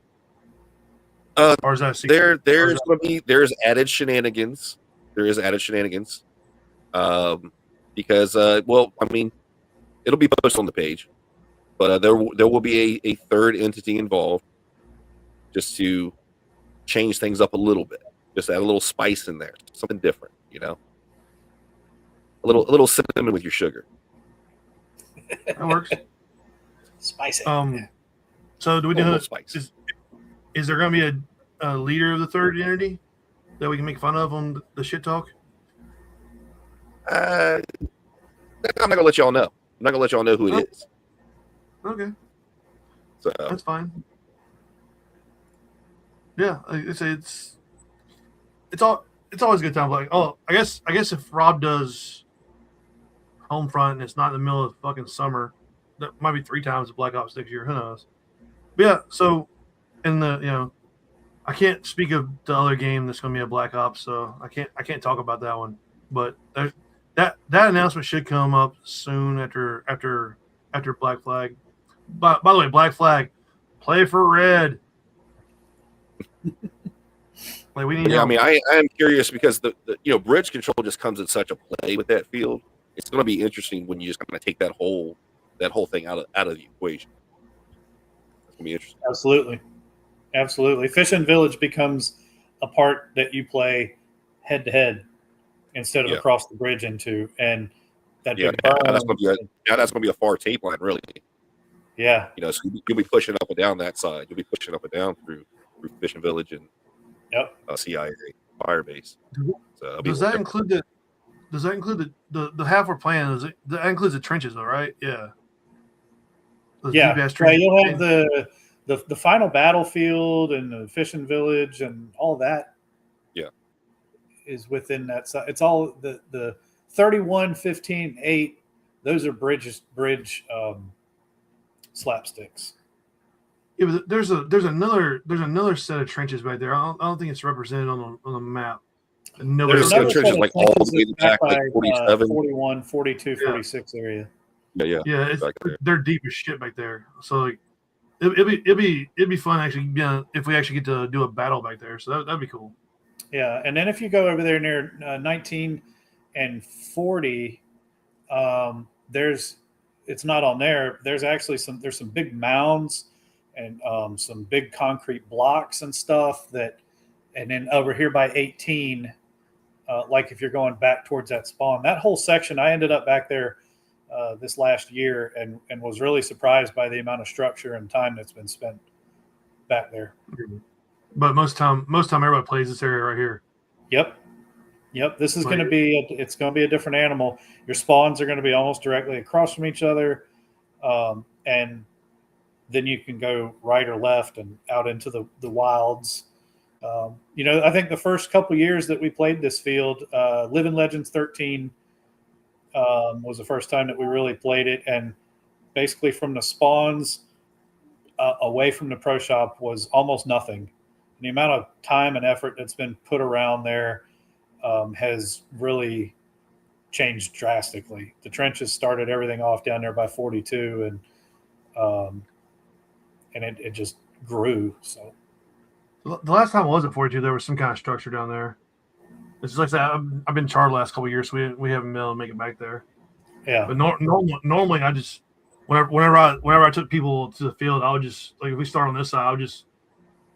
[SPEAKER 3] Or is that
[SPEAKER 2] there's added shenanigans. There is added shenanigans, because well, I mean, it'll be posted on the page, but there will be a third entity involved, just to change things up a little bit, just add a little spice in there, something different, you know, a little cinnamon with your sugar.
[SPEAKER 3] That works.
[SPEAKER 5] Spicy.
[SPEAKER 3] So do we do
[SPEAKER 2] spice?
[SPEAKER 3] Is there going to be a leader of the third entity that we can make fun of on the shit talk?
[SPEAKER 2] I'm not gonna let y'all know. I'm not gonna let y'all know who it is.
[SPEAKER 3] Okay.
[SPEAKER 2] So
[SPEAKER 3] that's fine. Yeah, it's always a good time. Like, I guess if Rob does Homefront and it's not in the middle of fucking summer, that might be 3 times the Black Ops next year. Who knows? But yeah. So in the I can't speak of the other game that's going to be a Black Ops, so I can't talk about that one. But that announcement should come up soon after Black Flag. By the way, Black Flag, play for red. Like we need.
[SPEAKER 2] Yeah, I mean, I am curious because the bridge control just comes in such a play with that field. It's going to be interesting when you just kind of take that whole thing out of the equation. It's going to be interesting.
[SPEAKER 5] Absolutely. Fishing Village becomes a part that you play head to head instead of across the bridge into, and that big burn.
[SPEAKER 2] That's going to be a far tape line, really.
[SPEAKER 5] Yeah.
[SPEAKER 2] So you'll be pushing up and down that side. You'll be pushing up and down through Fishing Village and CIA Firebase. So
[SPEAKER 3] does that include the half we're playing? That includes the trenches, though, right? Yeah.
[SPEAKER 5] Yeah. You'll have the final battlefield and the Fishing Village and all that.
[SPEAKER 2] Yeah.
[SPEAKER 5] Is within that side. It's all the 31, 15, 8. Those are bridge slapsticks.
[SPEAKER 3] Yeah, but there's another set of trenches right there. I don't think it's represented on the map.
[SPEAKER 2] There's some trenches like all the way back, like 47,
[SPEAKER 5] 41, 42, 46 area.
[SPEAKER 2] Yeah.
[SPEAKER 3] They're deep as shit back there. So like, it'd be fun actually if we actually get to do a battle back there. So that'd be cool.
[SPEAKER 5] Yeah, and then if you go over there near 19 and 40, it's not on there. There's actually some big mounds and some big concrete blocks and stuff and then over here by 18, like if you're going back towards that spawn, that whole section, I ended up back there this last year and was really surprised by the amount of structure and time that's been spent back there.
[SPEAKER 3] But most time everybody plays this area right here.
[SPEAKER 5] Yep. This is going to be it's going to be a different animal. Your spawns are going to be almost directly across from each other, and then you can go right or left and out into the wilds. I think the first couple years that we played this field, Living Legends 13 was the first time that we really played it, and basically from the spawns away from the pro shop was almost nothing. And the amount of time and effort that's been put around there has really changed drastically. The trenches started everything off down there by 42, and it just grew. So
[SPEAKER 3] the last time I was at 42, there was some kind of structure down there. It's just like that. I've been charred the last couple of years, so we haven't been able to make it back there.
[SPEAKER 5] Yeah.
[SPEAKER 3] But normally I just whenever I took people to the field, I would just, like, if we start on this side, I would just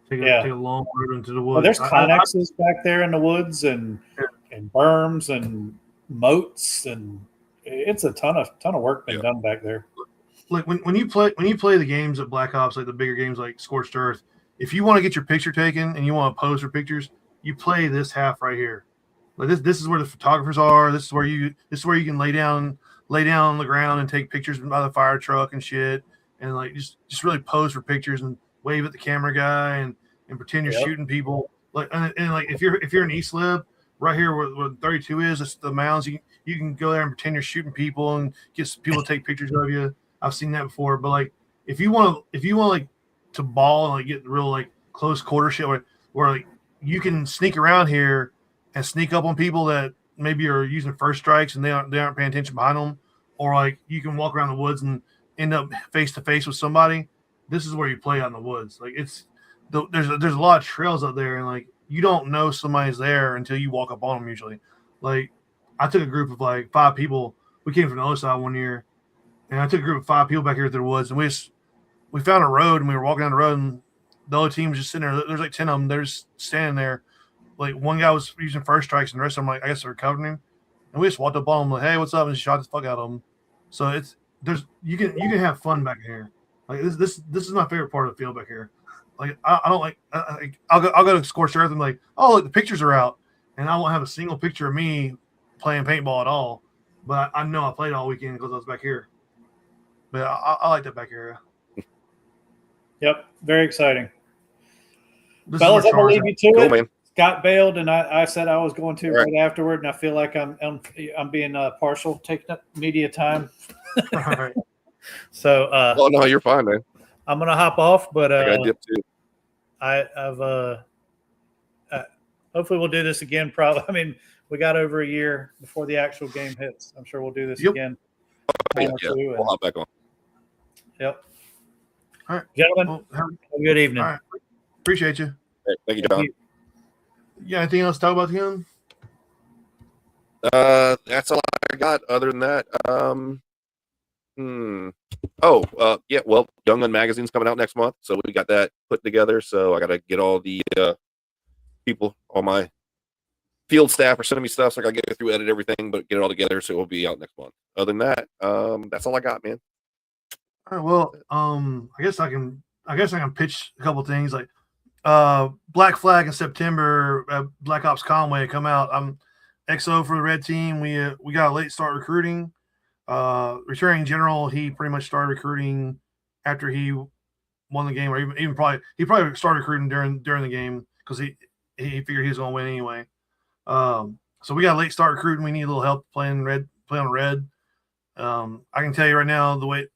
[SPEAKER 3] take a long road into the woods.
[SPEAKER 5] Well, there's connexes back there in the woods and berms and moats, and it's a ton of work been done back there.
[SPEAKER 3] Like when you play the games at Black Ops, like the bigger games like Scorched Earth, if you want to get your picture taken and you want to pose for pictures, you play this half right here. Like this is where the photographers are. This is where you can lay down on the ground and take pictures by the fire truck and shit, and like just really pose for pictures and wave at the camera guy and pretend you're shooting people. Like and like if you're in East Lib, right here where 32 is, it's the mounds. You can go there and pretend you're shooting people and get people to take pictures of you. I've seen that before. But like if you want like to ball and like get real like close quarter shit where like you can sneak around here and sneak up on people that maybe are using first strikes and they aren't paying attention behind them, or like you can walk around the woods and end up face to face with somebody. This is where you play out in the woods. Like there's a lot of trails out there, and like you don't know somebody's there until you walk up on them usually. Like I took a group of like 5 people. We came from the other side one year, and I took a group of 5 people back here through the woods, and we found a road, and we were walking down the road, and the other team was just sitting there. There's like 10 of them. They're just standing there. Like one guy was using first strikes, and the rest of them, like I guess they're covering him. And we just walked up on him like, "Hey, what's up?" and shot the fuck out of him. So you can have fun back here. Like this is my favorite part of the field back here. Like I don't like I'll go to Scorched Earth and be like, "Oh, look, the pictures are out," and I won't have a single picture of me playing paintball at all. But I know I played all weekend because I was back here. But I like that back area.
[SPEAKER 5] Yep, very exciting. Fellas, I'm gonna leave you to it. Man. Scott bailed, and I said I was going to right afterward, and I feel like I'm being partial, taking up media time.
[SPEAKER 3] Right.
[SPEAKER 5] So,
[SPEAKER 2] well, no, you're fine, man.
[SPEAKER 5] I'm gonna hop off, but
[SPEAKER 2] I got dip too.
[SPEAKER 5] I've hopefully we'll do this again. Probably, I mean, we got over a year before the actual game hits. I'm sure we'll do this again.
[SPEAKER 2] Yeah, we'll hop back on.
[SPEAKER 5] Yep.
[SPEAKER 3] All right,
[SPEAKER 5] gentlemen. Well, have a good evening.
[SPEAKER 3] All right. Appreciate you.
[SPEAKER 2] Hey, thank you, John.
[SPEAKER 3] Yeah, anything else to talk about him?
[SPEAKER 2] That's all I got. Other than that, yeah. Well, Young Gun Magazine's coming out next month, so we got that put together. So I got to get all the people, all my field staff are sending me stuff, so I got to get through, edit everything, but get it all together, so it will be out next month. Other than that, that's all I got, man.
[SPEAKER 3] All right. Well, I guess I can pitch a couple things like Black Flag in September, Black Ops Conway come out. I'm XO for the red team. We got a late start recruiting. Returning general, he pretty much started recruiting after he won the game, or even probably started recruiting during the game because he figured he was going to win anyway. So we got a late start recruiting. We need a little help playing on red. I can tell you right now the way.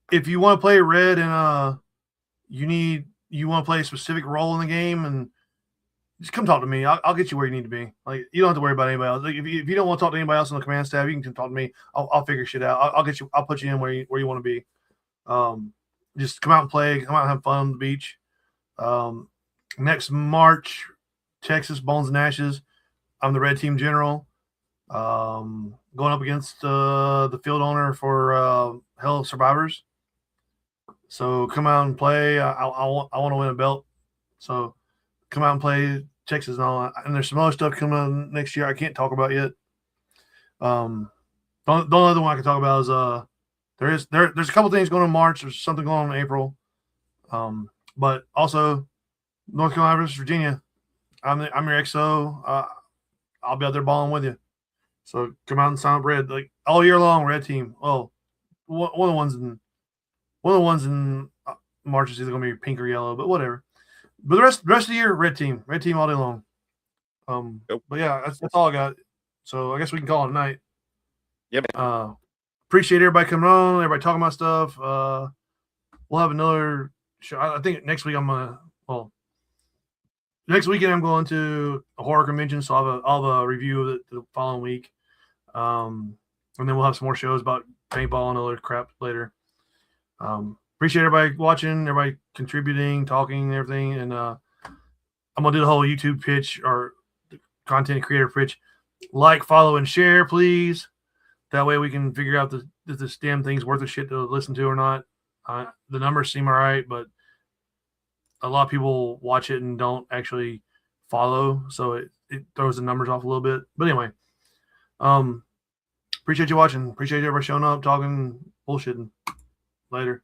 [SPEAKER 3] If you want to play red and you want to play a specific role in the game, and just come talk to me. I'll get you where you need to be. Like you don't have to worry about anybody else. Like, if you don't want to talk to anybody else on the command staff, you can come talk to me. I'll figure shit out. I'll get you. I'll put you in where you want to be. Just come out and play. Come out and have fun on the beach. Next March, Texas Bones and Ashes. I'm the red team general. Going up against the field owner for Hell of Survivors. So come out and play. I want to win a belt. So come out and play Texas and all that. And there's some other stuff coming on next year I can't talk about yet. The only other one I can talk about is there's a couple things going on in March. There's something going on in April. But also North Carolina versus Virginia. I'm your XO. I'll be out there balling with you. So come out and sign up red. Like all year long, red team. Oh, one of the ones in March is either going to be pink or yellow, but whatever. But the rest of the year, red team all day long. But yeah, that's all I got. So I guess we can call it a night.
[SPEAKER 2] Yep.
[SPEAKER 3] Appreciate everybody coming on, everybody talking about stuff. We'll have another show. I think next week next weekend I'm going to a horror convention, so I'll have a review of it the following week. And then we'll have some more shows about paintball and other crap later. Appreciate everybody watching, everybody contributing, talking, everything. And I'm gonna do the whole YouTube pitch or the content creator pitch. Like, follow, and share, please. That way we can figure out if this damn thing's worth a shit to listen to or not. The numbers seem all right, but a lot of people watch it and don't actually follow, so it throws the numbers off a little bit. But anyway, appreciate you watching. Appreciate everybody showing up, talking, bullshitting. Later.